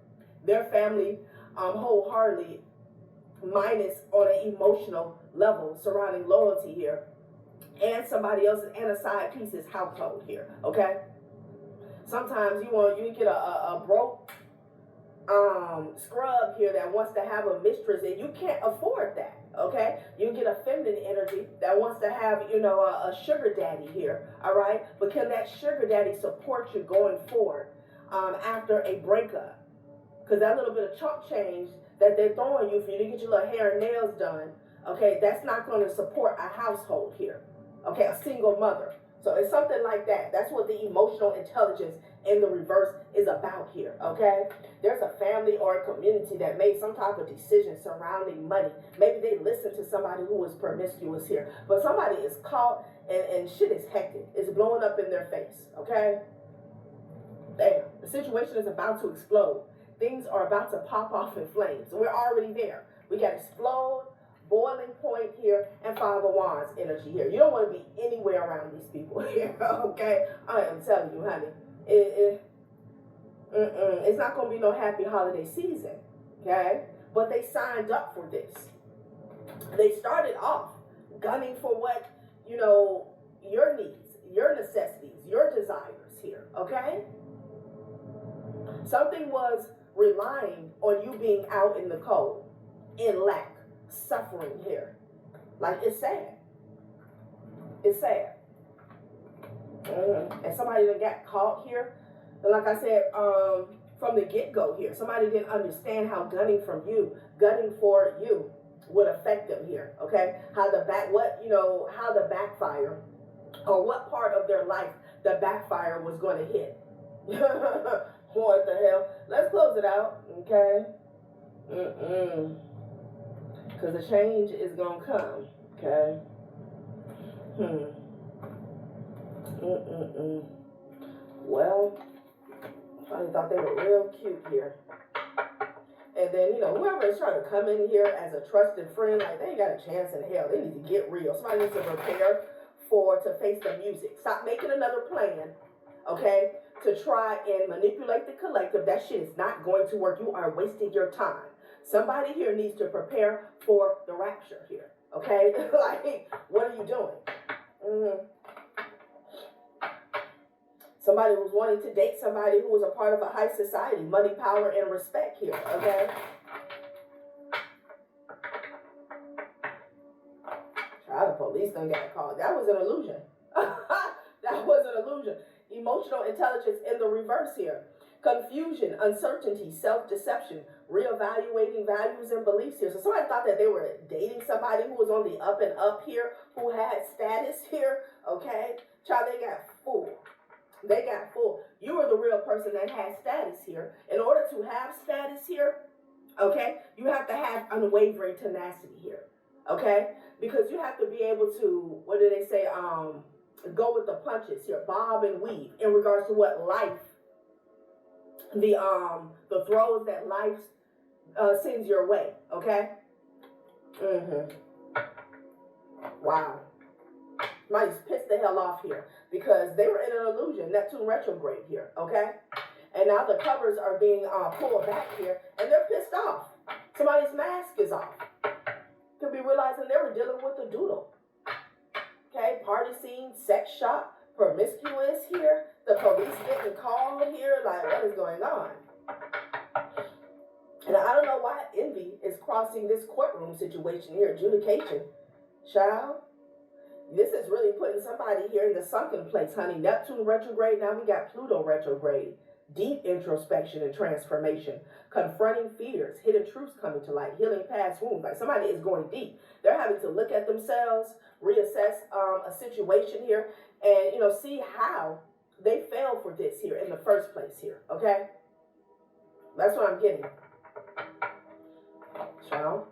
their family wholeheartedly, minus on an emotional level surrounding loyalty here, and somebody else's and a side piece's household here. Okay, sometimes you get a broke scrub here that wants to have a mistress, and you can't afford that. Okay, you get a feminine energy that wants to have a sugar daddy here. All right, but can that sugar daddy support you going forward after a breakup? Because that little bit of chump change that they're throwing you for you to get your little hair and nails done, okay, that's not going to support a household here. Okay, a single mother. So it's something like that. That's what the emotional intelligence in the reverse is about here, okay? There's a family or a community that made some type of decision surrounding money. Maybe they listened to somebody who was promiscuous here, but somebody is caught and shit is hectic. It's blowing up in their face, okay? Damn, the situation is about to explode. Things are about to pop off in flames. We're already there. We got explode, boiling point here, and Five of Wands energy here. You don't want to be anywhere around these people here, okay? I am telling you, honey. It's not going to be no happy holiday season, okay? But they signed up for this. They started off gunning for what, your needs, your necessities, your desires here, okay? Something was relying on you being out in the cold, in lack, suffering here. Like, it's sad. It's sad. And somebody that got caught here, and like I said, from the get-go here, somebody didn't understand how gunning for you would affect them here, okay? How the backfire, or what part of their life the backfire was going to hit. What the hell? Let's close it out, okay? Because the change is going to come, okay? Well, I thought they were real cute here. And then, whoever is trying to come in here as a trusted friend, like, they ain't got a chance in hell. They need to get real. Somebody needs to prepare to face the music. Stop making another plan, okay, to try and manipulate the collective. That shit is not going to work. You are wasting your time. Somebody here needs to prepare for the rapture here, okay? Like, what are you doing? Somebody who's wanting to date somebody who was a part of a high society, money, power, and respect here, okay? Child, the police done got called. That was an illusion. That was an illusion. Emotional intelligence in the reverse here. Confusion, uncertainty, self-deception, reevaluating values and beliefs here. So somebody thought that they were dating somebody who was on the up and up here, who had status here, okay? Child, they got fooled. They got fooled. You were the real person that had status here. In order to have status here, okay, you have to have unwavering tenacity here, okay? Because you have to be able to, what do they say, go with the punches here, bob and weave in regards to what life, the throws that life sends your way, okay? Wow. Somebody's pissed the hell off here because they were in an illusion, Neptune retrograde here, okay? And now the covers are being pulled back here, and they're pissed off. Somebody's mask is off. Could be realizing they were dealing with a doodle. Okay, party scene, sex shop, promiscuous here, the police getting called here, like, what is going on? And I don't know why envy is crossing this courtroom situation here, adjudication. Child, this is really putting somebody here in the sunken place, honey. Neptune retrograde, now we got Pluto retrograde. deep introspection and transformation, confronting fears, hidden truths coming to light, healing past wounds. Like somebody is going deep. They're having to look at themselves, reassess a situation here, and see how they fell for this here in the first place here. Okay, that's what I'm getting. Child.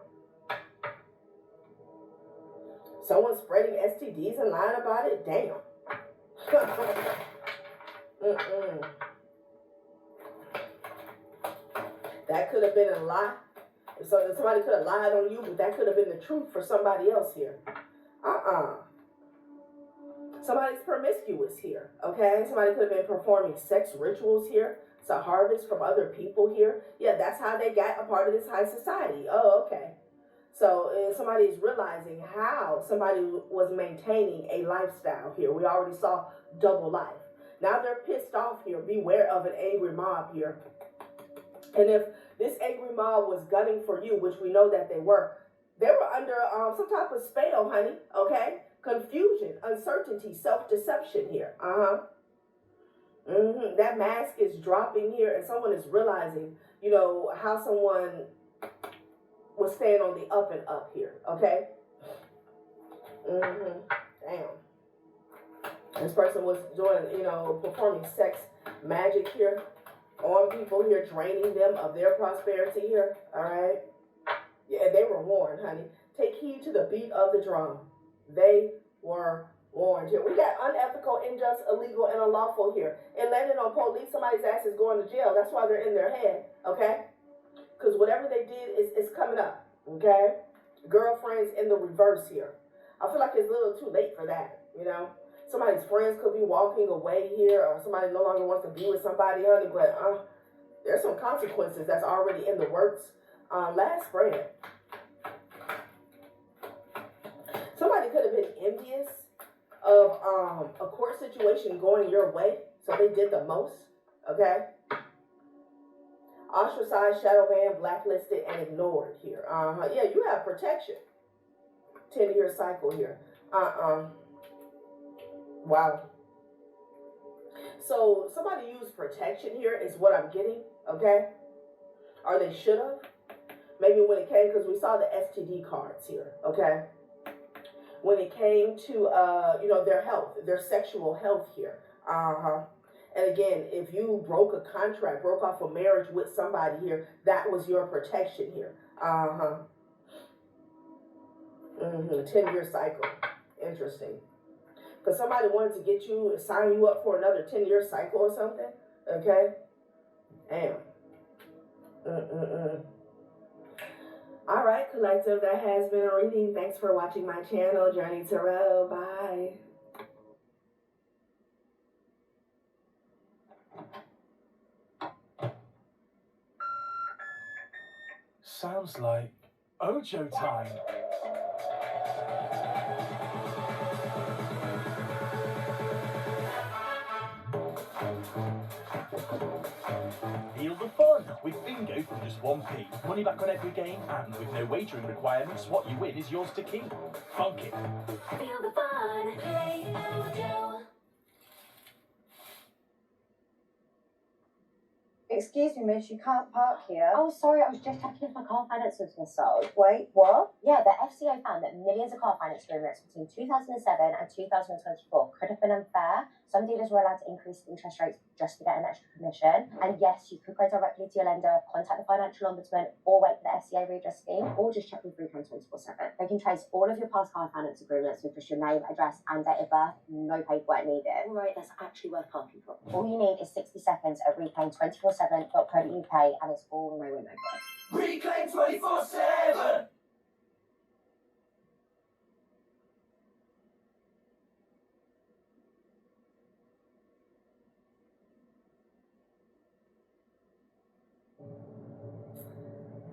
Someone spreading STDs and lying about it? Damn. That could have been a lie. So somebody could have lied on you, but that could have been the truth for somebody else here. Somebody's promiscuous here, okay? Somebody could have been performing sex rituals here to harvest from other people here. Yeah, that's how they got a part of this high society. Oh, okay. So somebody is realizing how somebody was maintaining a lifestyle here. We already saw double life. Now they're pissed off here. Beware of an angry mob here. And if this angry mob was gunning for you, which we know that they were under some type of spell, honey, okay? Confusion, uncertainty, self-deception here. That mask is dropping here, and someone is realizing, how someone was staying on the up and up here, okay? Damn. This person was doing, performing sex magic here on people here, draining them of their prosperity here, all right? Yeah, they were warned, honey. Take heed to the beat of the drum. They were warned here. We got unethical, unjust, illegal, and unlawful here. And landing on police, somebody's ass is going to jail. That's why they're in their head, okay? Because whatever they did is coming up, okay? Girlfriends in the reverse here. I feel like it's a little too late for that, Somebody's friends could be walking away here, or somebody no longer wants to be with somebody, honey, but there's some consequences that's already in the works. Last spread. Somebody could have been envious of a court situation going your way, so they did the most, okay? Ostracized, shadow banned, blacklisted, and ignored here. Yeah, you have protection. 10-year cycle here. Wow. So somebody used protection here is what I'm getting, okay? Or they should have. Maybe when it came, because we saw the STD cards here, okay? When it came to, their health, their sexual health here. And again, if you broke a contract, broke off a marriage with somebody here, that was your protection here. 10-year cycle. Interesting. Because somebody wanted to get you, sign you up for another 10-year cycle or something. Okay? Damn. All right, collective, that has been a reading. Thanks for watching my channel, Journey Tarot. Bye. Sounds like Ojo time. Feel the fun with bingo from just 1p. Money back on every game, and with no wagering requirements, what you win is yours to keep. Funk it. Feel the fun. Play Ojo. Excuse me, miss, you can't park here. Oh, sorry, I was just checking if my car finance was sold. Wait, what? Yeah, the FCA found that millions of car finance agreements between 2007 and 2024 could have been unfair. Some dealers were allowed to increase interest rates just to get an extra commission. And yes, you could go directly to your lender, contact the financial ombudsman, or wait for the FCA redress scheme, or just check with Reclaim 24/7. They can trace all of your past car finance agreements with just your name, address, and date of birth. No paperwork needed. Right, that's actually worth parking for. All you need is 60 seconds at reclaim247.co.uk, and it's all no win, no go. Reclaim 24/7.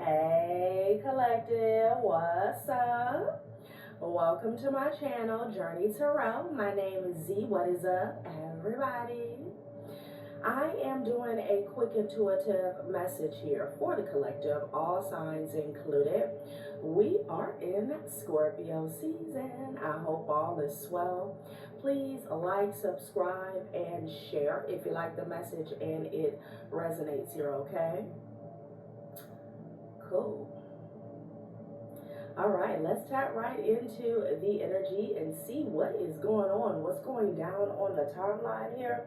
Hey collective, what's up? Welcome to my channel, Journey Tarot. My name is Z. What is up, everybody? I am doing a quick intuitive message here for the collective, all signs included. We are in Scorpio season. I hope all is well. Please like, subscribe, and share if you like the message and it resonates here, okay? Cool. All right, let's tap right into the energy and see what is going on, what's going down on the timeline here.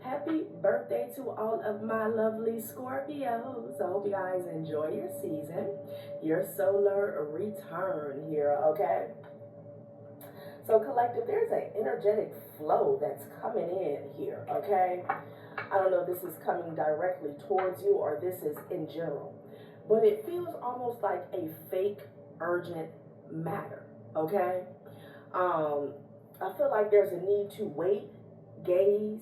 Happy birthday to all of my lovely Scorpios. I hope you guys enjoy your season, your solar return here, okay? So collective, there's an energetic flow that's coming in here, okay? I don't know if this is coming directly towards you or this is in general, but it feels almost like a fake urgent matter, okay? I feel like there's a need to wait, gaze,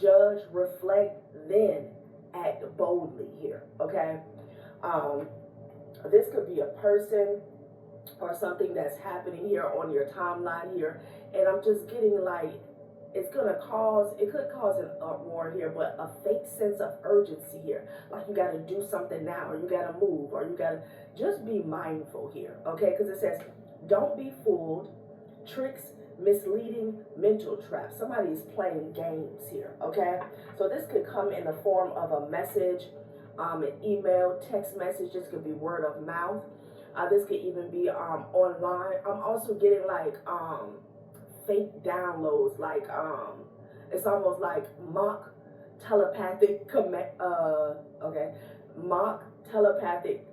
judge, reflect, then act boldly here, okay? This could be a person or something that's happening here on your timeline here, and I'm just getting like, it could cause an uproar here, but a fake sense of urgency here. Like you got to do something now, or you got to move, or you got to just be mindful here, okay? Because it says, don't be fooled, tricks, misleading, mental traps. Somebody is playing games here, okay? So this could come in the form of a message, an email, text message. This could be word of mouth. This could even be online. I'm also getting like fake downloads, like it's almost like mock telepathic mock telepathic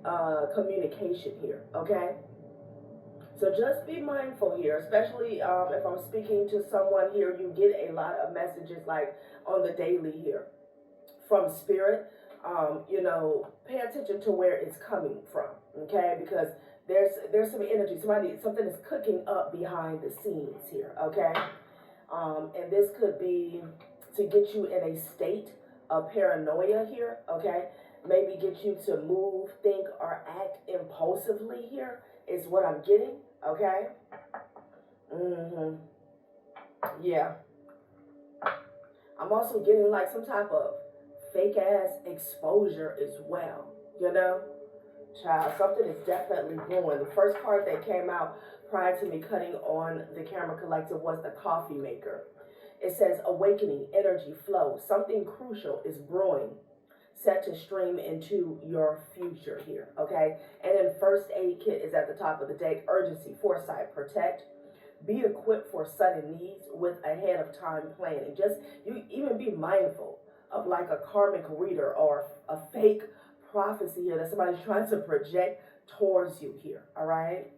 communication here, okay? So just be mindful here, especially if I'm speaking to someone here. You get a lot of messages like on the daily here from spirit. You know, pay attention to where it's coming from, okay? Because there's some energy, something is cooking up behind the scenes here, okay? And this could be to get you in a state of paranoia here, okay? Maybe get you to move, think, or act impulsively here is what I'm getting, okay? Yeah. I'm also getting like some type of fake ass exposure as well, you know? Child, something is definitely brewing. The first card that came out prior to me cutting on the camera collective was the coffee maker. It says awakening, energy flow. Something crucial is brewing, set to stream into your future here, okay? And then first aid kit is at the top of the deck. Urgency, foresight, protect. Be equipped for sudden needs with ahead of time planning. Just, you even be mindful of like a karmic reader or a fake prophecy here that somebody's trying to project towards you here, all right?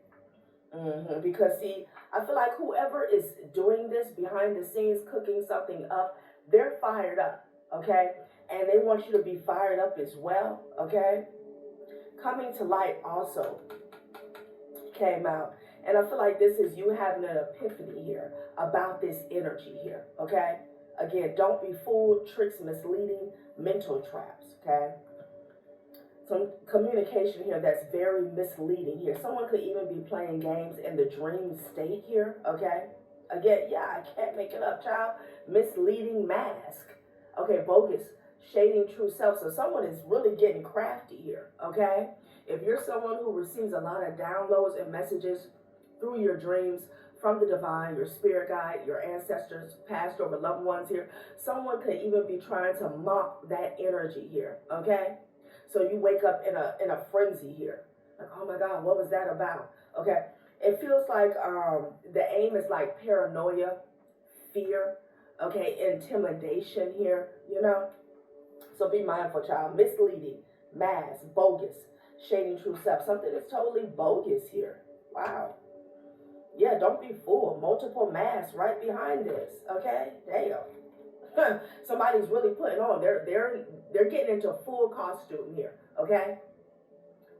Because see, I feel like whoever is doing this behind the scenes, cooking something up, they're fired up, okay? And they want you to be fired up as well, okay? Coming to light also came out. And I feel like this is you having an epiphany here about this energy here, okay? Again, don't be fooled, tricks, misleading, mental traps, okay? Some communication here that's very misleading here. Someone could even be playing games in the dream state here, okay? Again, yeah, I can't make it up, child. Misleading mask. Okay, bogus, shading true self. So someone is really getting crafty here, okay? If you're someone who receives a lot of downloads and messages through your dreams from the divine, your spirit guide, your ancestors, past or loved ones here, someone could even be trying to mock that energy here, okay? So you wake up in a frenzy here. Like, oh my God, what was that about? Okay. It feels like the aim is like paranoia, fear, okay, intimidation here, you know? So be mindful, child. Misleading, mask, bogus, shading true self. Something is totally bogus here. Wow. Yeah, don't be fooled. Multiple masks right behind this, okay? Damn. Somebody's really putting on. They're getting into full costume here, okay?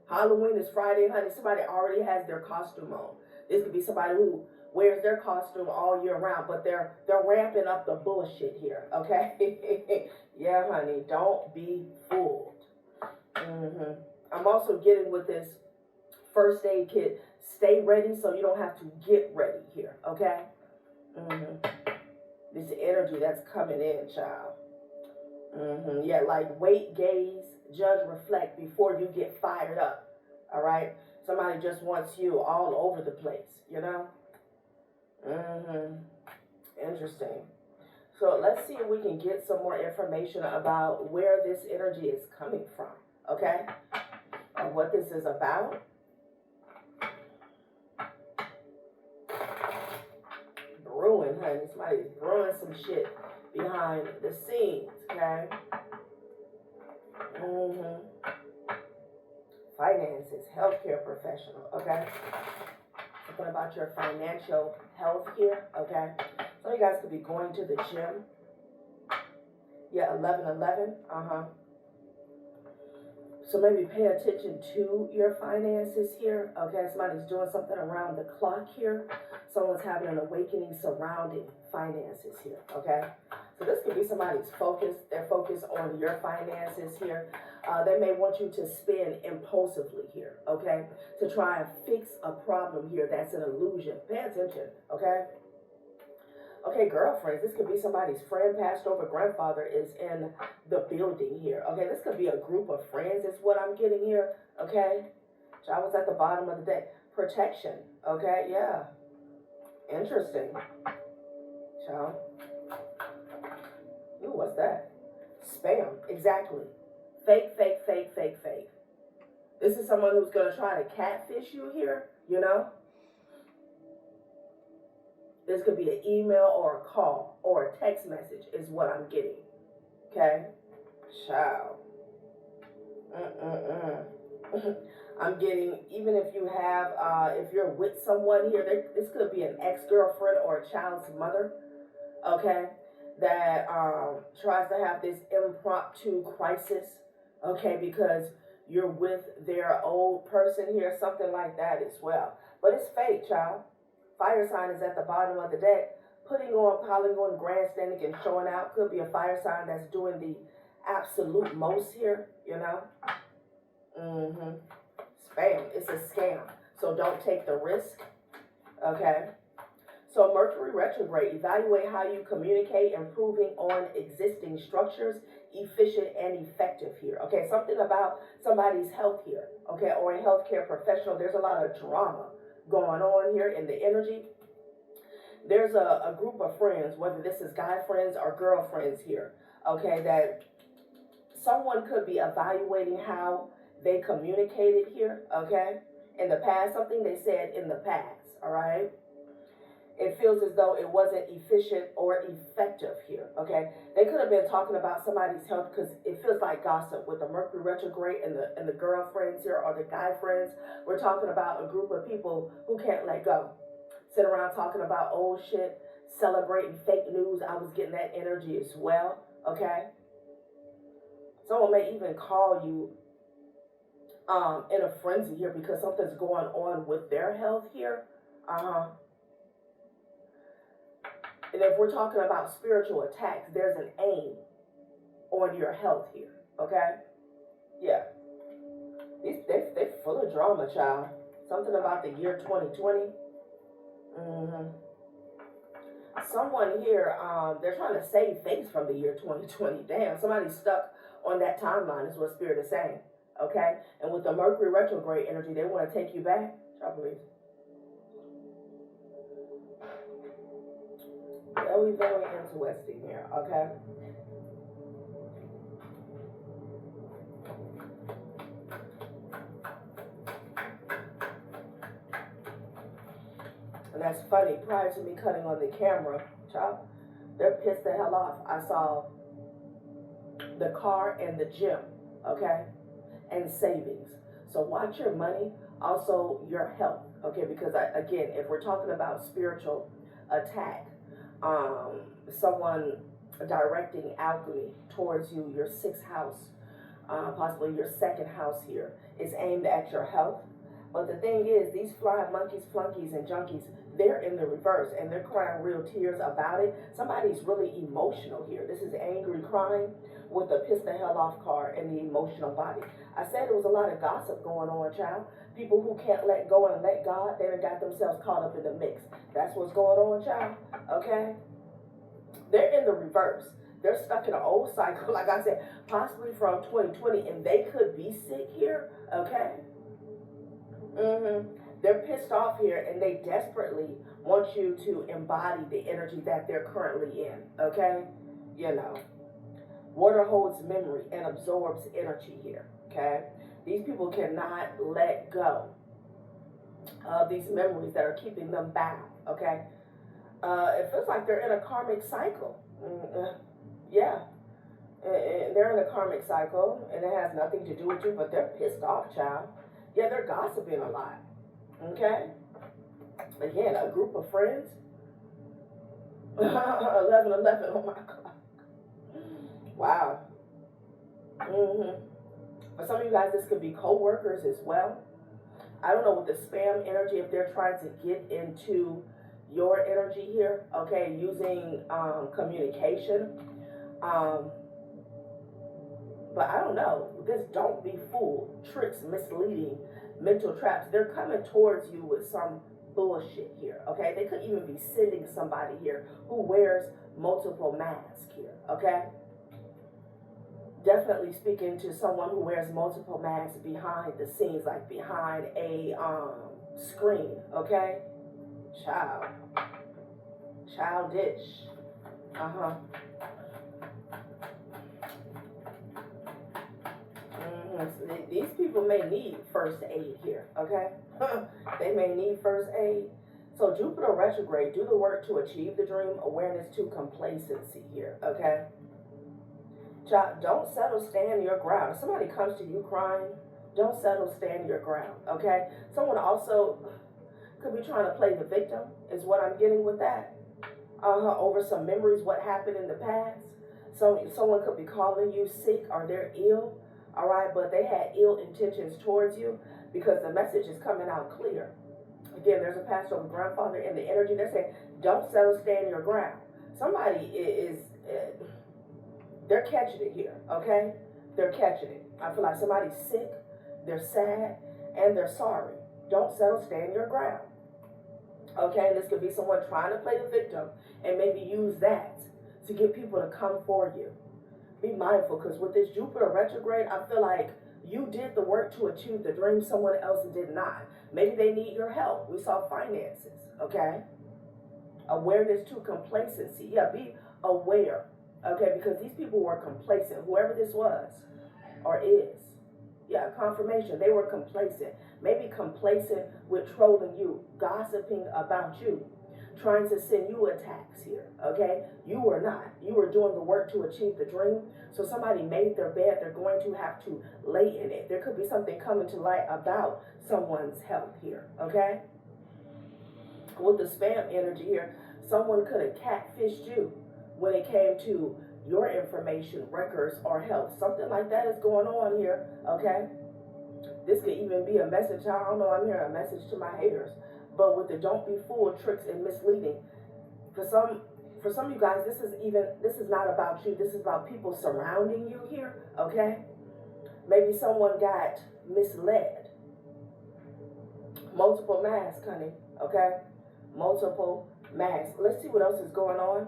Halloween is Friday, honey. Somebody already has their costume on. This could be somebody who wears their costume all year round, but they're ramping up the bullshit here, okay? Yeah, honey, don't be fooled. I'm also getting with this first aid kit, stay ready so you don't have to get ready here, okay? This energy that's coming in, child. Yeah, like wait, gaze, judge, reflect before you get fired up. All right? Somebody just wants you all over the place, you know? Interesting. So let's see if we can get some more information about where this energy is coming from, okay? And what this is about. Brewing, honey. Somebody's brewing some shit behind the scenes, okay? Finances, healthcare professional, okay? Something about your financial health here, okay? Some of you guys could be going to the gym. Yeah, 1111, So maybe pay attention to your finances here, okay? Somebody's doing something around the clock here. Someone's having an awakening surrounding finances here, okay? So this could be somebody's focus. They're focused on your finances here. They may want you to spend impulsively here, okay? To try and fix a problem here that's an illusion. Pay attention, okay? Okay, girlfriends, this could be somebody's friend, passed over grandfather is in the building here. Okay, this could be a group of friends is what I'm getting here, okay? So I was at the bottom of the deck. Protection, okay, yeah. Interesting. Child. Ooh, what's that? Spam, exactly. Fake, fake, fake, fake, fake. This is someone who's going to try to catfish you here, you know? This could be an email or a call or a text message is what I'm getting. Okay? Child. I'm getting, even if you have, if you're with someone here, this could be an ex-girlfriend or a child's mother, okay, that tries to have this impromptu crisis, okay, because you're with their old person here, something like that as well. But it's fake, child. Fire sign is at the bottom of the deck. Putting on, piling on, grandstanding, and showing out. Could be a fire sign that's doing the absolute most here, you know. Spam. It's a scam. So don't take the risk. Okay. So Mercury retrograde. Evaluate how you communicate, improving on existing structures, efficient and effective here. Okay. Something about somebody's health here. Okay. Or a healthcare professional. There's a lot of drama going on here in the energy. There's a group of friends, whether this is guy friends or girlfriends here, okay, that someone could be evaluating how they communicated here, okay, in the past, something they said in the past, all right. It feels as though it wasn't efficient or effective here, okay. They could have been talking about somebody's health because it feels like gossip with the Mercury retrograde and the girlfriends here or the guy friends. We're talking about a group of people who can't let go. Sit around talking about old shit, celebrating fake news. I was getting that energy as well, okay. Someone may even call you in a frenzy here because something's going on with their health here. And if we're talking about spiritual attacks, there's an aim on your health here, okay? Yeah. They're full of drama, child. Something about the year 2020. Someone here, they're trying to save face from the year 2020. Damn, somebody's stuck on that timeline is what Spirit is saying, okay? And with the Mercury retrograde energy, they want to take you back. I believe. Very, very interesting here, okay? And that's funny. Prior to me cutting on the camera, child, they're pissed the hell off. I saw the car and the gym, okay? And savings. So watch your money, also your health, okay? Because, again, if we're talking about spiritual attack, someone directing alchemy towards you, your sixth house, possibly your second house here, is aimed at your health. But the thing is, these flying monkeys, flunkies, and junkies, they're in the reverse, and they're crying real tears about it. Somebody's really emotional here. This is angry crying with the piss the hell off card and the emotional body. I said there was a lot of gossip going on, child. People who can't let go and let God, they done got themselves caught up in the mix. That's what's going on, child, okay? They're in the reverse. They're stuck in an old cycle, like I said, possibly from 2020, and they could be sick here, okay? They're pissed off here, and they desperately want you to embody the energy that they're currently in, okay? You know, water holds memory and absorbs energy here, okay? These people cannot let go of these memories that are keeping them bound, okay? It feels like they're in a karmic cycle. Yeah. They're in a karmic cycle, and it has nothing to do with you, but they're pissed off, child. Yeah, they're gossiping a lot, okay? Again, a group of friends. 11:11 on my clock. Wow. For some of you guys, this could be co-workers as well. I don't know with the spam energy, if they're trying to get into your energy here, okay, using communication. But I don't know. This don't be fooled, tricks, misleading, mental traps. They're coming towards you with some bullshit here, okay? They could even be sending somebody here who wears multiple masks here, okay? Definitely speaking to someone who wears multiple masks behind the scenes, like behind a screen, okay? Childish. So these people may need first aid here, okay? They may need first aid. So Jupiter retrograde, do the work to achieve the dream, awareness to complacency here, okay? Child, don't settle, stand your ground. If somebody comes to you crying, don't settle, stand your ground, okay? Someone also could be trying to play the victim, is what I'm getting with that. Over some memories, what happened in the past. Someone could be calling you sick or they're ill, all right, but they had ill intentions towards you because the message is coming out clear. Again, there's a past over grandfather in the energy. They're saying, don't settle, stand your ground. Somebody is, they're catching it here, okay? They're catching it. I feel like somebody's sick, they're sad, and they're sorry. Don't settle, stand your ground. Okay, and this could be someone trying to play the victim and maybe use that to get people to come for you. Be mindful, because with this Jupiter retrograde, I feel like you did the work to achieve the dream, someone else did not. Maybe they need your help. We saw finances, okay? Awareness to complacency. Yeah, be aware, okay? Because these people were complacent, whoever this was or is. Yeah, confirmation. They were complacent. Maybe complacent with trolling you, gossiping about you, trying to send you attacks here, okay? You were not. You were doing the work to achieve the dream. So somebody made their bed. They're going to have to lay in it. There could be something coming to light about someone's health here, okay? With the spam energy here, someone could have catfished you when it came to your information, records, or health. Something like that is going on here, okay? This could even be a message. I don't know, I'm hearing a message to my haters. But with the don't be fooled, tricks, and misleading, for some of you guys, this is not about you. This is about people surrounding you here, okay? Maybe someone got misled. Multiple masks, honey, okay? Multiple masks. Let's see what else is going on.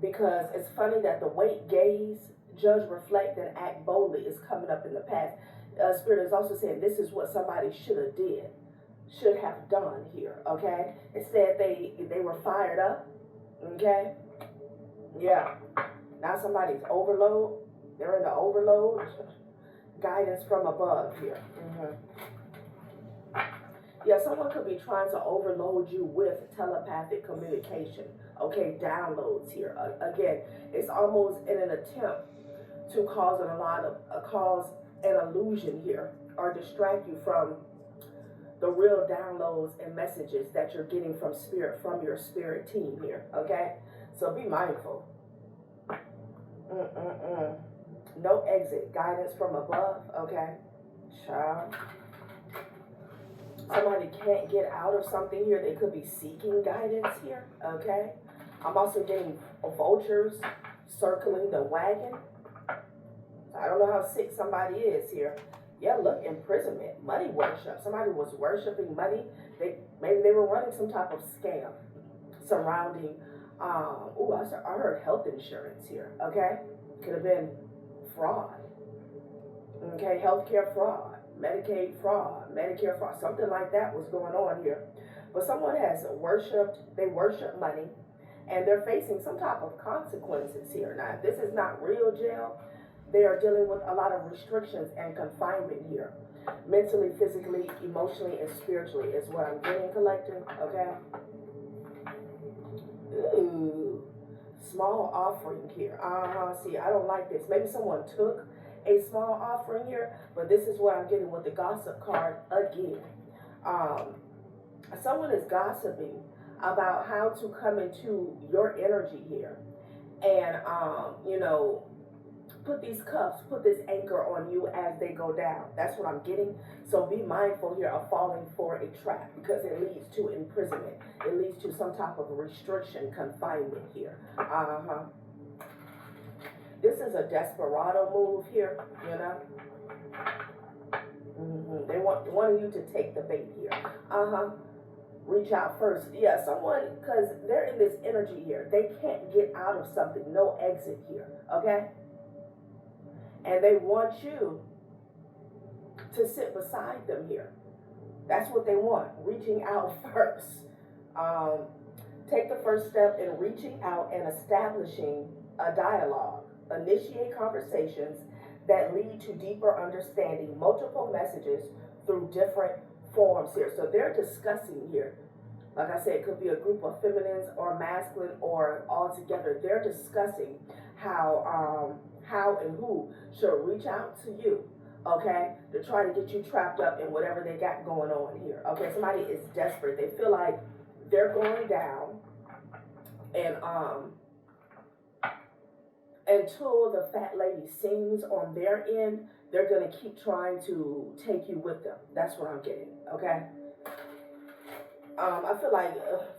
Because it's funny that the wait, gaze, judge, reflect, and act boldly is coming up in the past. Spirit is also saying this is what somebody should have done here, okay? Instead, they were fired up, okay? Yeah. Now somebody's overload. They're in the overload. Guidance from above here. Yeah, someone could be trying to overload you with telepathic communication, okay? Downloads here. Again, it's almost in an attempt to cause an illusion here or distract you from the real downloads and messages that you're getting from spirit, from your spirit team here, okay? So be mindful. No exit, guidance from above, okay? Child. Somebody can't get out of something here. They could be seeking guidance here, okay? I'm also getting vultures circling the wagon. I don't know how sick somebody is here. Yeah, look, imprisonment, money worship. Somebody was worshiping money. Maybe they were running some type of scam surrounding I heard health insurance here. Okay, could have been fraud. Okay, healthcare fraud, Medicaid fraud, Medicare fraud, something like that was going on here. But someone has they worship money, and they're facing some type of consequences here. Now, if this is not real jail, they are dealing with a lot of restrictions and confinement here. Mentally, physically, emotionally, and spiritually is what I'm getting, collecting, okay? Ooh, small offering here. See, I don't like this. Maybe someone took a small offering here, but this is what I'm getting with the gossip card again. Someone is gossiping about how to come into your energy here and, put these cuffs, put this anchor on you as they go down. That's what I'm getting. So be mindful here of falling for a trap, because it leads to imprisonment. It leads to some type of restriction, confinement here. This is a desperado move here, you know. They want you to take the bait here. Reach out first. Yeah, someone, because they're in this energy here. They can't get out of something. No exit here, okay? And they want you to sit beside them here. That's what they want, reaching out first. Take the first step in reaching out and establishing a dialogue. Initiate conversations that lead to deeper understanding, multiple messages through different forms here. So they're discussing here. Like I said, it could be a group of feminines or masculine or all together. They're discussing how and who should reach out to you, okay, to try to get you trapped up in whatever they got going on here. Okay, somebody is desperate. They feel like they're going down, and until the fat lady sings on their end, they're gonna keep trying to take you with them. That's what I'm getting, okay? I feel like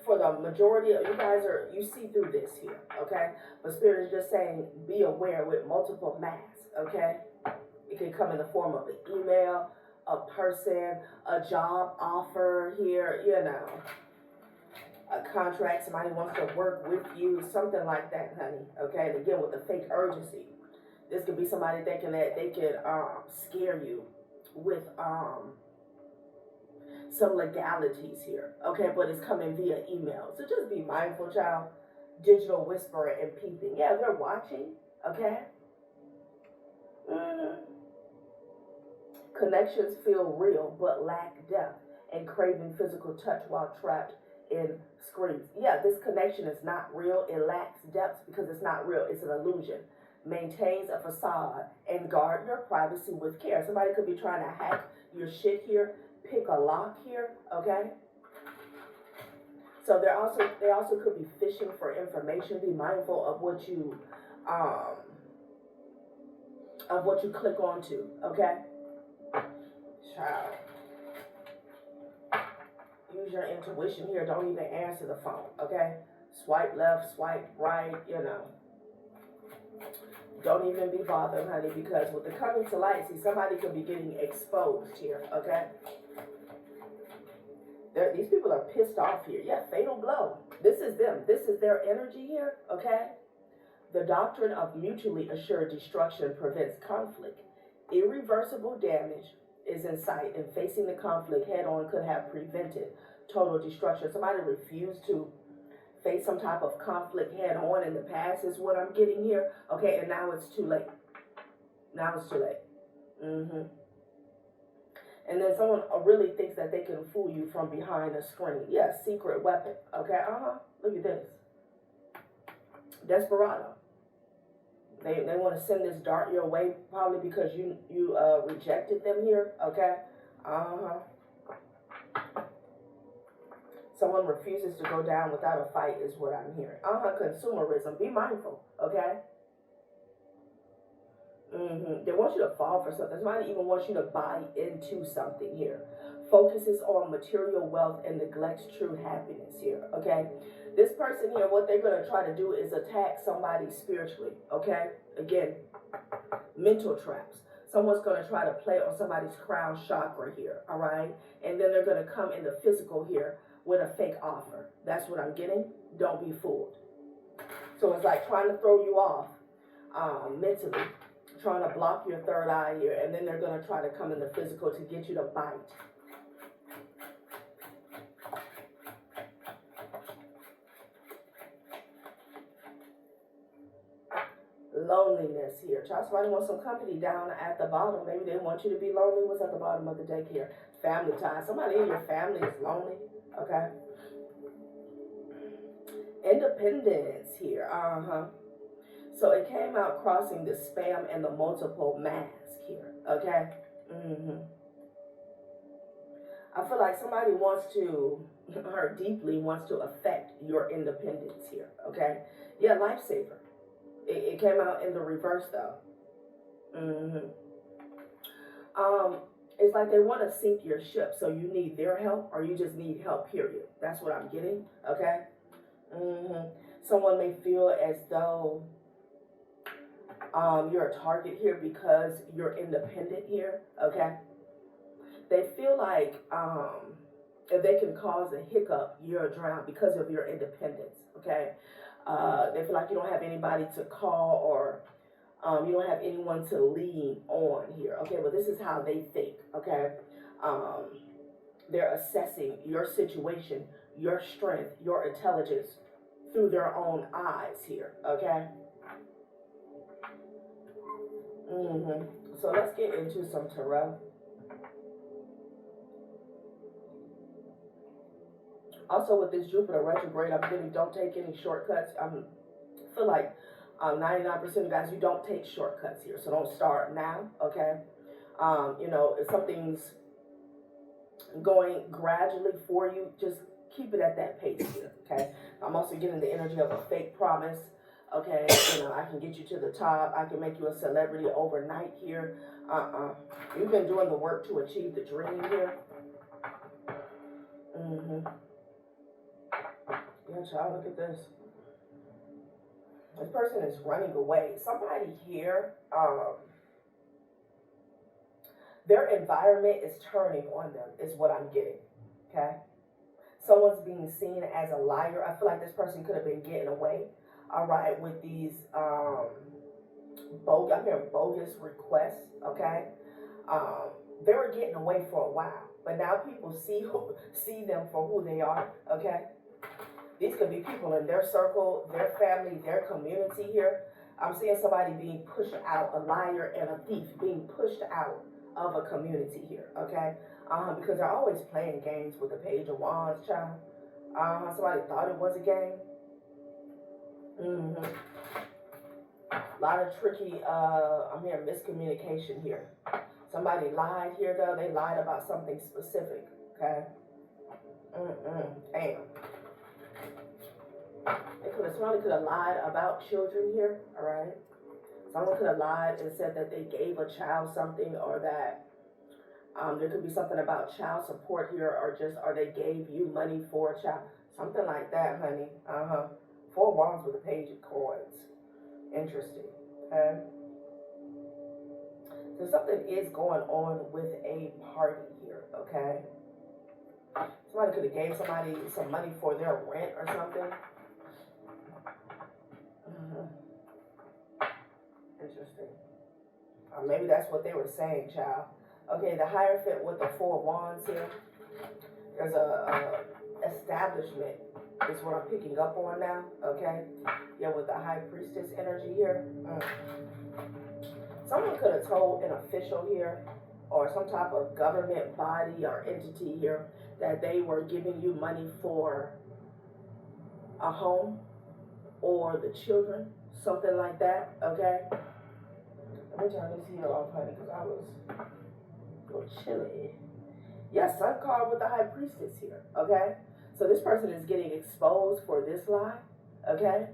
for the majority of you guys you see through this here, okay? But Spirit is just saying, be aware with multiple masks, okay? It can come in the form of an email, a person, a job offer here, you know, a contract, somebody wants to work with you, something like that, honey, okay? And again, with the fake urgency, this could be somebody thinking that they could scare you with some legalities here, okay? But it's coming via email. So just be mindful, child. Digital whisperer and peeping. Yeah, they're watching, okay? Connections feel real but lack depth and craving physical touch while trapped in screens. Yeah, this connection is not real. It lacks depth because it's not real. It's an illusion. Maintains a facade and guard your privacy with care. Somebody could be trying to hack your shit here. Pick a lock here, okay? So they also could be fishing for information. Be mindful of what you click onto, okay? Child. Use your intuition here. Don't even answer the phone, okay? Swipe left, swipe right, you know. Don't even be bothered, honey, because with the coming to light, see, somebody could be getting exposed here, okay? These people are pissed off here. Yeah, fatal blow. This is them. This is their energy here, okay? The doctrine of mutually assured destruction prevents conflict. Irreversible damage is in sight, and facing the conflict head-on could have prevented total destruction. Somebody refused to face some type of conflict head-on in the past is what I'm getting here, okay? And now it's too late. Now it's too late. And then someone really thinks that they can fool you from behind a screen. Yes, secret weapon. Okay, look at this. Desperado. They want to send this dart your way, probably because you rejected them here. Okay. Someone refuses to go down without a fight is what I'm hearing. Consumerism. Be mindful. Okay. They want you to fall for something. Somebody even wants you to buy into something here. Focuses on material wealth and neglects true happiness here, okay? This person here, what they're going to try to do is attack somebody spiritually, okay? Again, mental traps. Someone's going to try to play on somebody's crown chakra here, all right? And then they're going to come in the physical here with a fake offer. That's what I'm getting. Don't be fooled. So it's like trying to throw you off mentally, trying to block your third eye here, and then they're going to try to come in the physical to get you to bite. Loneliness here. Child, somebody wants some company down at the bottom. Maybe they want you to be lonely. What's at the bottom of the deck here? Family time. Somebody in your family is lonely. Okay. Independence here. So it came out crossing the spam and the multiple mask here. Okay. I feel like somebody wants to, or deeply wants to affect your independence here. Okay. Yeah, lifesaver. It came out in the reverse though. It's like they want to sink your ship, so you need their help, or you just need help, period. That's what I'm getting, okay? Someone may feel as though you're a target here because you're independent here, okay? They feel like if they can cause a hiccup, you're drowned because of your independence, okay? They feel like you don't have anybody to call, or you don't have anyone to lean on here, okay? But this is how they think, okay? They're assessing your situation, your strength, your intelligence through their own eyes here, okay? So let's get into some tarot. Also, with this Jupiter retrograde, I'm getting don't take any shortcuts. I feel like 99% of you guys, you don't take shortcuts here. So don't start now, okay? You know, if something's going gradually for you, just keep it at that pace here, okay? I'm also getting the energy of a fake promise, okay? You know, I can get you to the top. I can make you a celebrity overnight here. You've been doing the work to achieve the dream here. Yeah, child, look at this. This person is running away. Somebody here, their environment is turning on them, is what I'm getting, okay? Someone's being seen as a liar. I feel like this person could have been getting away, all right, with these bogus requests, okay? They were getting away for a while, but now people see them for who they are, okay? These could be people in their circle, their family, their community here. I'm seeing somebody being pushed out, a liar and a thief being pushed out of a community here, okay? Because they're always playing games with the Page of Wands, child. Somebody thought it was a game. A lot of tricky, I'm hearing miscommunication here. Somebody lied here, though. They lied about something specific, okay? Damn. Somebody could have lied about children here, all right? Someone could have lied and said that they gave a child something, or that there could be something about child support here, or they gave you money for a child. Something like that, honey. 4 Wands with a Page of Coins. Interesting, okay? So something is going on with a party here, okay? Somebody could have gave somebody some money for their rent or something. Interesting. Or maybe that's what they were saying, child. Okay, the Hierophant with the 4 Wands here. There's a establishment is what I'm picking up on now, okay? Yeah, with the High Priestess energy here. Someone could have told an official here, or some type of government body or entity here, that they were giving you money for a home or the children, something like that, okay? Let me turn this heater off, honey, because I was a little chilly. Yes, Sun card with the High Priestess here, okay? So this person is getting exposed for this lie, okay?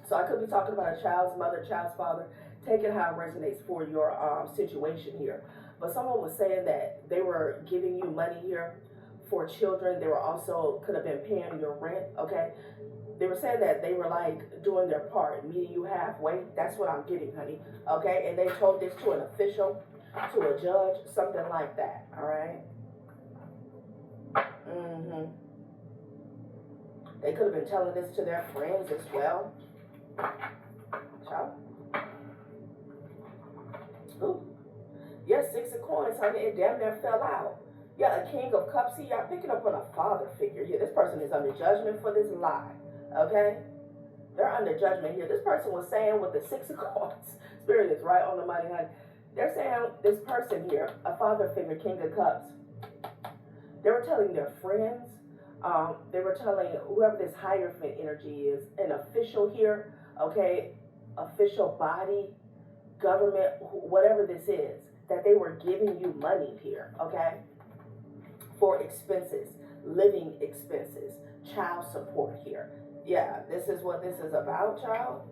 So I could be talking about a child's mother, child's father. Take it how it resonates for your situation here. But someone was saying that they were giving you money here for children. They were also could have been paying your rent, okay? They were saying that they were like doing their part, meeting you halfway. That's what I'm getting, honey, okay? And they told this to an official, to a judge, something like that, all right? They could have been telling this to their friends as well. Child. Ooh. Yeah, 6 of coins, honey. It damn near fell out. Yeah, a king of cups here. Y'all picking up on a father figure here. This person is under judgment for this lie. Okay? They're under judgment here. This person was saying with the 6 of coins. Spirit is right on the money, honey. They're saying this person here, a father figure, king of cups. They were telling their friends. They were telling whoever this Hierophant energy is, an official here, okay, official body, government, whatever this is, that they were giving you money here, okay, for expenses, living expenses, child support here. Yeah, this is what this is about, child.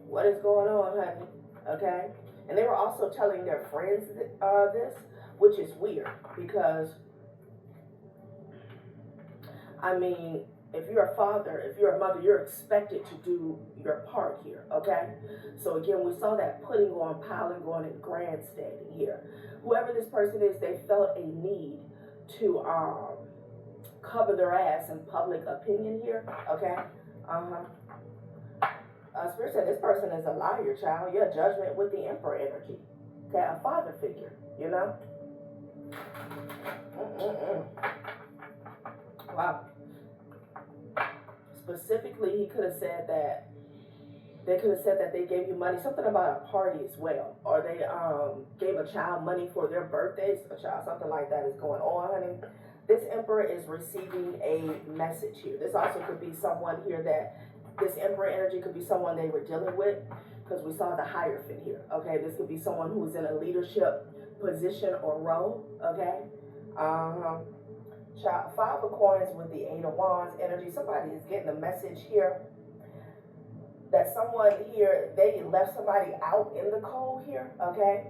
What is going on, honey? Okay? And they were also telling their friends this, which is weird because, I mean, if you're a father, if you're a mother, you're expected to do your part here, okay? So again, we saw that putting on, piling on, and grandstanding here. Whoever this person is, they felt a need to cover their ass in public opinion here, okay? Spirit said this person is a liar, child. Yeah, judgment with the Emperor energy. Okay, a father figure, you know? Wow. Specifically, he could have said that they gave you money, something about a party as well, or they gave a child money for their birthdays, a child, something like that is going on, honey. This Emperor is receiving a message here. This also could be someone here that, this Emperor energy could be someone they were dealing with, because we saw the Hierophant here, okay? This could be someone who's in a leadership position or role, okay? Child, 5 of coins with the 8 of wands energy. Somebody is getting a message here that someone here, they left somebody out in the cold here, okay?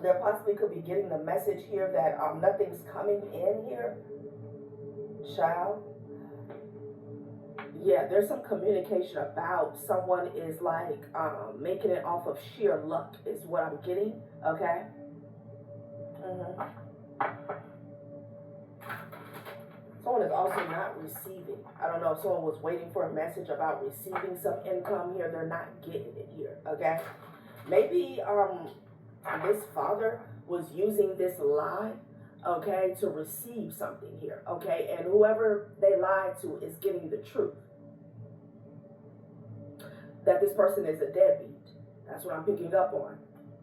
There possibly could be getting the message here that nothing's coming in here, child. Yeah, there's some communication about someone is like making it off of sheer luck is what I'm getting, okay? Someone is also not receiving. I don't know if someone was waiting for a message about receiving some income here. They're not getting it here, okay? Maybe this father was using this lie, okay, to receive something here, okay? And whoever they lied to is getting the truth. That this person is a deadbeat. That's what I'm picking up on,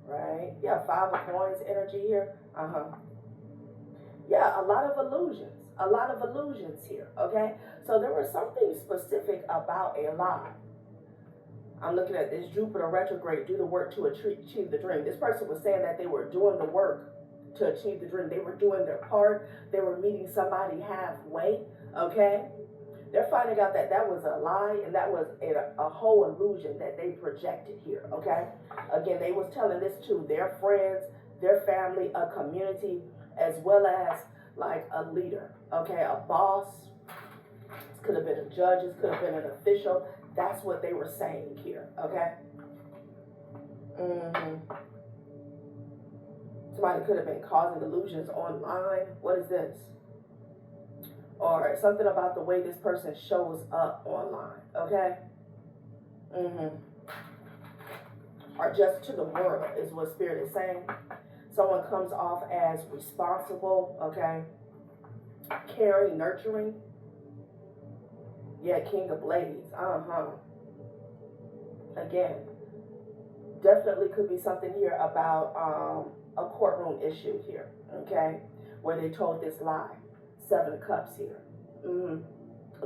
right? Yeah, 5 of coins energy here. Yeah, a lot of illusions. A lot of illusions here, okay? So there was something specific about a lie. I'm looking at this Jupiter retrograde, do the work to achieve the dream. This person was saying that they were doing the work to achieve the dream. They were doing their part. They were meeting somebody halfway, okay? They're finding out that that was a lie and that was a whole illusion that they projected here, okay? Again, they was telling this to their friends, their family, a community, as well as like a leader, okay? A boss. This could have been a judge. This could have been an official. That's what they were saying here, okay? Somebody could have been causing illusions online. What is this? Or something about the way this person shows up online, okay? Or just to the world is what Spirit is saying. Someone comes off as responsible, okay? Caring, nurturing. Yeah, King of Blades. Again, definitely could be something here about a courtroom issue here, okay? Where they told this lie. 7 of Cups here.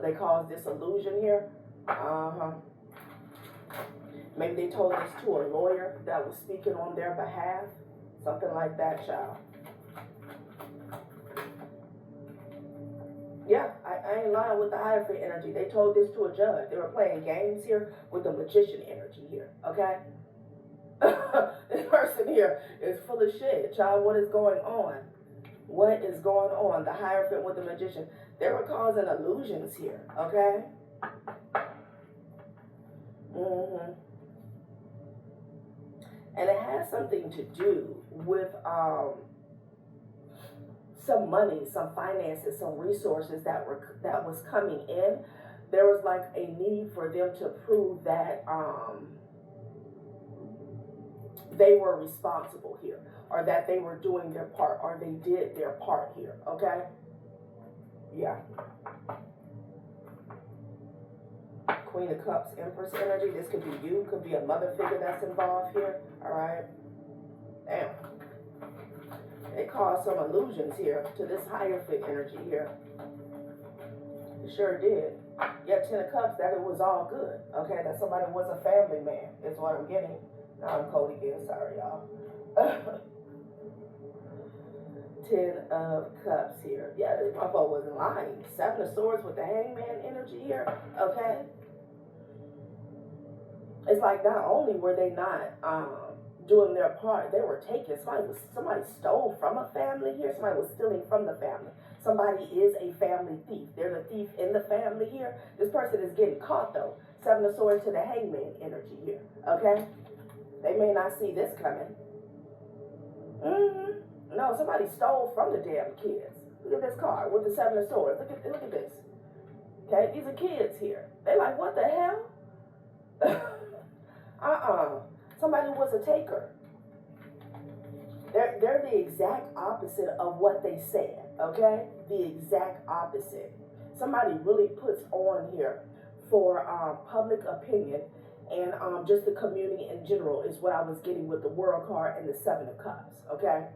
They caused this illusion here. Maybe they told this to a lawyer that was speaking on their behalf. Something like that, child. Yeah, I ain't lying with the Hierophant energy. They told this to a judge. They were playing games here with the Magician energy here, okay? This person here is full of shit, child. What is going on? What is going on? The Hierophant with the Magician. They were causing illusions here, okay? And it has something to do with some money, some finances, some resources that was coming in there was like a need for them to prove that they were responsible here, or that they were doing their part, or they did their part here, okay? Yeah. Queen of Cups, Empress energy. This could be you, could be a mother figure that's involved here, all right? Damn. It caused some illusions here to this higher fit energy here. It sure did. Yeah, 10 of Cups, that it was all good, okay? That somebody was a family man, is what I'm getting. Now I'm cold again, sorry, y'all. 10 of Cups here. Yeah, this motherfucker wasn't lying. 7 of Swords with the Hangman energy here, okay? It's like not only were they not doing their part, they were taking, somebody stole from a family here, somebody was stealing from the family. Somebody is a family thief. They're the thief in the family here. This person is getting caught though. 7 of Swords to the Hangman energy here, okay? They may not see this coming. No, somebody stole from the damn kids. Look at this card with the 7 of Swords. Look at this. Okay, these are kids here. They're like, what the hell? Somebody was a taker. They're the exact opposite of what they said, okay? The exact opposite. Somebody really puts on here for public opinion and just the community in general is what I was getting with the World card and the 7 of Cups, okay?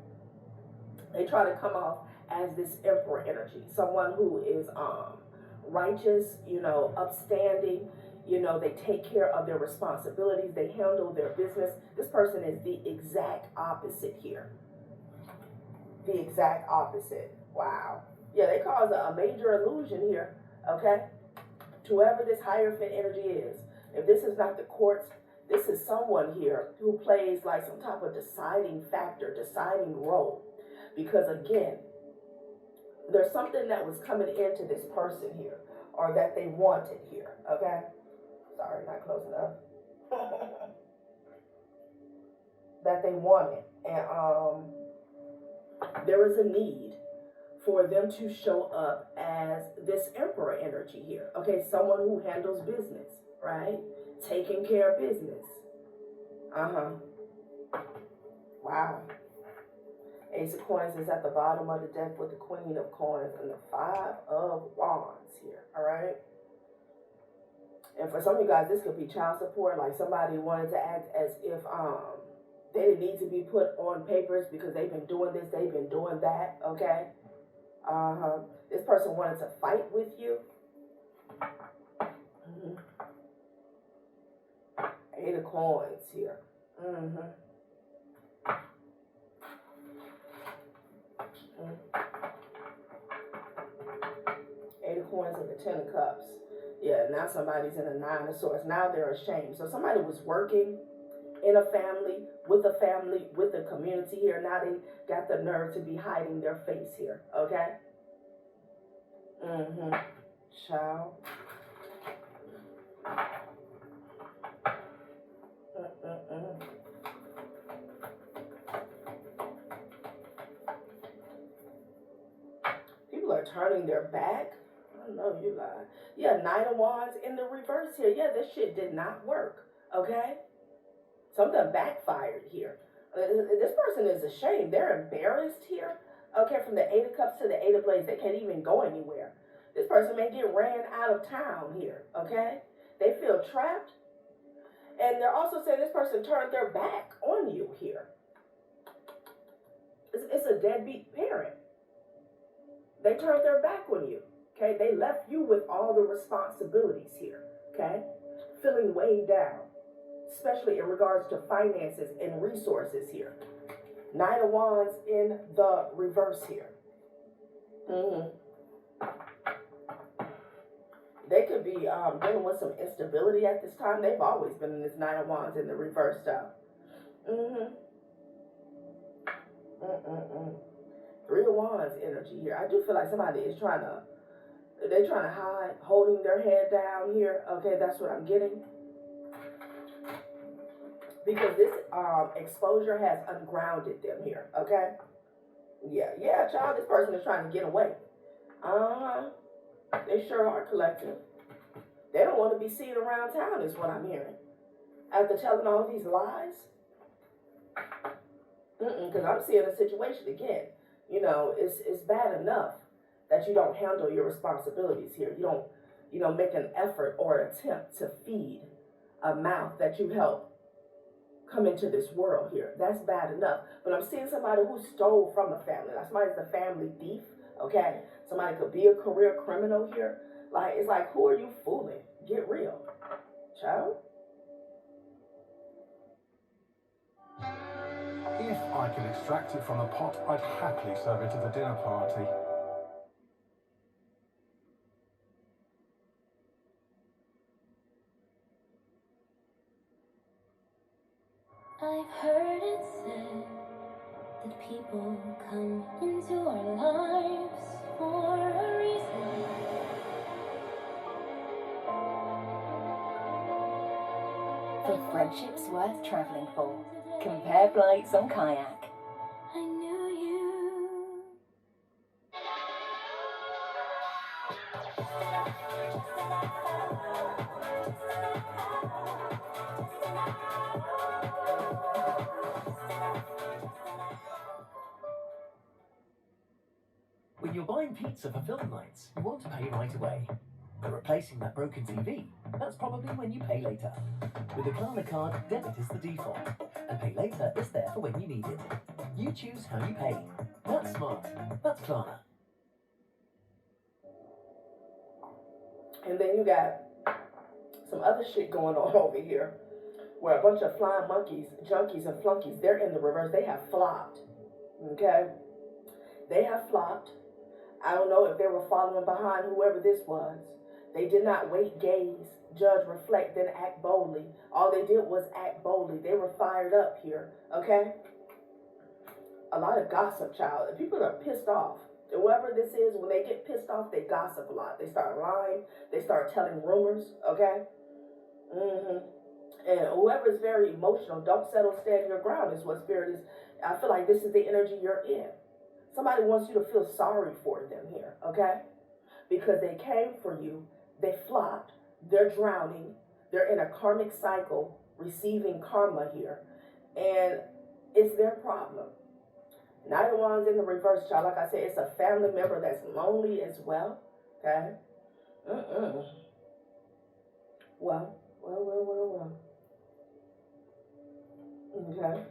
They try to come off as this Emperor energy, someone who is righteous, you know, upstanding, you know, they take care of their responsibilities, they handle their business. This person is the exact opposite here. The exact opposite. Wow. Yeah, they cause a major illusion here, okay? To whoever this higher fit energy is. If this is not the courts, this is someone here who plays like some type of deciding factor, deciding role. Because again, there's something that was coming into this person here, or that they wanted here, okay? Sorry, not close enough. That they wanted. And there is a need for them to show up as this Emperor energy here. Okay, someone who handles business, right? Taking care of business. Wow. Ace of Coins is at the bottom of the deck with the Queen of Coins and the 5 of Wands here, all right? And for some of you guys, this could be child support, like somebody wanted to act as if they didn't need to be put on papers because they've been doing this, they've been doing that, okay? This person wanted to fight with you. 8 of Coins here. Eight of Coins and the 10 of Cups. Yeah, now somebody's in a 9 of Swords. Now they're ashamed. So somebody was working in a family, with the community here. Now they got the nerve to be hiding their face here, okay? Child. People are turning their back. I don't know, you lie. Yeah, 9 of Wands in the reverse here. Yeah, this shit did not work, okay? Something backfired here. This person is ashamed. They're embarrassed here. Okay, from the 8 of Cups to the 8 of Blades, they can't even go anywhere. This person may get ran out of town here, okay? They feel trapped. And they're also saying this person turned their back on you here. It's a deadbeat parent. They turned their back on you, okay? They left you with all the responsibilities here, okay? Feeling weighed down, especially in regards to finances and resources here. 9 of Wands in the reverse here. They could be dealing with some instability at this time. They've always been in this 9 of Wands in the reverse stuff. 3 of Wands energy here. I do feel like somebody is trying to hide, holding their head down here. Okay, that's what I'm getting. Because this exposure has ungrounded them here, okay? Yeah, child, this person is trying to get away. They sure are collective. They don't want to be seen around town is what I'm hearing. After telling all these lies. Because I'm seeing a situation again. You know, it's bad enough that you don't handle your responsibilities here. You don't make an effort or an attempt to feed a mouth that you help come into this world here. That's bad enough. But I'm seeing somebody who stole from a family. Like somebody's the family thief, okay? Somebody could be a career criminal here. Like, it's like, who are you fooling? Get real, child. If I can extract it from the pot, I'd happily serve it at the dinner party. I've heard it said that people come into our lives for a reason. For friendships worth travelling for, compare flights on Kayak. I knew you. When you're buying pizza for film nights, you want to pay right away. But replacing that broken TV, that's probably when you pay later. With the Klarna card, debit is the default, and pay later is there for when you need it. You choose how you pay. That's smart. That's Klarna. And then you got some other shit going on over here, where a bunch of flying monkeys, junkies, and flunkies, they're in the reverse. They have flopped. Okay? They have flopped. I don't know if they were following behind whoever this was. They did not wait, gaze, judge, reflect, then act boldly. All they did was act boldly. They were fired up here, okay? A lot of gossip, child. And people are pissed off. Whoever this is, when they get pissed off, they gossip a lot. They start lying. They start telling rumors, okay? And whoever is very emotional, don't settle, stand your ground is what spirit is. I feel like this is the energy you're in. Somebody wants you to feel sorry for them here, okay? Because they came for you, they flopped, they're drowning, they're in a karmic cycle, receiving karma here, and it's their problem. Neither one's in the reverse, child. Like I said, it's a family member that's lonely as well, okay? Well. Okay.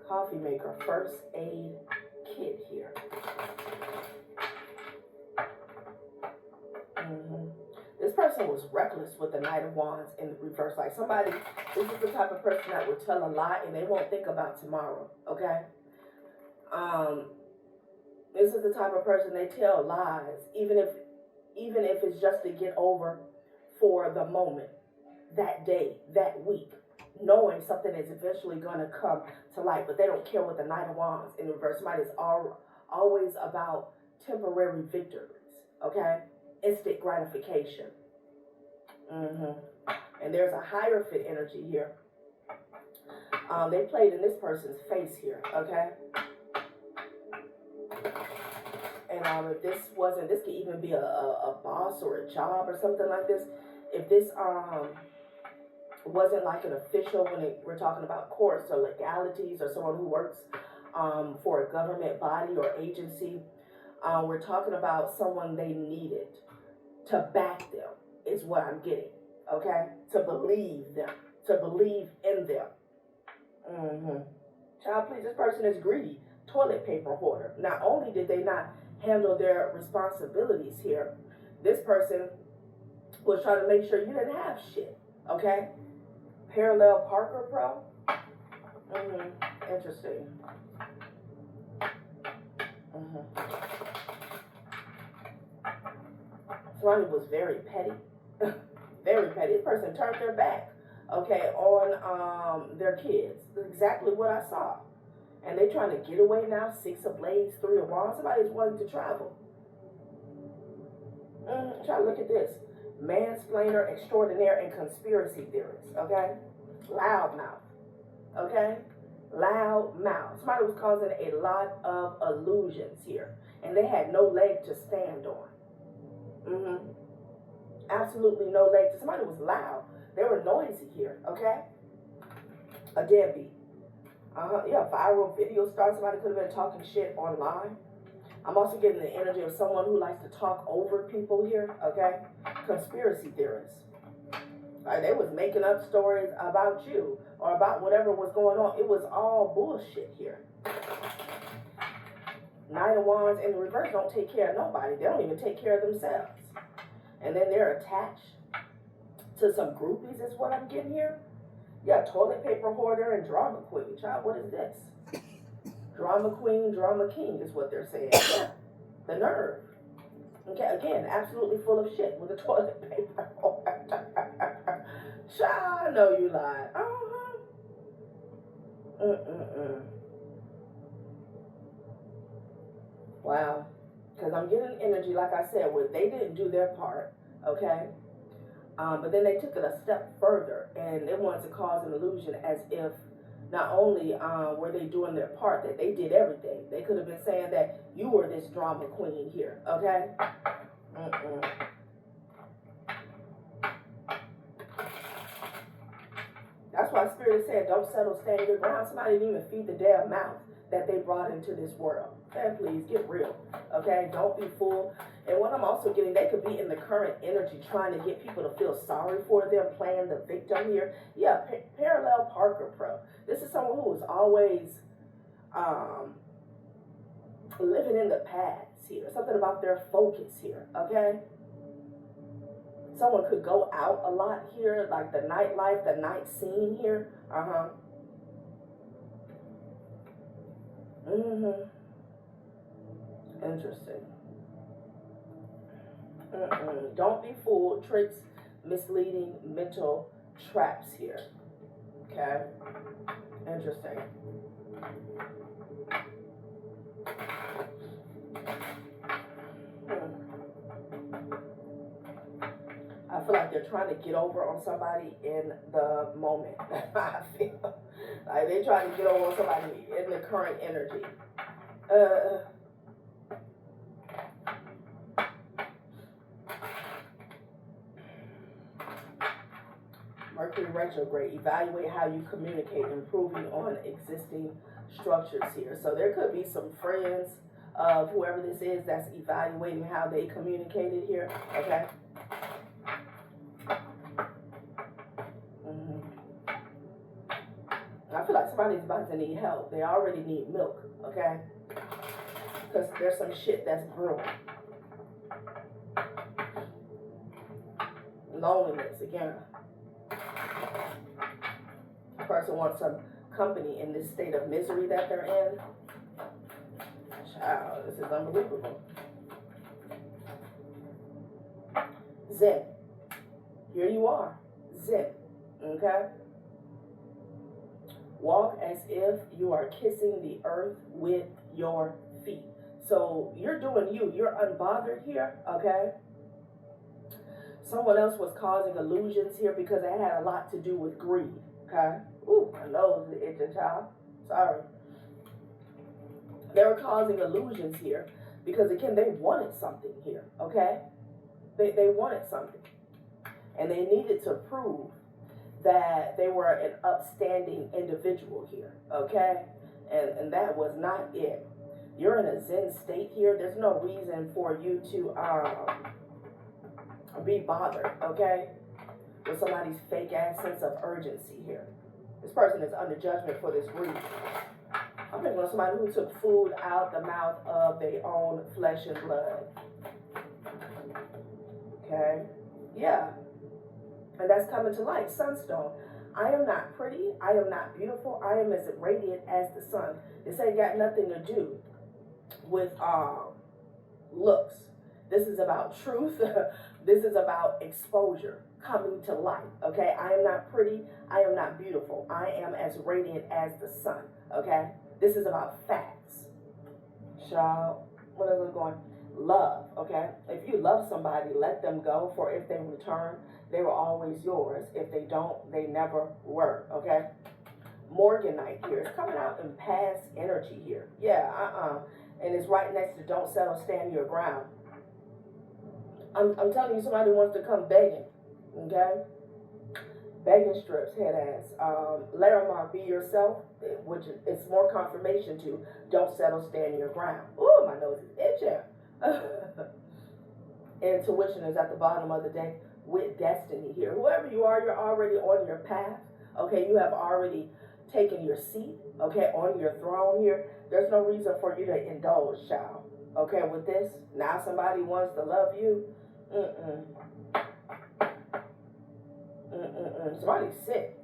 Coffee maker, first aid kit here. This person was reckless with the Knight of Wands in the reverse. Like somebody, this is the type of person that will tell a lie and they won't think about tomorrow, okay? This is the type of person, they tell lies, even if it's just to get over for the moment, that day, that week, knowing something is eventually going to come to light, but they don't care what the Knight of Wands in reverse. Somebody is always about temporary victories, okay? Instant gratification. And there's a Hierophant energy here. They played in this person's face here, okay? And if this wasn't, this could even be a boss or a job or something like this. If this wasn't like an official, when we're talking about courts or legalities, or someone who works for a government body or agency, we're talking about someone they needed to back them, is what I'm getting, okay? To believe them, to believe in them. Child, please, this person is greedy, toilet paper hoarder. Not only did they not handle their responsibilities here, this person was trying to make sure you didn't have shit, okay? Parallel Parker Pro. Interesting. Somebody was very petty. Very petty. This person turned their back, okay, on their kids. That's exactly what I saw. And they trying to get away now. 6 of Blades, 3 of Wands. Somebody's wanting to travel. Try to look at this. Mansplainer, extraordinaire, and conspiracy theorist, okay? Loudmouth, okay? loud mouth. Somebody was causing a lot of illusions here, and they had no leg to stand on. Absolutely no leg. Somebody was loud. They were noisy here, okay? A deadbeat. Yeah, viral video star. Somebody could have been talking shit online. I'm also getting the energy of someone who likes to talk over people here, okay? Conspiracy theorists. Like, they was making up stories about you or about whatever was going on. It was all bullshit here. Knight of Wands in the reverse don't take care of nobody. They don't even take care of themselves. And then they're attached to some groupies is what I'm getting here. Yeah, toilet paper hoarder and drama queen. Child, what is this? Drama queen, drama king is what they're saying. Yeah, the nerve. Okay, again, absolutely full of shit with the toilet paper hoarder. Child, I know you lied. Wow. Because I'm getting energy, like I said, where they didn't do their part, okay? But then they took it a step further, and they wanted to cause an illusion as if not only were they doing their part, that they did everything. They could have been saying that you were this drama queen here, okay? That's why Spirit said, don't settle, stand your ground. Somebody didn't even feed the damn mouth that they brought into this world. And please, get real, okay? Don't be fooled. And what I'm also getting, they could be in the current energy trying to get people to feel sorry for them, playing the victim here. Yeah, parallel Parker Pro. This is someone who is always living in the past here. Something about their focus here, okay? Someone could go out a lot here, like the nightlife, the night scene here. Interesting. Don't be fooled. Tricks, misleading, mental traps here. Okay? Interesting. I feel like they're trying to get over on somebody in the moment. I feel like they're trying to get over on somebody in the current energy. Mercury retrograde. Evaluate how you communicate, improving on existing structures here. So there could be some friends of whoever this is that's evaluating how they communicated here. Okay. I feel like somebody's about to need help. They already need milk, okay? Because there's some shit that's brewing. Loneliness, again. A person wants some company in this state of misery that they're in. Child, this is unbelievable. Zen. Here you are. Zen. Okay? Walk as if you are kissing the earth with your feet. So you're doing you. You're unbothered here, okay? Someone else was causing illusions here because it had a lot to do with greed, okay? Ooh, my nose is itching, child. Sorry. They were causing illusions here because, again, they wanted something here, okay? They wanted something. And they needed to prove that they were an upstanding individual here, okay? And that was not it. You're in a Zen state here. There's no reason for you to be bothered, okay? With somebody's fake ass sense of urgency here. This person is under judgment for this greed. I'm thinking of somebody who took food out the mouth of their own flesh and blood. Okay? Yeah. And that's coming to light. Sunstone. I am not pretty. I am not beautiful. I am as radiant as the sun. This ain't got nothing to do with looks. This is about truth. This is about exposure, coming to light. Okay? I am not pretty. I am not beautiful. I am as radiant as the sun. Okay? This is about facts. Child, what is it going? Love, okay? If you love somebody, let them go, for if they return, they were always yours. If they don't, they never were, okay? Morganite here. It's coming out in past energy here. Yeah, and it's right next to don't settle, stand your ground. I'm telling you, somebody wants to come begging, okay? Begging strips, head ass. Laramar, be yourself, which is more confirmation to don't settle, stand your ground. Ooh, my nose is itching. Intuition is at the bottom of the deck with destiny here. Whoever you are, you're already on your path. Okay, you have already taken your seat, okay, on your throne here. There's no reason for you to indulge, child. Okay, with this, now somebody wants to love you. Somebody's sick.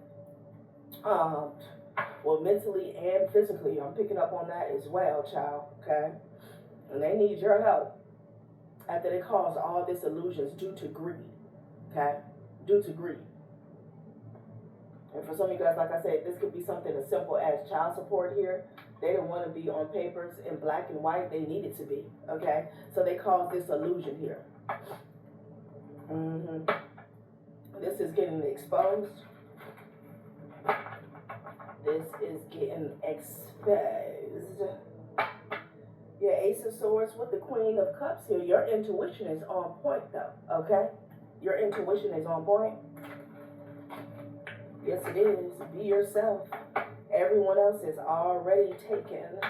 Well, mentally and physically, I'm picking up on that as well, child, okay? And they need your help after they cause all this illusions due to greed, okay? Due to greed. And for some of you guys, like I said, this could be something as simple as child support here. They didn't want to be on papers in black and white. They needed to be, okay? So they caused this illusion here. This is getting exposed. This is getting exposed. Yeah, Ace of Swords with the Queen of Cups here. Your intuition is on point, though, okay? Your intuition is on point. Yes, it is. Be yourself. Everyone else is already taken.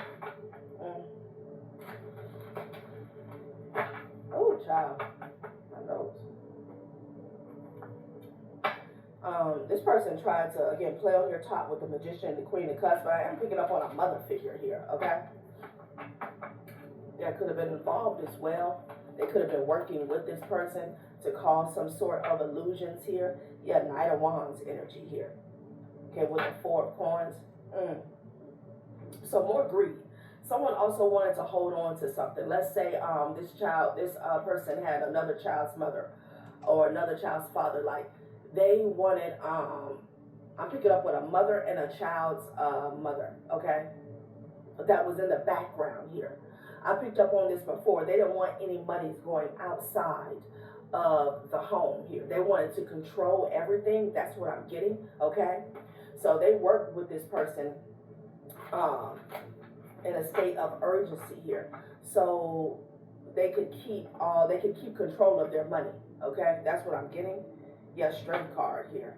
Oh, child. My nose. This person tried to, again, play on your top with the Magician and the Queen of Cups, but I am picking up on a mother figure here, okay? That could have been involved as well. They could have been working with this person to cause some sort of illusions here. Yeah, Knight of Wands energy here. Okay, with the Four of Coins. So more greed. Someone also wanted to hold on to something. Let's say this person had another child's mother or another child's father. Like they wanted, I'm picking up with a mother and a child's mother, okay? That was in the background here. I picked up on this before. They didn't want any monies going outside of the home here. They wanted to control everything. That's what I'm getting, okay? So they worked with this person in a state of urgency here. So they could keep control of their money, okay? That's what I'm getting. Yeah, strength card here.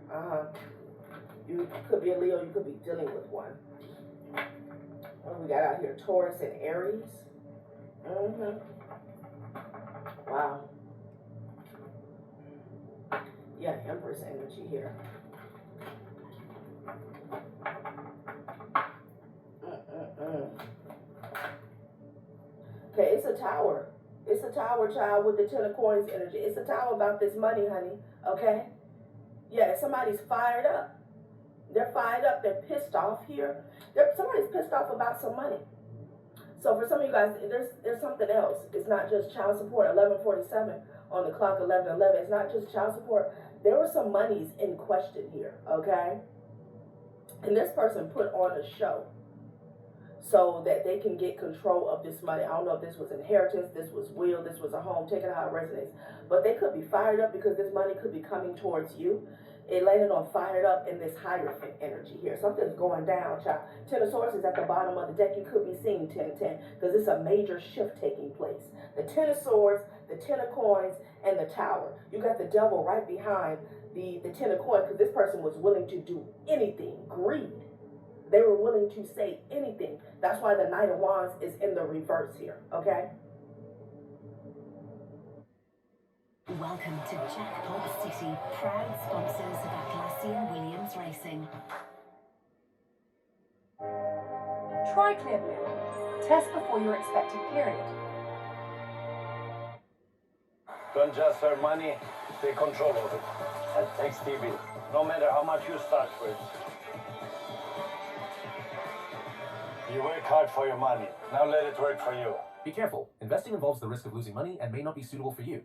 You could be a Leo, you could be dealing with one. What do we got out here? Taurus and Aries. Wow. Yeah, Empress energy here. Okay, it's a tower. It's a tower, child, with the Ten of Coins energy. It's a tower about this money, honey. Okay? Yeah, somebody's fired up. They're fired up. They're pissed off here. Somebody's pissed off about some money. So for some of you guys, there's something else. It's not just child support. 11:47 on the clock. 11:11. It's not just child support. There were some monies in question here. Okay? And this person put on a show so that they can get control of this money. I don't know if this was inheritance, this was will, this was a home, taken out of residence. But they could be fired up because this money could be coming towards you. It landed on fired up in this Hierophant energy here. Something's going down, child. Ten of Swords is at the bottom of the deck. You could be seeing 10-10 because it's a major shift taking place. The Ten of Swords, the Ten of Coins, and the Tower. You got the Devil right behind the Ten of Coins because this person was willing to do anything. Greed. They were willing to say anything. That's why the Knight of Wands is in the reverse here, okay? Welcome to Jackpot City, proud sponsors of Atlassian Williams Racing. Try Clear Blue. Test before your expected period. Don't just earn money, take control of it. That takes TV. No matter how much you start with. You work hard for your money. Now let it work for you. Be careful. Investing involves the risk of losing money and may not be suitable for you.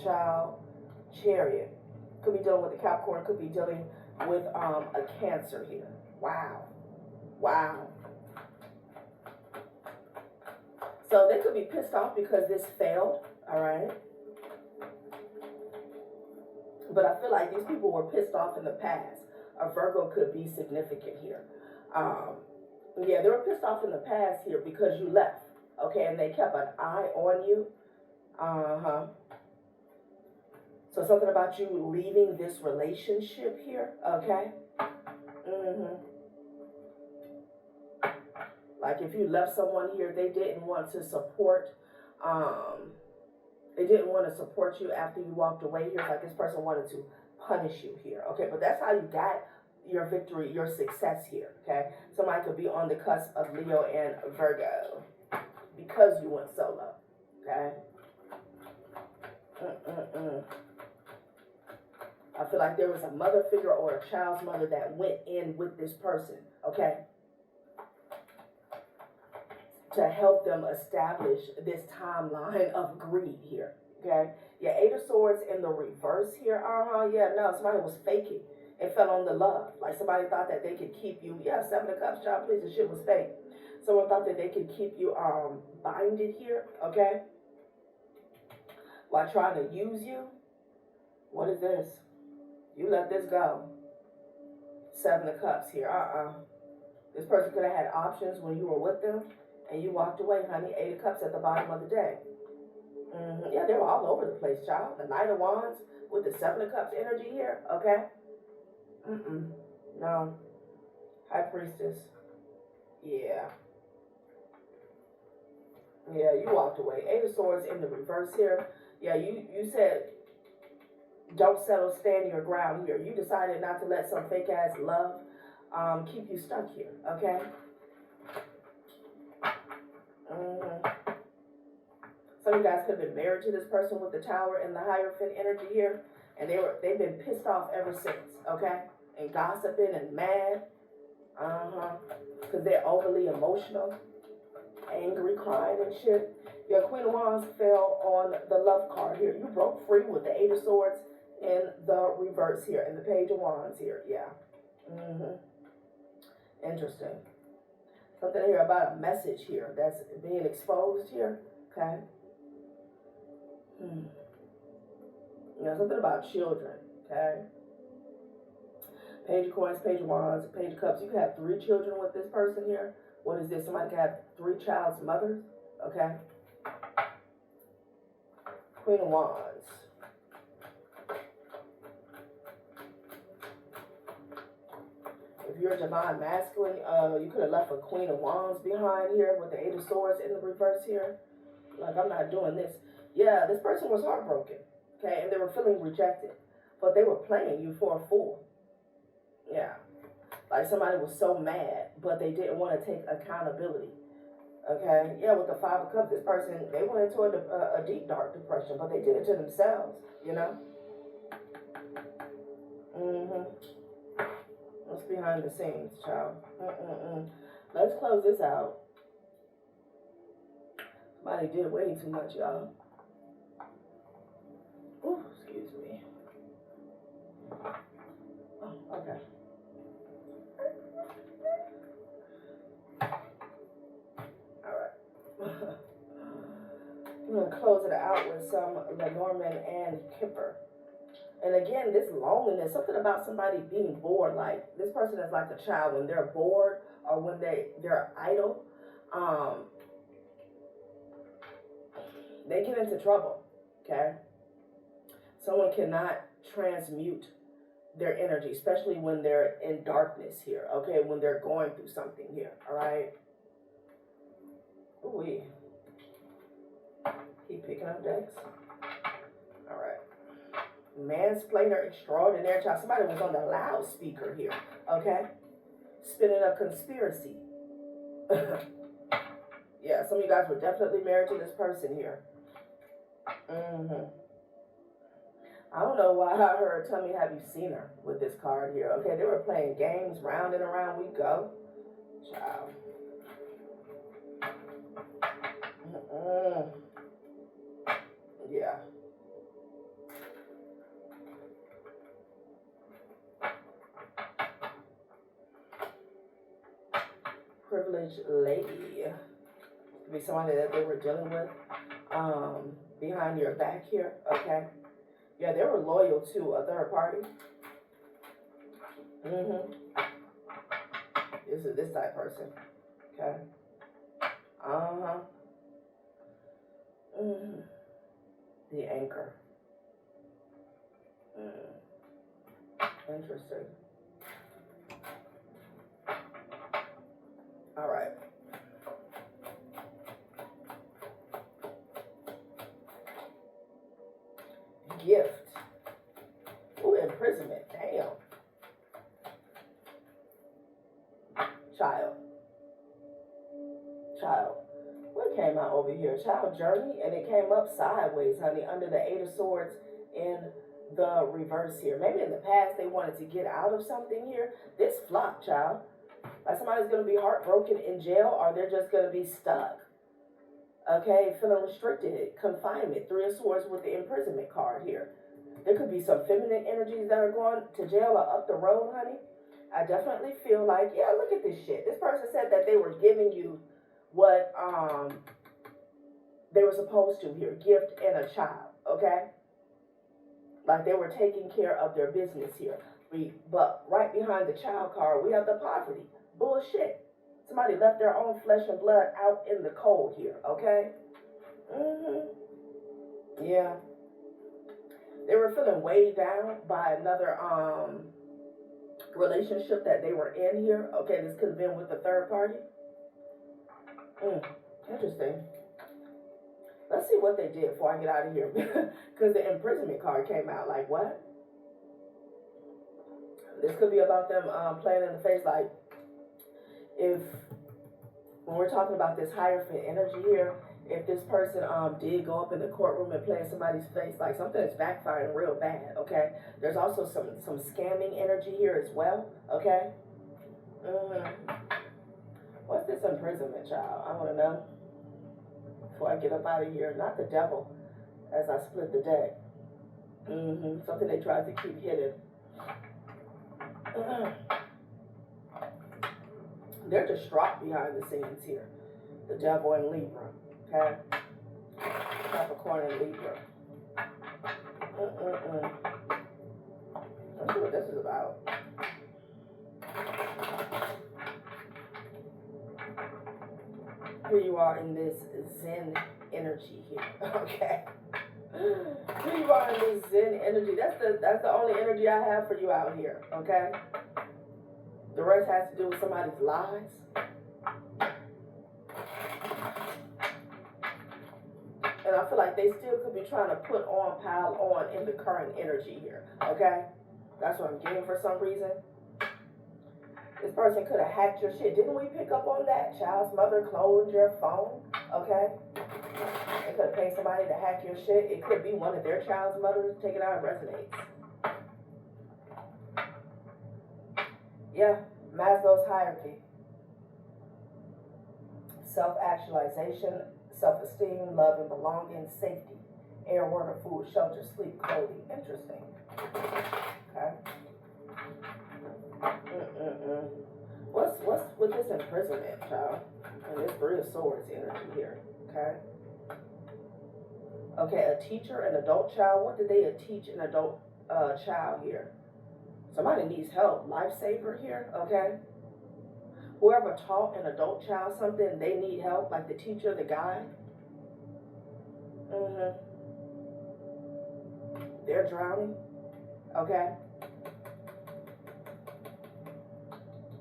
child, Chariot. Could be dealing with the Capricorn, could be dealing with a Cancer here. Wow. Wow. So they could be pissed off because this failed, all right? But I feel like these people were pissed off in the past. A Virgo could be significant here. Yeah, they were pissed off in the past here because you left, okay? And they kept an eye on you. So something about you leaving this relationship here, okay? Like if you left someone here, they didn't want to support, they didn't want to support you after you walked away here. It's like this person wanted to punish you here, okay? But that's how you got your victory, your success here, okay? Somebody could be on the cusp of Leo and Virgo because you went solo, okay? I feel like there was a mother figure or a child's mother that went in with this person, okay? To help them establish this timeline of greed here, okay? Yeah, Eight of Swords in the reverse here. Yeah, no, somebody was faking. It fell on the love. Like somebody thought that they could keep you. Yeah, Seven of Cups, child, please, the shit was fake. Someone thought that they could keep you binded here, okay? While trying to use you. What is this? You let this go. Seven of Cups here. This person could have had options when you were with them, and you walked away, honey. Eight of Cups at the bottom of the deck. Yeah, they were all over the place, child. The Knight of Wands with the Seven of Cups energy here, okay? No. High Priestess. Yeah. Yeah, you walked away. Eight of Swords in the reverse here. Yeah, you said don't settle, stand your ground here. You decided not to let some fake ass love keep you stuck here, okay? Some of you guys could have been married to this person with the Tower and the Hierophant energy here, and they've been pissed off ever since, okay? And gossiping and mad, because they're overly emotional, angry, crying and shit. Your Queen of Wands fell on the Love card here. You broke free with the Eight of Swords in the reverse here, and the Page of Wands here. Yeah. Interesting. Something here about a message here that's being exposed here. Okay. Something about children. Okay. Page of Coins, Page of Wands, Page of Cups. You can have 3 children with this person here. What is this? Somebody can have 3 child's mothers. Okay. Queen of Wands. If you're a divine masculine, you could have left a Queen of Wands behind here with the Eight of Swords in the reverse here. Like, I'm not doing this. Yeah, this person was heartbroken. Okay, and they were feeling rejected. But they were playing you for a fool. Yeah. Like somebody was so mad, but they didn't want to take accountability. Okay? Yeah, with the Five of Cups, this person, they went into a deep, dark depression, but they did it to themselves, you know? What's behind the scenes, child? Let's close this out. Somebody did way too much, y'all. Ooh, excuse me. Oh, okay. I'm going to close it out with some Lenormand and Kipper. And again, this loneliness, something about somebody being bored. Like, this person is like a child when they're bored or when they're idle. They get into trouble, okay? Someone cannot transmute their energy, especially when they're in darkness here, okay? When they're going through something here, all right? Ooh-wee. Keep picking up decks. All right. Mansplainer extraordinaire child. Somebody was on the loudspeaker here, okay? Spinning a conspiracy. Yeah, some of you guys were definitely married to this person here. I don't know why I heard, tell me, have you seen her with this card here? Okay, they were playing games, round and around we go. Child. Yeah. privileged lady. Could be somebody that they were dealing with behind your back here, okay? Yeah, they were loyal to a third party. This is this type person, okay? The anchor. Interesting. All right. Gift. Ooh, imprisonment. Damn. Child. What came out over here? Child journey, and it came up sideways, honey, under the Eight of Swords in the reverse here. Maybe in the past they wanted to get out of something here. This flop, child. Like somebody's going to be heartbroken in jail, or they're just going to be stuck. Okay, feeling restricted, confinement, Three of Swords with the imprisonment card here. There could be some feminine energies that are going to jail or up the road, honey. I definitely feel like, yeah, look at this shit. This person said that they were giving you what they were supposed to here, gift and a child, okay? Like they were taking care of their business here. But right behind the child card, we have the poverty. Bullshit. Somebody left their own flesh and blood out in the cold here, okay? Yeah. They were feeling weighed down by another relationship that they were in here. Okay, this could have been with the third party. Interesting. Let's see what they did before I get out of here. Because the imprisonment card came out. Like, what? This could be about them playing in the face. Like, when we're talking about this Hierophant energy here, if this person did go up in the courtroom and play in somebody's face, like something is backfiring real bad, okay? There's also some scamming energy here as well, okay? What's this imprisonment, child? I want to know before I get up out of here. Not the devil, as I split the deck. Something they tried to keep hidden. They're distraught behind the scenes here. The devil and Libra, okay? Capricorn and Libra. Let's see what this is about. Here you are in this Zen energy here, okay? Here you are in this Zen energy. That's the only energy I have for you out here, okay? The rest has to do with somebody's lies. And I feel like they still could be trying to pile on in the current energy here, okay? That's what I'm getting for some reason. This person could have hacked your shit. Didn't we pick up on that? Child's mother cloned your phone, okay? They could have paid somebody to hack your shit. It could be one of their child's mothers. Take it out, it resonates. Yeah, Maslow's hierarchy. Self-actualization, self-esteem, love and belonging, safety, air, water, food, shelter, sleep, clothing. Interesting. Okay. What's with this imprisonment, child? And this Three of Swords energy here. Okay. Okay, a teacher, an adult child. What did they teach an adult child here? Somebody needs help. Lifesaver here, okay? Whoever taught an adult child something, they need help, like the teacher, the guide. They're drowning, okay?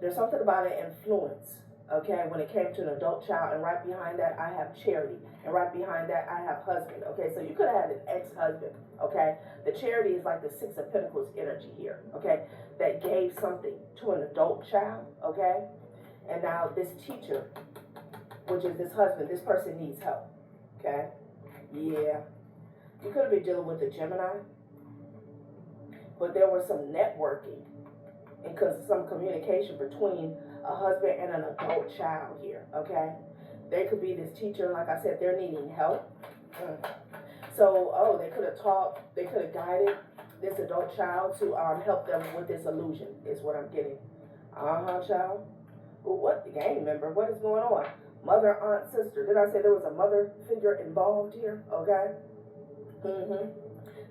There's something about an influence, okay, when it came to an adult child, and right behind that, I have charity, and right behind that, I have husband, okay? So you could have had an ex-husband, okay? The charity is like the Six of Pentacles energy here, okay? That gave something to an adult child, okay? And now this teacher, which is this husband, this person needs help, okay? Yeah. You could have been dealing with a Gemini, but there was some networking and some communication between a husband and an adult child here, okay? There could be this teacher, like I said, they're needing help. So, they could have taught, they could have guided this adult child to help them with this illusion, is what I'm getting. Child. What? The gang member? What is going on? Mother, aunt, sister. Did I say there was a mother figure involved here? Okay.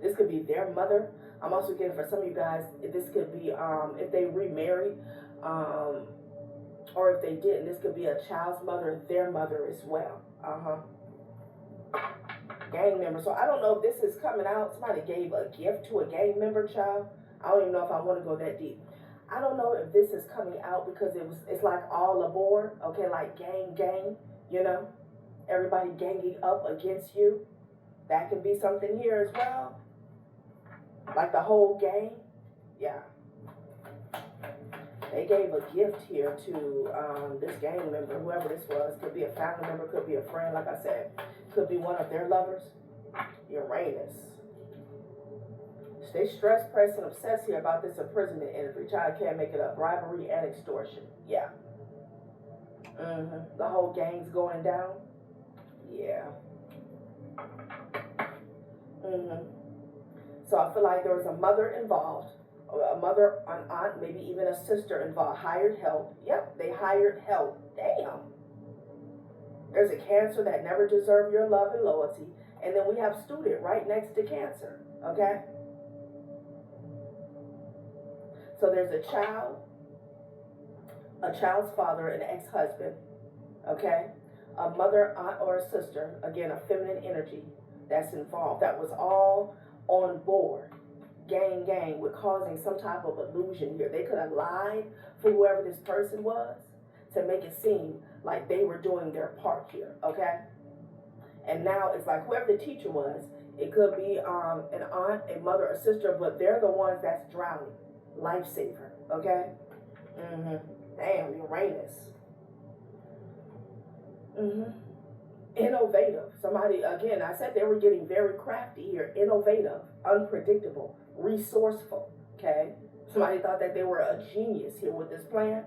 This could be their mother. I'm also getting for some of you guys, this could be if they remarried, or if they didn't, this could be a child's mother, their mother as well. Gang member. So I don't know if this is coming out. Somebody gave a gift to a gang member child. I don't even know if I want to go that deep. I don't know if this is coming out because it's like all aboard. Okay, like gang, you know, everybody ganging up against you. That can be something here as well. Like the whole gang. Yeah. They gave a gift here to this gang member, whoever this was. Could be a family member, could be a friend, like I said. Could be one of their lovers. Uranus. Stay stressed, pressed, and obsessed here about this imprisonment energy. Child can't make it up. Bribery and extortion. Yeah. The whole gang's going down. Yeah. So I feel like there was a mother involved. A mother, an aunt, maybe even a sister involved. Hired help. Yep, they hired help. Damn. There's a Cancer that never deserved your love and loyalty. And then we have student right next to Cancer. Okay? So there's a child's father, an ex-husband. Okay? A mother, aunt, or a sister. Again, a feminine energy that's involved. That was all on board. Gang, with causing some type of illusion here. They could have lied for whoever this person was to make it seem like they were doing their part here, okay? And now it's like whoever the teacher was, it could be an aunt, a mother, a sister, but they're the ones that's drowning. Lifesaver, okay? Damn, Uranus. Innovative. Somebody, again, I said they were getting very crafty here. Innovative, unpredictable, resourceful, okay? Somebody thought that they were a genius here with this plan.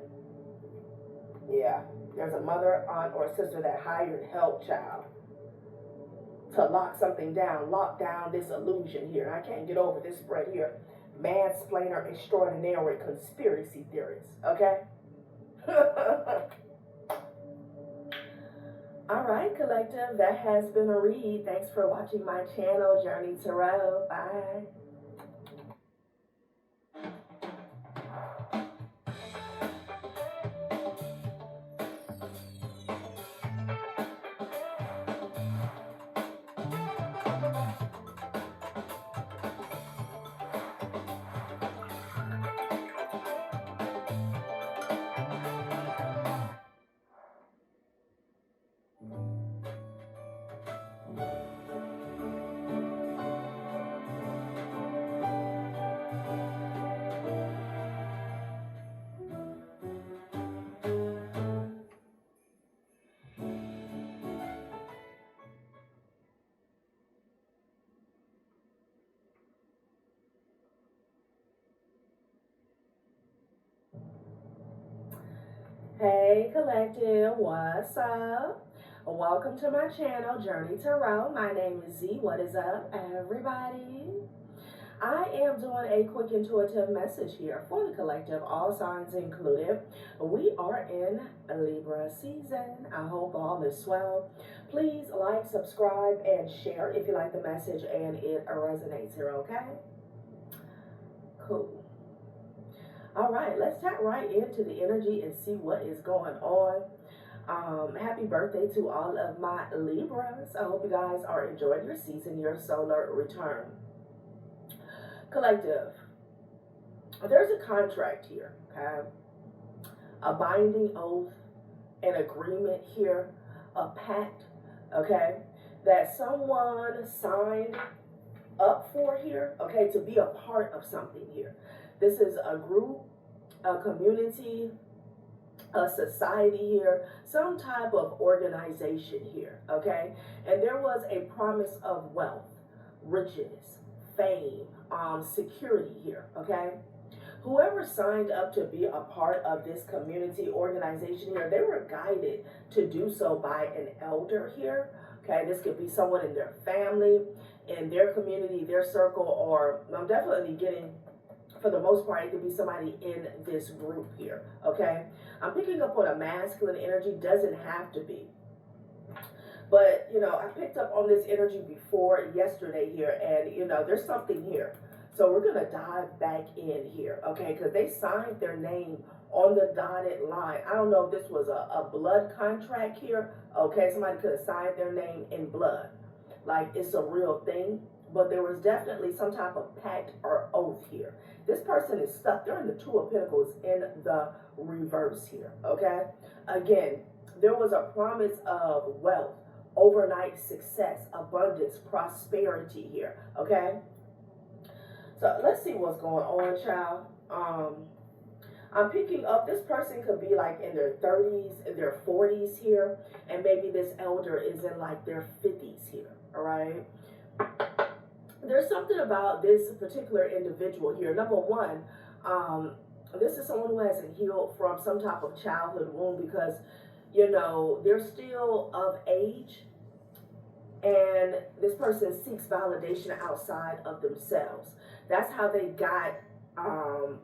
Yeah, there's a mother, aunt, or a sister that hired help child to lock something down, lock down this illusion here. I can't get over this spread here. Mansplainer extraordinaire with conspiracy theorists, okay? All right, collective, that has been a read. Thanks for watching my channel, Journey Tarot. Bye. Hey collective, what's up? Welcome to my channel, Journey Tarot. My name is Z. What is up, everybody? I am doing a quick intuitive message here for the collective, all signs included. We are in Libra season. I hope all is well. Please like, subscribe, and share if you like the message and it resonates here, okay? Cool. All right, let's tap right into the energy and see what is going on. Happy birthday to all of my Libras. I hope you guys are enjoying your season, your solar return. Collective, there's a contract here, okay? A binding oath, an agreement here, a pact, okay? That someone signed up for here, okay, to be a part of something here. This is a group, a community, a society here, some type of organization here, okay? And there was a promise of wealth, riches, fame, security here, okay? Whoever signed up to be a part of this community organization here, they were guided to do so by an elder here, okay? This could be someone in their family, in their community, their circle, or I'm definitely getting For the most part, it could be somebody in this group here, okay? I'm picking up on a masculine energy, doesn't have to be. But, you know, I picked up on this energy before yesterday here, and, you know, there's something here. So we're going to dive back in here, okay? Because they signed their name on the dotted line. I don't know if this was a blood contract here, okay? Somebody could have signed their name in blood. Like, it's a real thing. But there was definitely some type of pact or oath here. This person is stuck. They're in the Two of Pentacles in the reverse here, okay? Again, there was a promise of wealth, overnight success, abundance, prosperity here, okay? So let's see what's going on, child. I'm picking up, this person could be like in their 30s, in their 40s here, and maybe this elder is in like their 50s here, all right? There's something about this particular individual here. Number one, this is someone who hasn't healed from some type of childhood wound because, you know, they're still of age, and this person seeks validation outside of themselves. That's how they got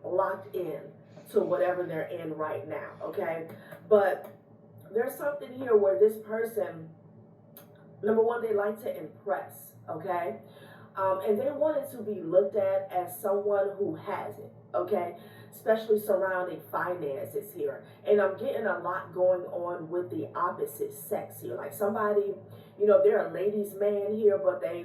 locked in to whatever they're in right now, okay? But there's something here where this person, number one, they like to impress, okay? And they wanted to be looked at as someone who has it, okay? Especially surrounding finances here. And I'm getting a lot going on with the opposite sex here. Like somebody, you know, they're a ladies' man here, but they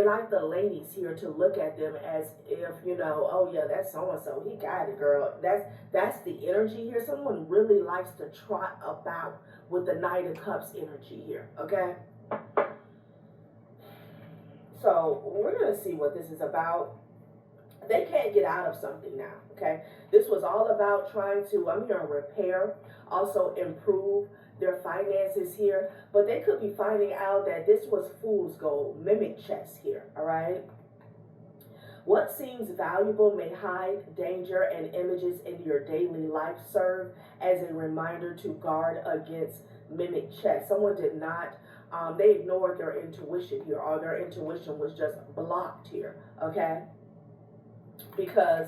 like the ladies here to look at them as if, you know, oh yeah, that's so-and-so, he got it, girl. That's the energy here. Someone really likes to trot about with the Knight of Cups energy here, okay? So we're going to see what this is about. They can't get out of something now, okay? This was all about trying to, I'm hearing repair, also improve their finances here. But they could be finding out that this was fool's gold, mimic chess here, all right? What seems valuable may hide danger, and images in your daily life serve as a reminder to guard against mimic chess. Someone did not, they ignored their intuition here, or their intuition was just blocked here, okay? Because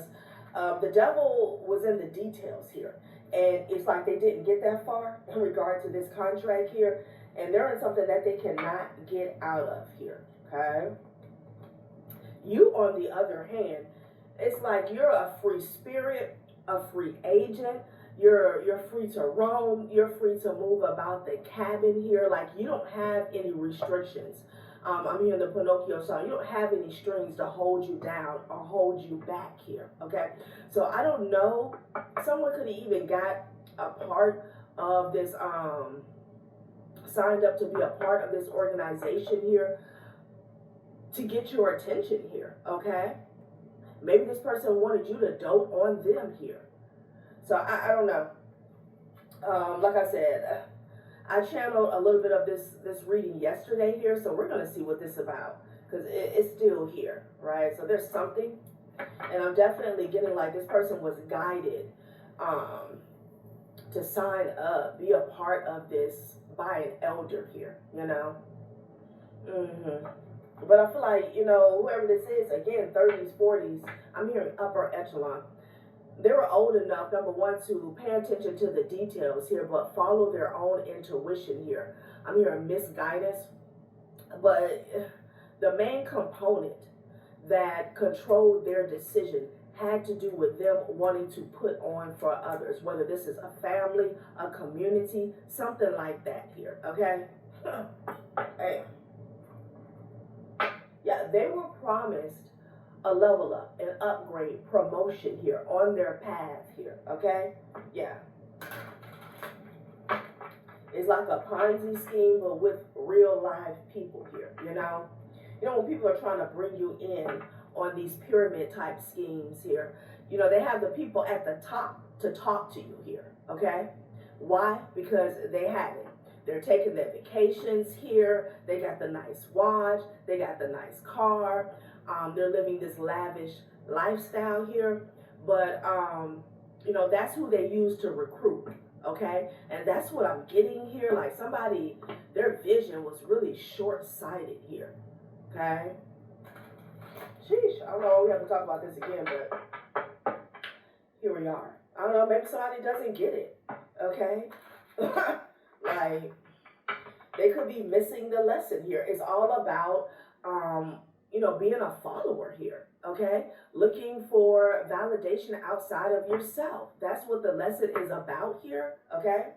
the devil was in the details here. And it's like they didn't get that far in regard to this contract here. And they're in something that they cannot get out of here, okay? You, on the other hand, it's like you're a free spirit, a free agent. You're free to roam. You're free to move about the cabin here. Like you don't have any restrictions. I'm hearing the Pinocchio song. You don't have any strings to hold you down or hold you back here, okay? So I don't know. Someone could have even got a part of this, signed up to be a part of this organization here to get your attention here, okay? Maybe this person wanted you to dote on them here. So I don't know. Like I said, I channeled a little bit of this reading yesterday here, so we're going to see what this is about, because it's still here, right? So there's something, and I'm definitely getting like this person was guided to sign up, be a part of this by an elder here, you know? But I feel like, you know, whoever this is, again, 30s, 40s, I'm hearing upper echelon. They were old enough, number one, to pay attention to the details here, but follow their own intuition here. I'm hearing misguidance, but the main component that controlled their decision had to do with them wanting to put on for others, whether this is a family, a community, something like that here, okay? Hey. Yeah, they were promised a level up, an upgrade, promotion here on their path here, okay? Yeah. It's like a Ponzi scheme, but with real live people here, you know? You know, when people are trying to bring you in on these pyramid type schemes here, you know, they have the people at the top to talk to you here, okay? Why? Because they have it. They're taking their vacations here. They got the nice watch. They got the nice car. They're living this lavish lifestyle here. But, you know, that's who they use to recruit, okay? And that's what I'm getting here. Like somebody, their vision was really short-sighted here, okay? sheesh, I don't know, we have to talk about this again, but here we are. I don't know, maybe somebody doesn't get it, okay? Like, they could be missing the lesson here. It's all about, being a follower here, okay? Looking for validation outside of yourself. That's what the lesson is about here, okay?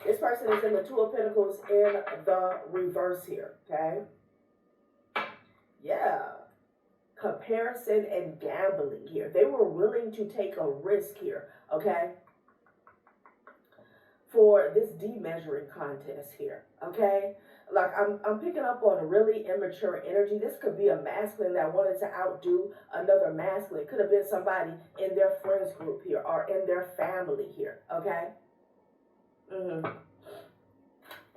This person is in the Two of Pentacles in the reverse here, okay? Yeah. Comparison and gambling here. They were willing to take a risk here, okay? For this demeasuring contest here, okay? Like, I'm picking up on a really immature energy. This could be a masculine that wanted to outdo another masculine. It could have been somebody in their friends group here or in their family here, okay?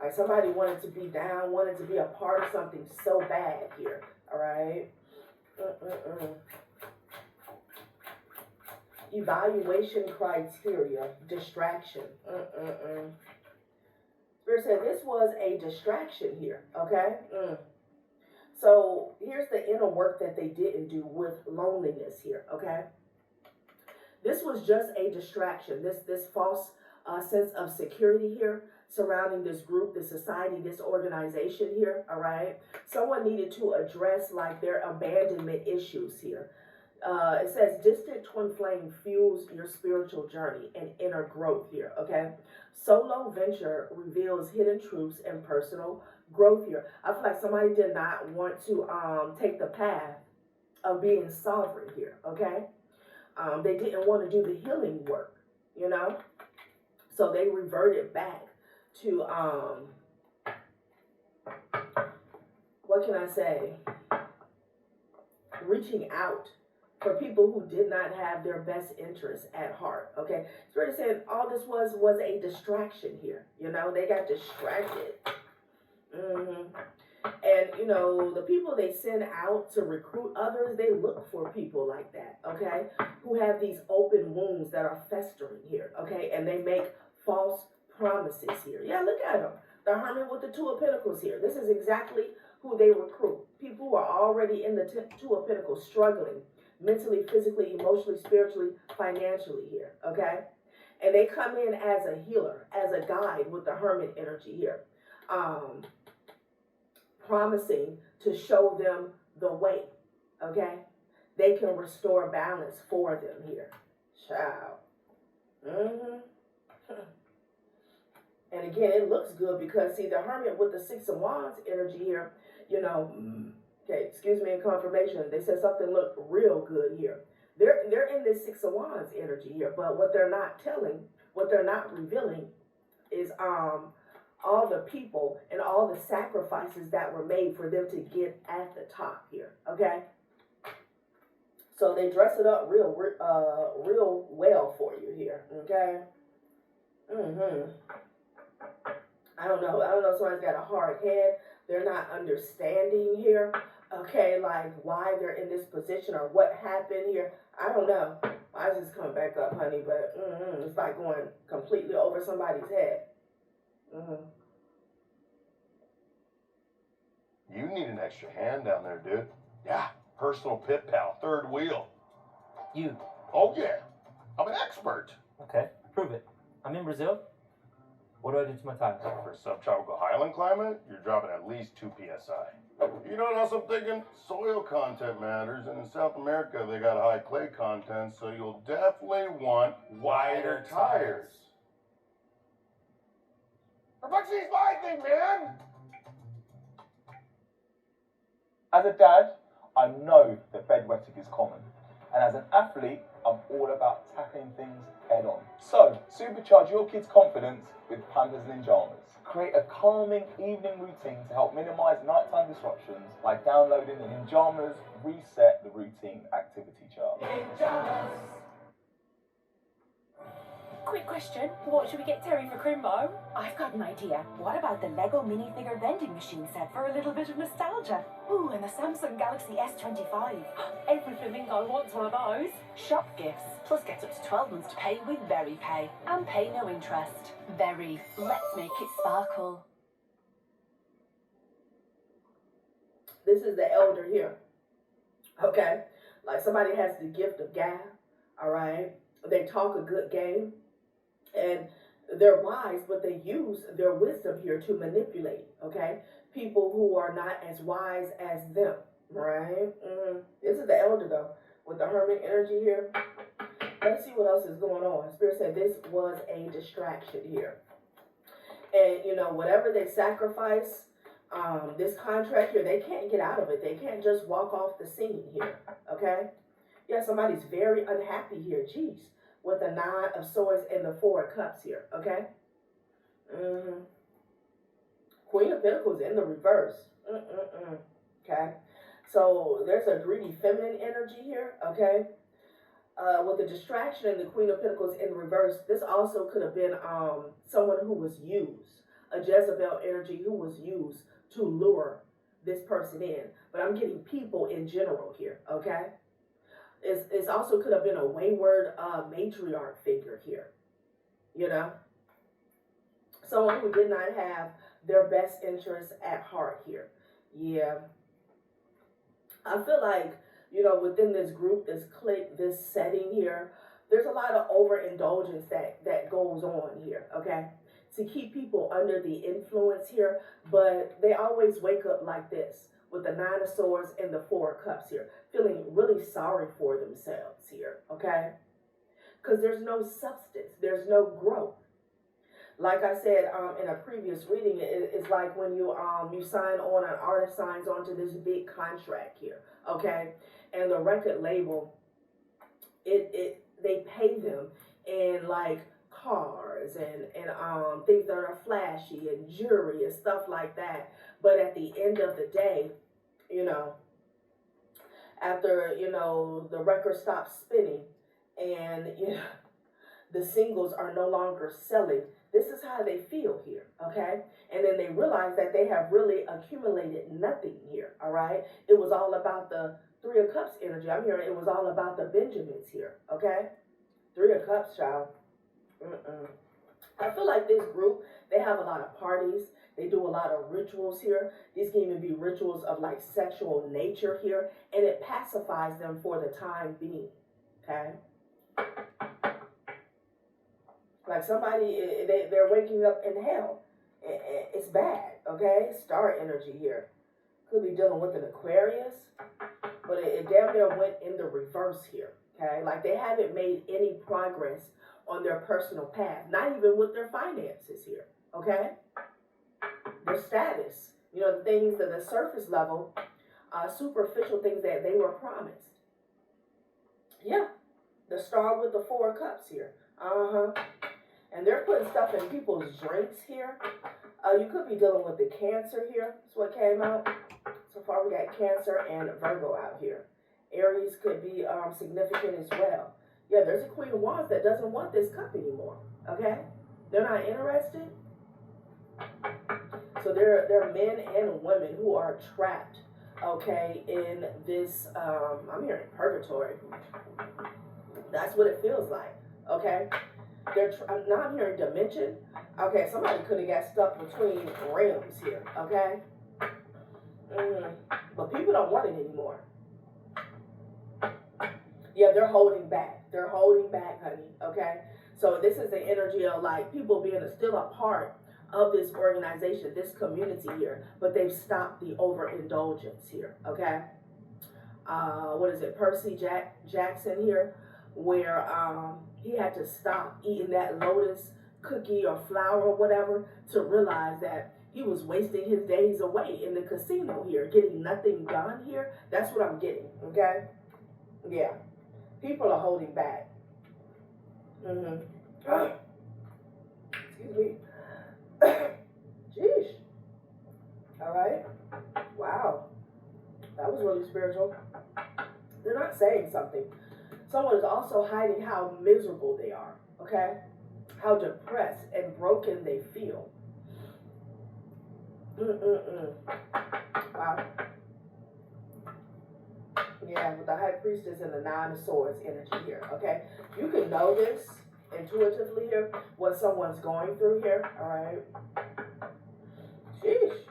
Like somebody wanted to be down, wanted to be a part of something so bad here, all right? Evaluation criteria, distraction. Spirit said this was a distraction here, okay? So here's the inner work that they didn't do with loneliness here, okay? This was just a distraction. This false sense of security here surrounding this group, this society, this organization here, all right? Someone needed to address like their abandonment issues here. It says distant twin flame fuels your spiritual journey and inner growth here, okay? Solo venture reveals hidden truths and personal growth here. I feel like somebody did not want to take the path of being sovereign here, okay? They didn't want to do the healing work, you know? So they reverted back to, what can I say? Reaching out for people who did not have their best interests at heart, okay? Spirit is saying all this was a distraction here, you know? They got distracted. And, you know, the people they send out to recruit others, they look for people like that, okay? Who have these open wounds that are festering here, okay? And they make false promises here. Yeah, look at them. The Hermit with the Two of Pentacles here. This is exactly who they recruit. People who are already in the Two of Pentacles struggling mentally, physically, emotionally, spiritually, financially here, okay? And they come in as a healer, as a guide with the Hermit energy here. Promising to show them the way, okay? They can restore balance for them here. Child. And again, it looks good because, see, the Hermit with the Six of Wands energy here, you know, okay, excuse me, in confirmation, they said something looked real good here. They're in this Six of Wands energy here, but what they're not telling, what they're not revealing is all the people and all the sacrifices that were made for them to get at the top here, okay? So they dress it up real well for you here, okay? I don't know, somebody's got a hard head. They're not understanding here, okay, like why they're in this position or what happened here. I don't know. I just come back up, honey, but it's like going completely over somebody's head. You need an extra hand down there, dude. Yeah, personal pit pal, third wheel. You? Oh yeah, I'm an expert. Okay, prove it. I'm in Brazil. What do I do to my tires? For subtropical highland climate, you're dropping at least 2 psi. You know what else I'm thinking? Soil content matters, and in South America they got high clay content, so you'll definitely want wider tires. Perplexity's my thing, man! As a dad, I know that bedwetting is common. And as an athlete, I'm all about tackling things head on. So, supercharge your kids' confidence with Pampers Ninjamas. Create a calming evening routine to help minimize nighttime disruptions by downloading the Ninjamas Reset the Routine activity chart. Ninjamas. Quick question, what should we get Terry for Crimbo? I've got an idea. What about the Lego minifigure vending machine set for a little bit of nostalgia? Ooh, and the Samsung Galaxy S25. Every flamingo wants one of those. Shop gifts, plus get up to 12 months to pay with Berry Pay. And pay no interest. Berry, let's make it sparkle. This is the elder here. Okay? Like somebody has the gift of gab, all right? They talk a good game, and they're wise, but they use their wisdom here to manipulate, okay? People who are not as wise as them, right? This is the elder, though, with the hermit energy here. Let's see what else is going on. Spirit said this was a distraction here. And, you know, whatever they sacrifice, this contract here, they can't get out of it. They can't just walk off the scene here, okay? Yeah, somebody's very unhappy here. Jeez. With the 9 of Swords and the 4 of Cups here, okay? Queen of Pentacles in the reverse. Okay? So there's a greedy feminine energy here, okay? With the distraction and the Queen of Pentacles in reverse, this also could have been someone who was used, a Jezebel energy who was used to lure this person in. But I'm getting people in general here, okay? It's also could have been a wayward matriarch figure here, you know? Someone who did not have their best interests at heart here. Yeah. I feel like, you know, within this group, this clique, this setting here, there's a lot of overindulgence that goes on here, okay? To keep people under the influence here, but they always wake up like this with the 9 of Swords and the 4 of Cups here, feeling really sorry for themselves here, okay? Because there's no substance, there's no growth. Like I said in a previous reading, it's like when you sign on, an artist signs on to this big contract here, okay? And the record label, they pay them in like cars and things that are flashy and jewelry and stuff like that. But at the end of the day, you know, after, you know, the record stops spinning and, you know, the singles are no longer selling, this is how they feel here, okay? And then they realize that they have really accumulated nothing here, all right? It was all about the 3 of Cups energy. I'm hearing it was all about the Benjamins here, okay? 3 of Cups, child. I feel like this group, they have a lot of parties. They do a lot of rituals here. These can even be rituals of like sexual nature here. And it pacifies them for the time being, okay? Like somebody, they're waking up in hell. It's bad, okay? Star energy here. Could be dealing with an Aquarius, but it damn near went in the reverse here, okay? Like they haven't made any progress on their personal path, not even with their finances here, okay? Their status, you know, the things that the surface level, superficial things that they were promised. Yeah, the star with the 4 of Cups here. And they're putting stuff in people's drinks here. You could be dealing with the Cancer here. That's what came out. So far we got Cancer and Virgo out here. Aries could be significant as well. Yeah, there's a Queen of Wands that doesn't want this cup anymore. Okay? They're not interested. So there are men and women who are trapped, okay, in this, I'm hearing purgatory. That's what it feels like, okay? Now I'm hearing dimension. Okay, somebody could have got stuck between realms here, okay? But people don't want it anymore. Yeah, they're holding back. They're holding back, honey, okay? So this is the energy of like people being still a part of this organization, this community here, but they've stopped the overindulgence here, okay? What is it, Percy Jackson here, where he had to stop eating that lotus cookie or flour or whatever to realize that he was wasting his days away in the casino here, getting nothing done here. That's what I'm getting, okay? Yeah. People are holding back. Excuse me. Jeez. All right. Wow. That was really spiritual. They're not saying something. Someone is also hiding how miserable they are, okay? How depressed and broken they feel. Wow. Yeah, with the High Priestess and the 9 of Swords energy here, okay? You can know this intuitively here, what someone's going through here, all right? Sheesh.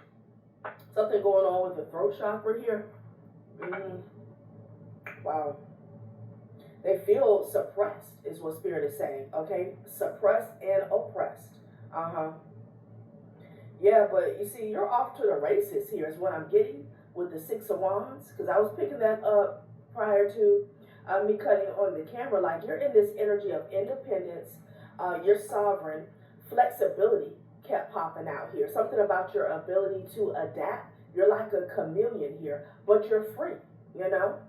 Something going on with the throat chakra here. Wow. They feel suppressed, is what Spirit is saying. Okay? Suppressed and oppressed. Yeah, but you see, you're off to the races here, is what I'm getting with the Six of Wands. Because I was picking that up prior to me cutting on the camera. Like, you're in this energy of independence. You're sovereign. Flexibility kept popping out here. Something about your ability to adapt. You're like a chameleon here, but you're free, you know?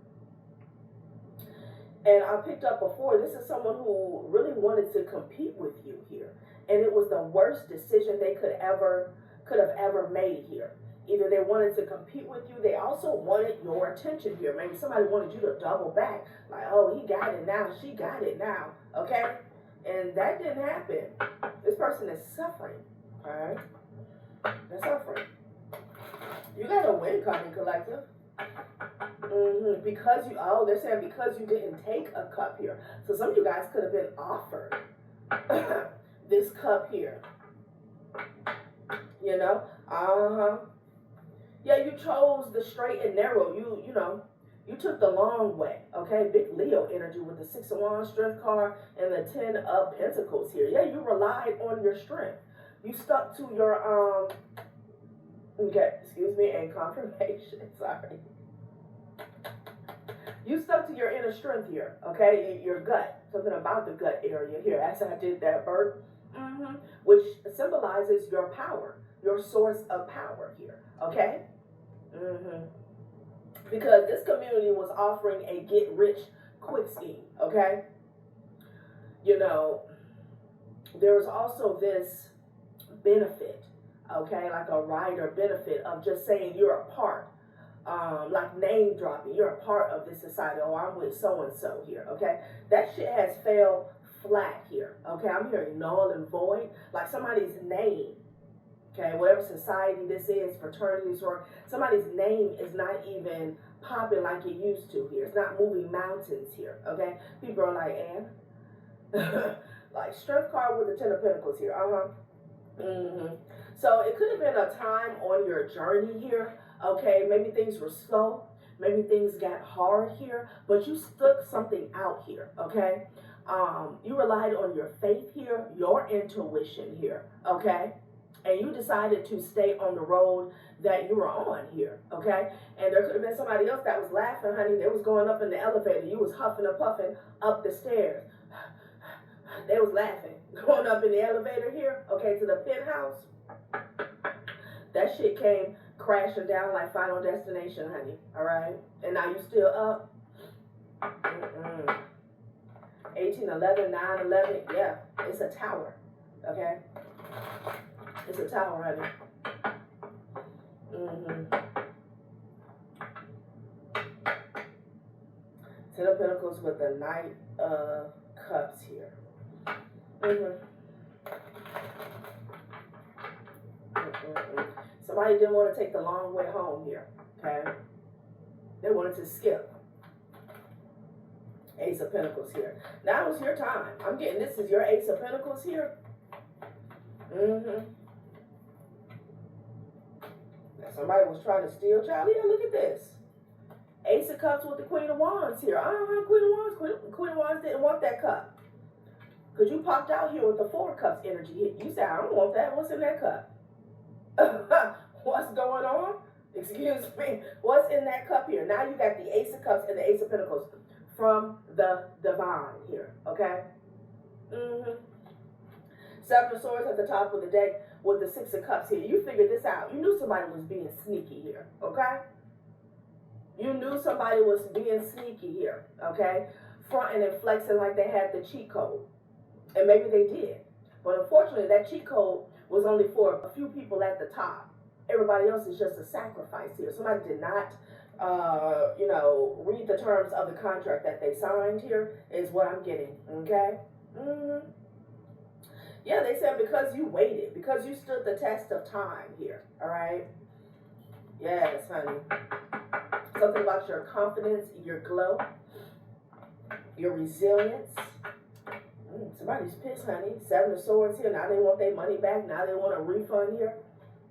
And I picked up before, this is someone who really wanted to compete with you here. And it was the worst decision they could have ever made here. Either they wanted to compete with you, they also wanted your attention here. Maybe somebody wanted you to double back. Like, oh, he got it now, she got it now, okay? And that didn't happen. This person is suffering, all right? They're suffering. You got a win coming, collective. Because you, they're saying because you didn't take a cup here. So some of you guys could have been offered this cup here. You know? Yeah, you chose the straight and narrow. You know, you took the long way. Okay? Big Leo energy with the Six of Wands strength card and the 10 of Pentacles here. Yeah, you relied on your strength. You stuck to your, okay, excuse me, and confirmation, sorry. You stuck to your inner strength here, okay? Your gut, something about the gut area here. As I did that bird, which symbolizes your power, your source of power here, okay? Because this community was offering a get-rich-quick scheme, okay? You know, there was also this benefit, okay? Like a rider benefit of just saying you're a part. Like name dropping, you're a part of this society. Oh, I'm with so-and-so here, okay? That shit has failed flat here, okay? I'm hearing null and void, like somebody's name, okay? Whatever society this is, fraternities, or somebody's name is not even popping like it used to here. It's not moving mountains here, okay? People are like, and? Like strength card with the 10 of Pentacles here, So it could have been a time on your journey here. Okay, maybe things were slow, maybe things got hard here, but you stuck something out here, okay? You relied on your faith here, your intuition here, okay? And you decided to stay on the road that you were on here, okay? And there could have been somebody else that was laughing, honey. They was going up in the elevator. You was huffing and puffing up the stairs. They was laughing, going up in the elevator here, okay, to the penthouse. That shit came crashing down like Final Destination, honey. All right? And now you still up. 1811, 911. Yeah, it's a tower. Okay? It's a tower, honey. Ten of Pentacles with the Knight of Cups here. Somebody didn't want to take the long way home here, okay? They wanted to skip. Ace of Pentacles here. Now is your time. I'm getting this is your Ace of Pentacles here. Somebody was trying to steal, child. Yeah, look at this. Ace of Cups with the Queen of Wands here. Queen of Wands. Queen of Wands didn't want that cup. Because you popped out here with the Four of Cups energy. You said, I don't want that. What's in that cup? What's going on? Excuse me. What's in that cup here? Now you got the Ace of Cups and the Ace of Pentacles from the divine here. Okay? Seven of Swords at the top of the deck with the Six of Cups here. You figured this out. You knew somebody was being sneaky here. Okay? You knew somebody was being sneaky here. Okay? Fronting and flexing like they had the cheat code. And maybe they did. But unfortunately, that cheat code was only for a few people at the top. Everybody else is just a sacrifice here. Somebody did not, you know, read the terms of the contract that they signed here is what I'm getting, okay? Yeah, they said because you waited, because you stood the test of time here, all right? Yes, honey. Something about your confidence, your glow, your resilience. Somebody's pissed, honey. Seven of Swords here. Now they want their money back. Now they want a refund here.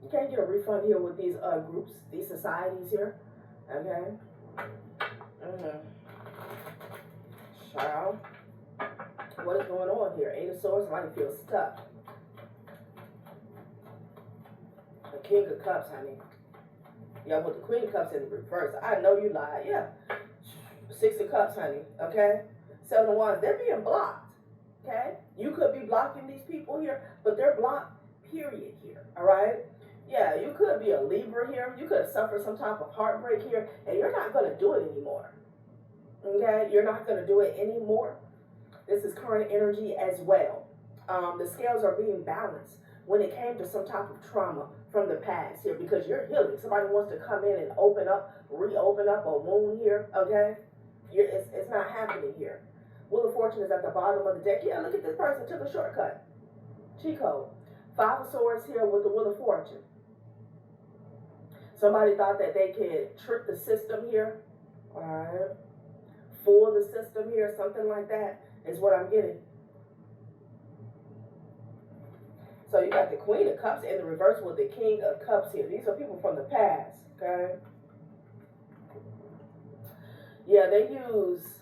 You can't get a refund here with these groups, these societies here. Okay? Child, what is going on here? Eight of Swords, somebody feels stuck. The King of Cups, honey. Yeah, with the Queen of Cups in the reverse. I know you lied. Yeah. Six of Cups, honey. Okay? Seven of Wands. They're being blocked. Okay? You could be blocking these people here, but they're blocked, period, here. All right? Yeah, you could be a Libra here. You could have suffered some type of heartbreak here, and you're not going to do it anymore. Okay? You're not going to do it anymore. This is current energy as well. The scales are being balanced when it came to some type of trauma from the past here, because you're healing. Somebody wants to come in and open up, reopen up a wound here, okay? It's not happening here. Wheel of Fortune is at the bottom of the deck. Yeah, look at this person took a shortcut. Chico. Five of Swords here with the Wheel of Fortune. Somebody thought that they could trick the system here. All right. Fool the system here, something like that is what I'm getting. So you got the Queen of Cups in the reverse with the King of Cups here. These are people from the past, okay? Yeah, they use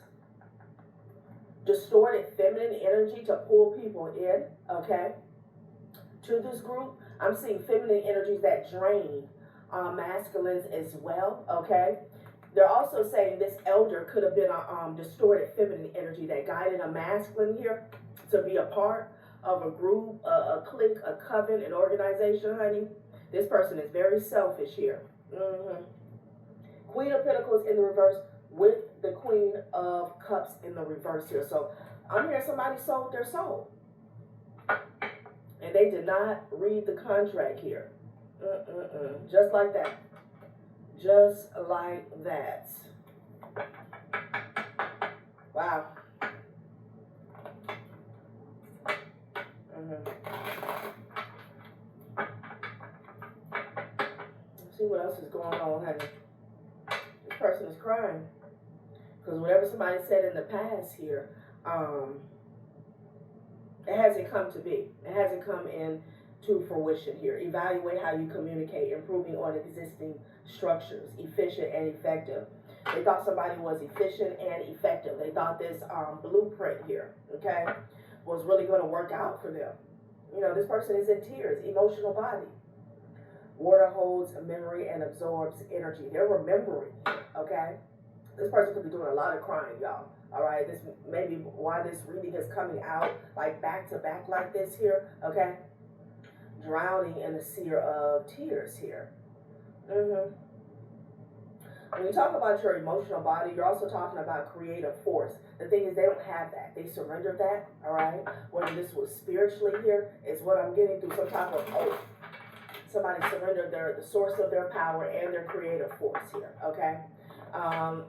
distorted feminine energy to pull people in, okay? To this group, I'm seeing feminine energies that drain masculines as well, okay? They're also saying this elder could have been a distorted feminine energy that guided a masculine here to be a part of a group, a clique, a coven, an organization, honey. This person is very selfish here. Queen of Pentacles in the reverse with the Queen of Cups in the reverse here. So I'm hearing somebody sold their soul. And they did not read the contract here. Just like that. Just like that. Wow. Let's see what else is going on, honey. This person is crying. Because whatever somebody said in the past here, it hasn't come to be. It hasn't come into fruition here. Evaluate how you communicate, improving on existing structures, efficient and effective. They thought somebody was efficient and effective. They thought this blueprint here, okay, was really going to work out for them. You know, this person is in tears, emotional body. Water holds memory and absorbs energy. They're remembering, okay? This person could be doing a lot of crying, y'all. All right, this may be why this reading is coming out like back to back like this here, okay? Drowning in a sea of tears here. When you talk about your emotional body, you're also talking about creative force. The thing is, they don't have that. They surrendered that, all right? Whether this was spiritually here is what I'm getting through some type of oath. Somebody surrendered the source of their power and their creative force here, okay? A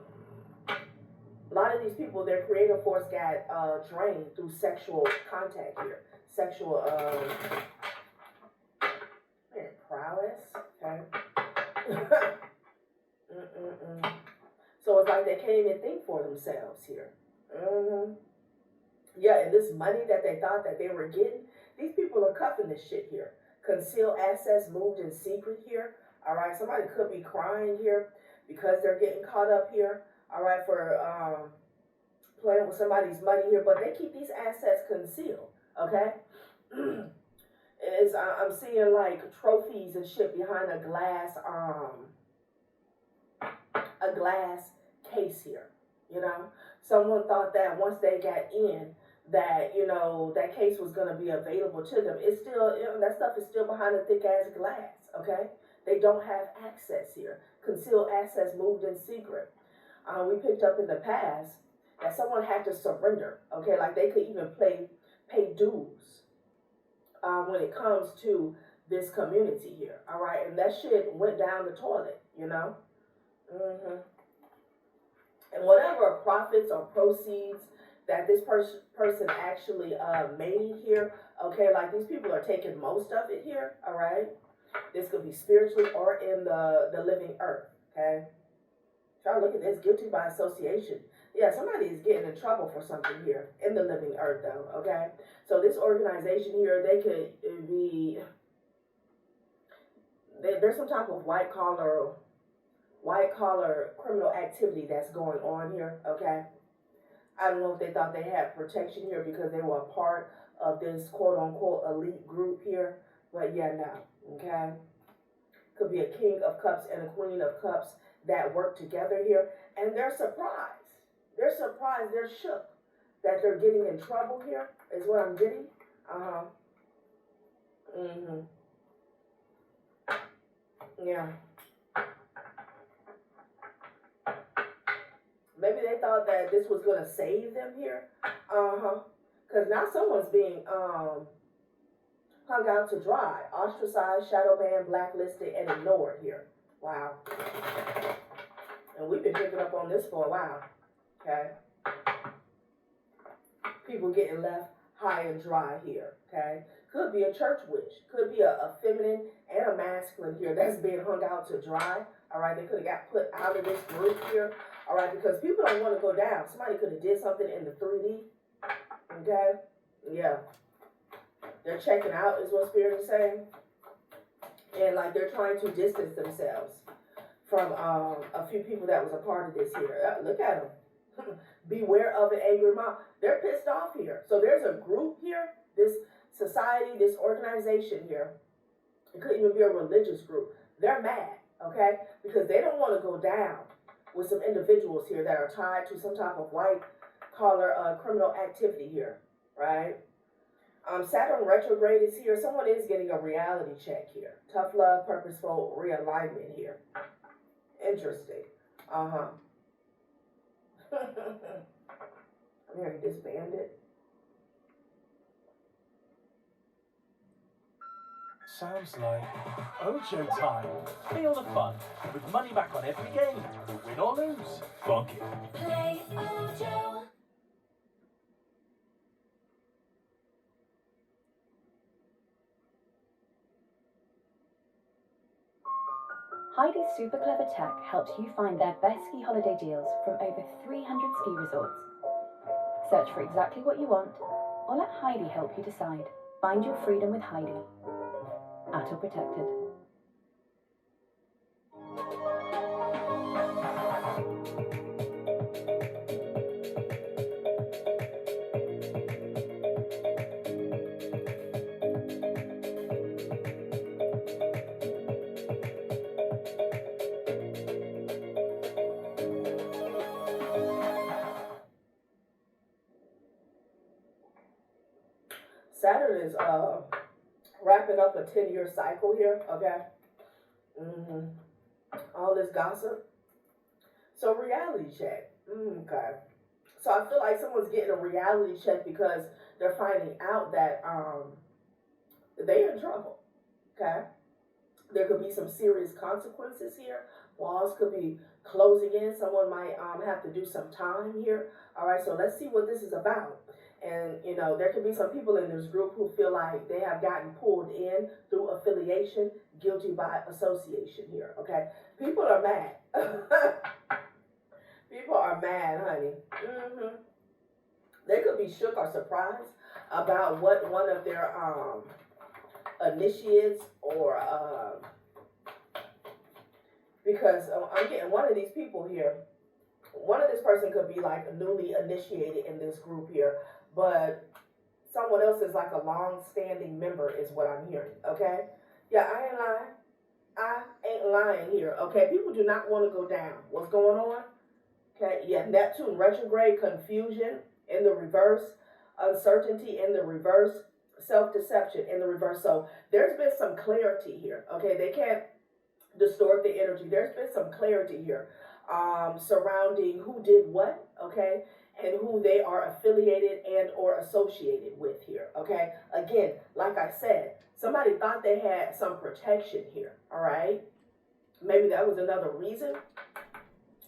lot of these people, their creative force got drained through sexual contact here. Sexual prowess, okay? So it's like they can't even think for themselves here. Yeah, and this money that they thought that they were getting, these people are cuffing this shit here. Concealed assets moved in secret here. All right, somebody could be crying here because they're getting caught up here. All right, for playing with somebody's money here, but they keep these assets concealed. Okay, I'm seeing like trophies and shit behind a glass case here. You know, someone thought that once they got in, that, you know, that case was going to be available to them. It's still, you know, that stuff is still behind a thick ass glass, okay? They don't have access here. Concealed assets moved in secret. We picked up in the past that someone had to surrender, okay? Like they could even pay dues when it comes to this community here, all right? And that shit went down the toilet, you know? And whatever profits or proceeds that this person actually made here, okay, like these people are taking most of it here, all right? This could be spiritually or in the living earth, okay? Try to look at this, guilty by association. Yeah, somebody is getting in trouble for something here in the living earth though, okay? So this organization here, they could be, there's some type of white collar criminal activity that's going on here, okay? I don't know if they thought they had protection here because they were a part of this quote-unquote elite group here. But yeah, no, okay? Could be a king of cups and a queen of cups that work together here. And they're surprised. They're surprised. They're shook that they're getting in trouble here, is what I'm getting. Yeah. Maybe they thought that this was going to save them here. Because now someone's being hung out to dry, ostracized, shadow banned, blacklisted, and ignored here. Wow. And we've been picking up on this for a while. Okay. People getting left high and dry here. Okay. Could be a church witch. Could be a feminine and a masculine here that's being hung out to dry. All right. They could have got put out of this group here. All right. Because people don't want to go down. Somebody could have did something in the 3D. Okay. Yeah. They're checking out is what Spirit is saying. And like they're trying to distance themselves from a few people that was a part of this here. Look at them. Beware of an angry mom. They're pissed off here. So there's a group here, this society, this organization here. It could even be a religious group. They're mad, okay? Because they don't want to go down with some individuals here that are tied to some type of white-collar criminal activity here, right? Saturn retrograde is here. Someone is getting a reality check here. Tough love, purposeful realignment here. Interesting. I'm hearing disbanded. Sounds like Ojo time. Feel the fun with money back on every game. Win or lose. Bonk it. Play Ojo. Heidi's super clever tech helps you find their best ski holiday deals from over 300 ski resorts. Search for exactly what you want, or let Heidi help you decide. Find your freedom with Heidi. Auto protected. Saturn is wrapping up a 10-year cycle here, okay? All this gossip. So reality check. Okay. So I feel like someone's getting a reality check because they're finding out that they're in trouble, okay? There could be some serious consequences here. Walls could be closing in. Someone might have to do some time here. All right, so let's see what this is about. And, you know, there could be some people in this group who feel like they have gotten pulled in through affiliation, guilty by association here, okay? People are mad. People are mad, honey. They could be shook or surprised about what one of their initiates or because I'm getting one of these people here. One of this person could be like newly initiated in this group here, but someone else is like a long-standing member is what I'm hearing, okay? Yeah, I ain't lying. I ain't lying here, okay? People do not want to go down. What's going on? Okay, yeah, Neptune retrograde, confusion in the reverse, uncertainty in the reverse, self-deception in the reverse. So there's been some clarity here, okay? They can't distort the energy. There's been some clarity here surrounding who did what, okay? And who they are affiliated and or associated with here, okay? Again, like I said, somebody thought they had some protection here, all right? Maybe that was another reason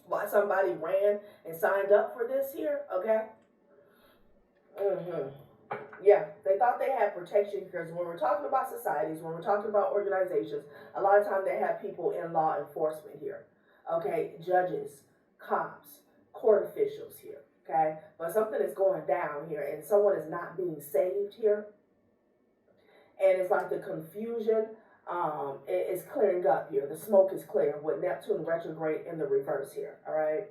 why somebody ran and signed up for this here, okay? Yeah, they thought they had protection because when we're talking about societies, when we're talking about organizations, a lot of times they have people in law enforcement here, okay? Judges, cops, court officials here. Okay, but something is going down here and someone is not being saved here. And it's like the confusion is clearing up here. The smoke is clearing with Neptune retrograde in the reverse here. All right.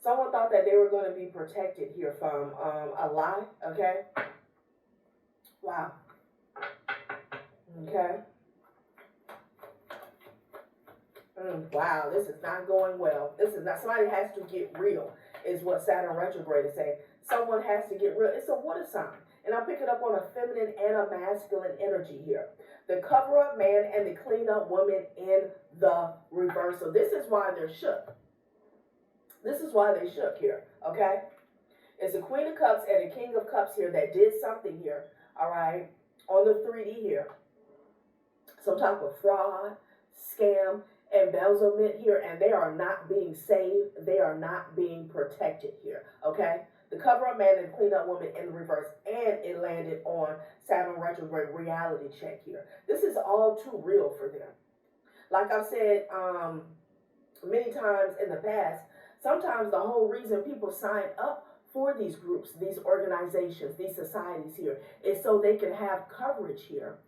Someone thought that they were going to be protected here from a lie, okay? Wow. Okay. Wow, this is not going well. This is not, somebody has to get real, is what Saturn retrograde is saying. Someone has to get real. It's a water sign. And I'm picking up on a feminine and a masculine energy here. The cover-up man and the clean-up woman in the reversal. This is why they're shook. This is why they shook here, okay? It's the Queen of Cups and the King of Cups here that did something here, all right, on the 3D here. Some type of fraud, scam, embezzlement here, and they are not being saved. They are not being protected here, okay? The cover-up man and clean-up woman in the reverse, and it landed on Saturn retrograde reality check here. This is all too real for them. Like I've said many times in the past, sometimes the whole reason people sign up for these groups, these organizations, these societies here, is so they can have coverage here.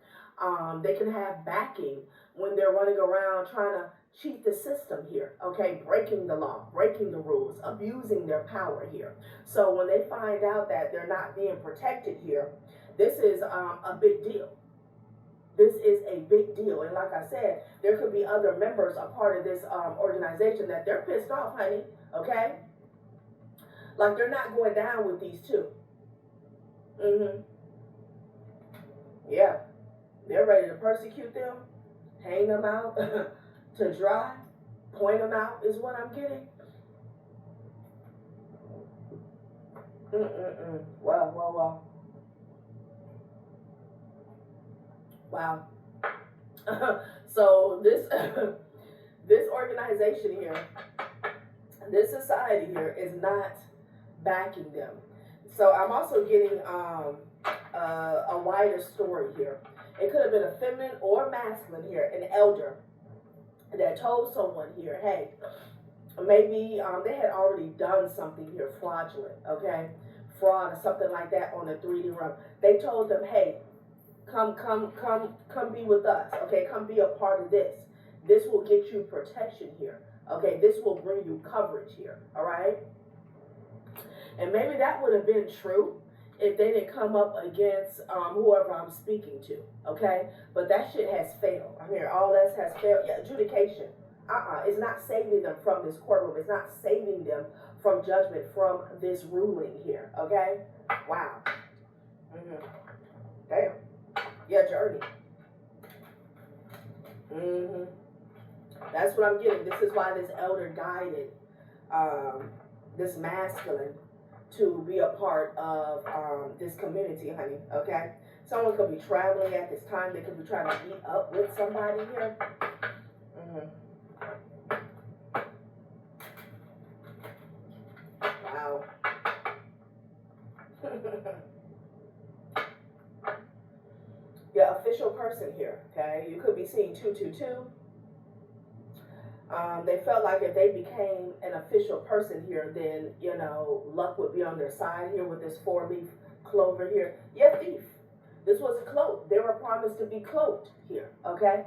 They can have backing when they're running around trying to cheat the system here, okay? Breaking the law, breaking the rules, abusing their power here. So when they find out that they're not being protected here, this is a big deal. This is a big deal. And like I said, there could be other members, a part of this organization, that they're pissed off, honey, okay? Like they're not going down with these two. Yeah. They're ready to persecute them, hang them out to dry, point them out is what I'm getting. Wow. Wow. So this this organization here, this society here is not backing them. So I'm also getting a wider story here. It could have been a feminine or masculine here, an elder that told someone here, hey, maybe they had already done something here fraudulent, okay? Fraud or something like that on the 3D realm. They told them, hey, come be with us, okay? Come be a part of this. This will get you protection here, okay? This will bring you coverage here, all right? And maybe that would have been true if they didn't come up against whoever I'm speaking to, okay? But that shit has failed. I mean, all this has failed. Yeah, adjudication. It's not saving them from this courtroom. It's not saving them from judgment from this ruling here, okay? Wow. Damn. Yeah, journey. That's what I'm getting. This is why this elder guided this masculine to be a part of this community, honey, okay? Someone could be traveling at this time. They could be trying to meet up with somebody here. Wow. Yeah, official person here, okay? You could be seeing 222. They felt like if they became an official person here, then, you know, luck would be on their side here with this 4-leaf clover here. Yeah, thief. This was a cloak. They were promised to be cloaked here, okay?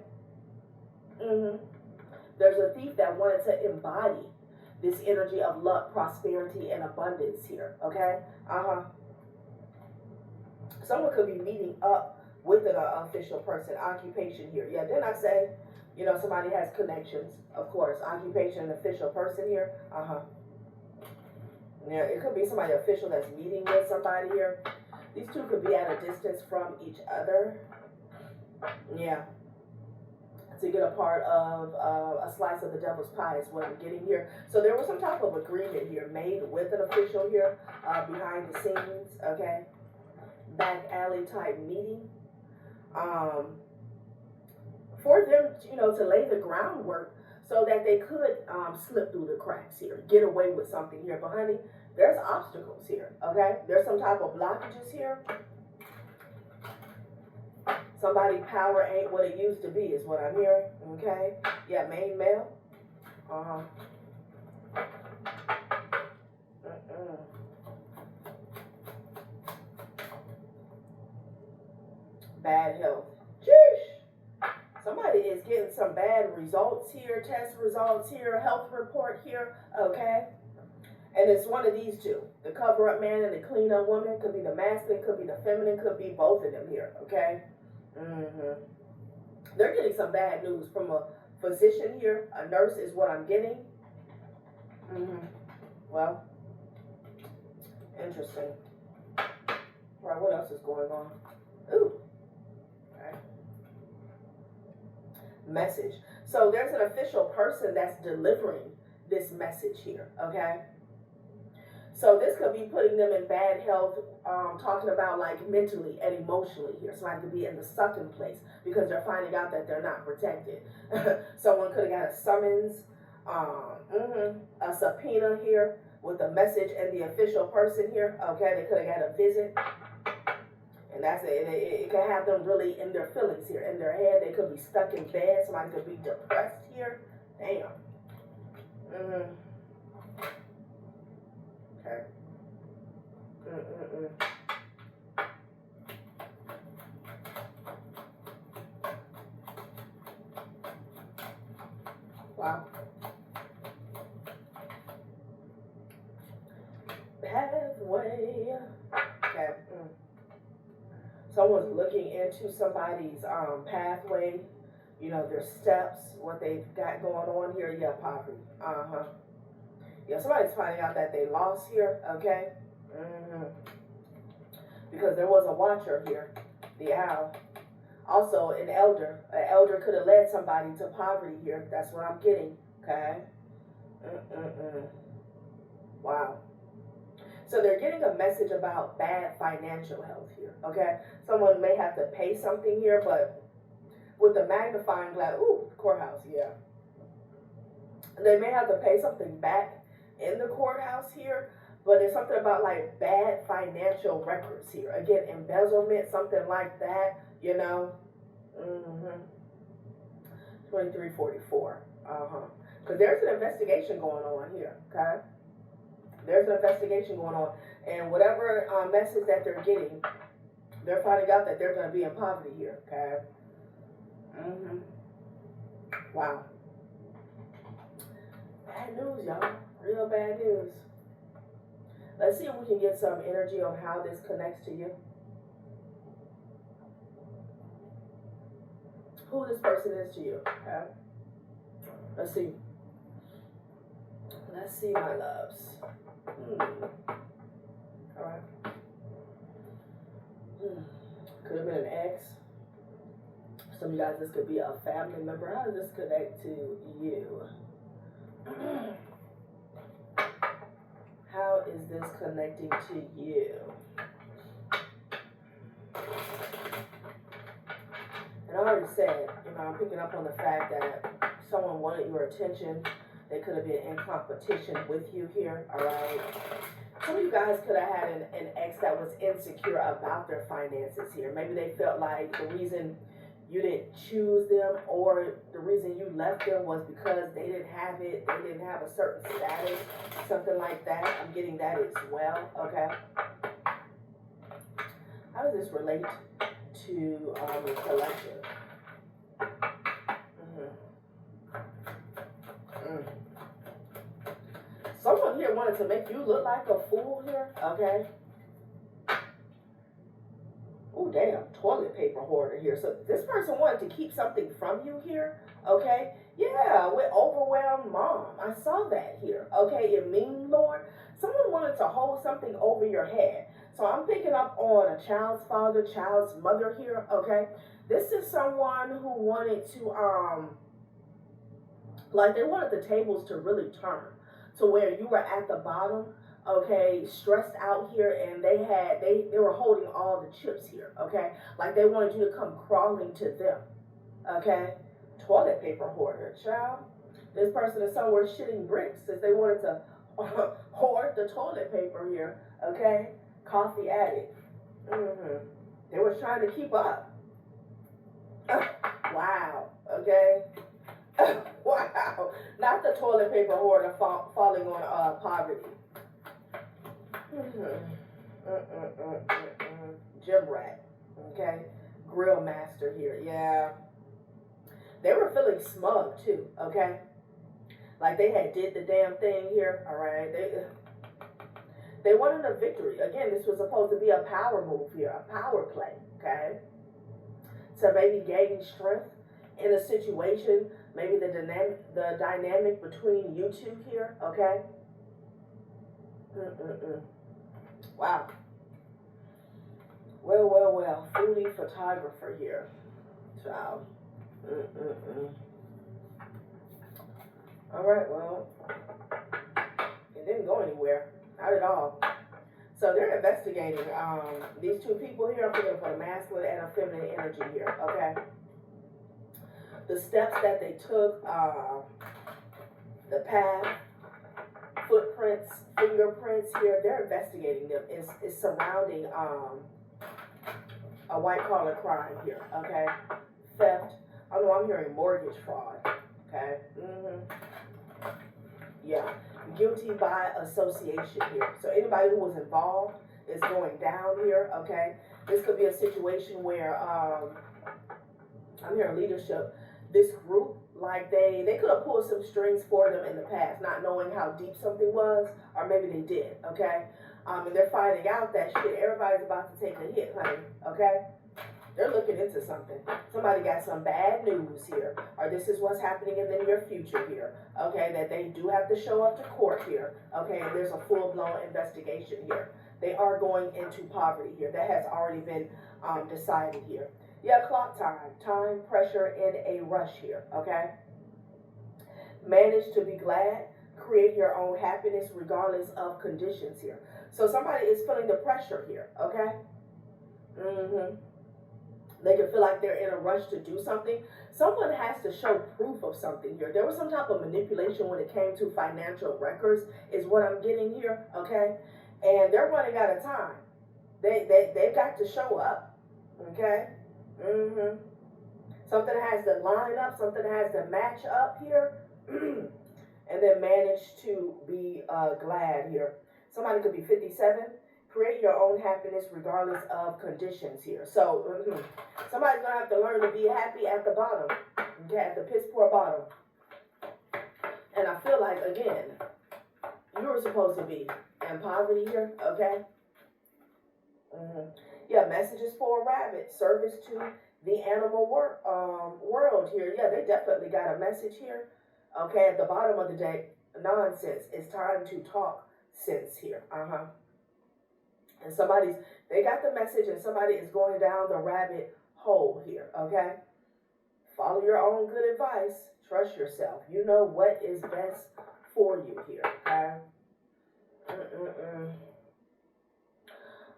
There's a thief that wanted to embody this energy of luck, prosperity, and abundance here, okay? Someone could be meeting up with an official person, occupation here. Yeah, didn't I say, you know, somebody has connections, of course. Occupation, official person here. Yeah, it could be somebody official that's meeting with somebody here. These two could be at a distance from each other. Yeah. To get a part of a slice of the devil's pie is what I'm getting here. So there was some type of agreement here made with an official here behind the scenes, okay? Back alley type meeting. For them, you know, to lay the groundwork so that they could slip through the cracks here, get away with something here. But honey, there's obstacles here, okay? There's some type of blockages here. Somebody's power ain't what it used to be is what I'm hearing, okay? Yeah, main male. Bad health. Sheesh. Somebody is getting some bad results here, test results here, health report here, okay? And it's one of these two. The cover-up man and the clean-up woman. Could be the masculine, could be the feminine, could be both of them here, okay? They're getting some bad news from a physician here. A nurse is what I'm getting. Well, interesting. All right, what else is going on? Ooh. All right. Message. So there's an official person that's delivering this message here, okay? So this could be putting them in bad health, talking about like mentally and emotionally here. Somebody could be in the sucking place because they're finding out that they're not protected. Someone could have got a summons, a subpoena here with a message and the official person here. Okay, they could have got a visit. And that's it. It can have them really in their feelings here, in their head. They could be stuck in bed. Somebody could be depressed here. Damn. Okay. Wow. Pathway. Okay. Someone's looking into somebody's pathway, you know, their steps, what they've got going on here. Yeah, poverty. Yeah, somebody's finding out that they lost here, okay? Because there was a watcher here, the owl. Also, an elder. An elder could have led somebody to poverty here. That's what I'm getting, okay? Wow. So they're getting a message about bad financial health here, okay? Someone may have to pay something here, but with the magnifying glass, ooh, courthouse, yeah. They may have to pay something back in the courthouse here, but it's something about like bad financial records here. Again, embezzlement, something like that, you know. 2344. Because there's an investigation going on here, okay? There's an investigation going on. And whatever message that they're getting, they're finding out that they're going to be in poverty here, okay? Wow. Bad news, y'all. Real bad news. Let's see if we can get some energy on how this connects to you. Who this person is to you, okay? Let's see. Let's see, my loves. All right. Could have been an ex. Some of you guys, this could be a family member. How does this connect to you? How is this connecting to you? And I already said, you know, I'm picking up on the fact that someone wanted your attention. They could have been in competition with you here, all right? Some of you guys could have had an ex that was insecure about their finances here. Maybe they felt like the reason you didn't choose them or the reason you left them was because they didn't have it, they didn't have a certain status, something like that. I'm getting that as well, okay? How does this relate to your collection? Someone here wanted to make you look like a fool here, okay? Oh, damn, toilet paper hoarder here. So this person wanted to keep something from you here, okay? Yeah, with overwhelmed mom. I saw that here, okay? You mean, Lord? Someone wanted to hold something over your head. So I'm picking up on a child's father, child's mother here, okay? This is someone who wanted to, like they wanted the tables to really turn to where you were at the bottom, okay, stressed out here, and they were holding all the chips here, okay? Like they wanted you to come crawling to them, okay? Toilet paper hoarder, child. This person is somewhere shitting bricks since they wanted to hoard the toilet paper here, okay? Coffee addict. They were trying to keep up. Wow, okay? Wow, not the toilet paper hoarder falling on poverty. Gym rat, okay? Grill master here, yeah. They were feeling smug too, okay? Like they had did the damn thing here, all right? They wanted a victory. Again, this was supposed to be a power move here, a power play, okay? To maybe gain strength in a situation, maybe the dynamic between you two here, okay? Wow. Well. Foodie photographer here. Child. All right, well, it didn't go anywhere. Not at all. So they're investigating these two people here. I'm going to put a masculine and a feminine energy here, okay? The steps that they took, the path, footprints, fingerprints here, they're investigating them. It's surrounding a white collar crime here, okay? Theft. Oh no, I'm hearing mortgage fraud, okay? Yeah, guilty by association here. So anybody who was involved is going down here, okay? This could be a situation where I'm hearing leadership. This group, like they could have pulled some strings for them in the past, not knowing how deep something was, or maybe they did, okay? And they're finding out that shit, everybody's about to take a hit, honey, okay? They're looking into something. Somebody got some bad news here, or this is what's happening in the near future here, okay? That they do have to show up to court here, okay? And there's a full-blown investigation here. They are going into poverty here. That has already been decided here. Yeah, clock time, pressure, and a rush here, okay? Manage to be glad, create your own happiness regardless of conditions here. So somebody is feeling the pressure here, okay? They can feel like they're in a rush to do something. Someone has to show proof of something here. There was some type of manipulation when it came to financial records, is what I'm getting here, okay? And they're running out of time. They've got to show up, okay? Something has to line up, something has to match up here, and then manage to be glad here. Somebody could be 57. Create your own happiness regardless of conditions here. So somebody's gonna have to learn to be happy at the bottom, okay, at the piss poor bottom. And I feel like, again, you were supposed to be in poverty here, okay? Yeah, messages for a rabbit, service to the animal world here. Yeah, they definitely got a message here. Okay, at the bottom of the day, nonsense. It's time to talk sense here. And they got the message, and somebody is going down the rabbit hole here, okay? Follow your own good advice. Trust yourself. You know what is best for you here, okay?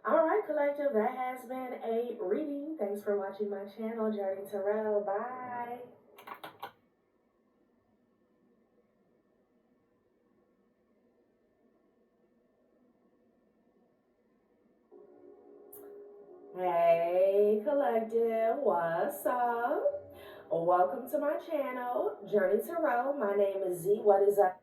All right, collective, that has been a reading. Thanks for watching my channel, Journey Terrell. Bye. Hey, collective, what's up? Welcome to my channel, Journey Terrell. My name is Z. What is up?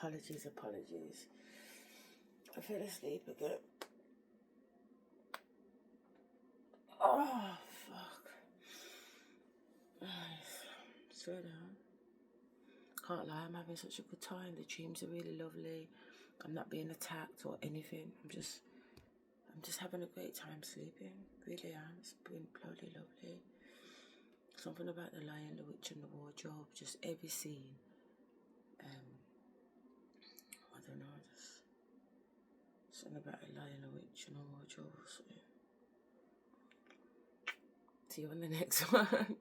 Apologies. I fell asleep again. Oh, fuck. Swear down. Can't lie, I'm having such a good time. The dreams are really lovely. I'm not being attacked or anything. I'm just having a great time sleeping. Really am. It's been bloody lovely. Something about the Lion, the Witch and the Wardrobe. Just every scene. I don't know. Just something about a Lion, a Witch and a Wardrobe. So, see you on the next one.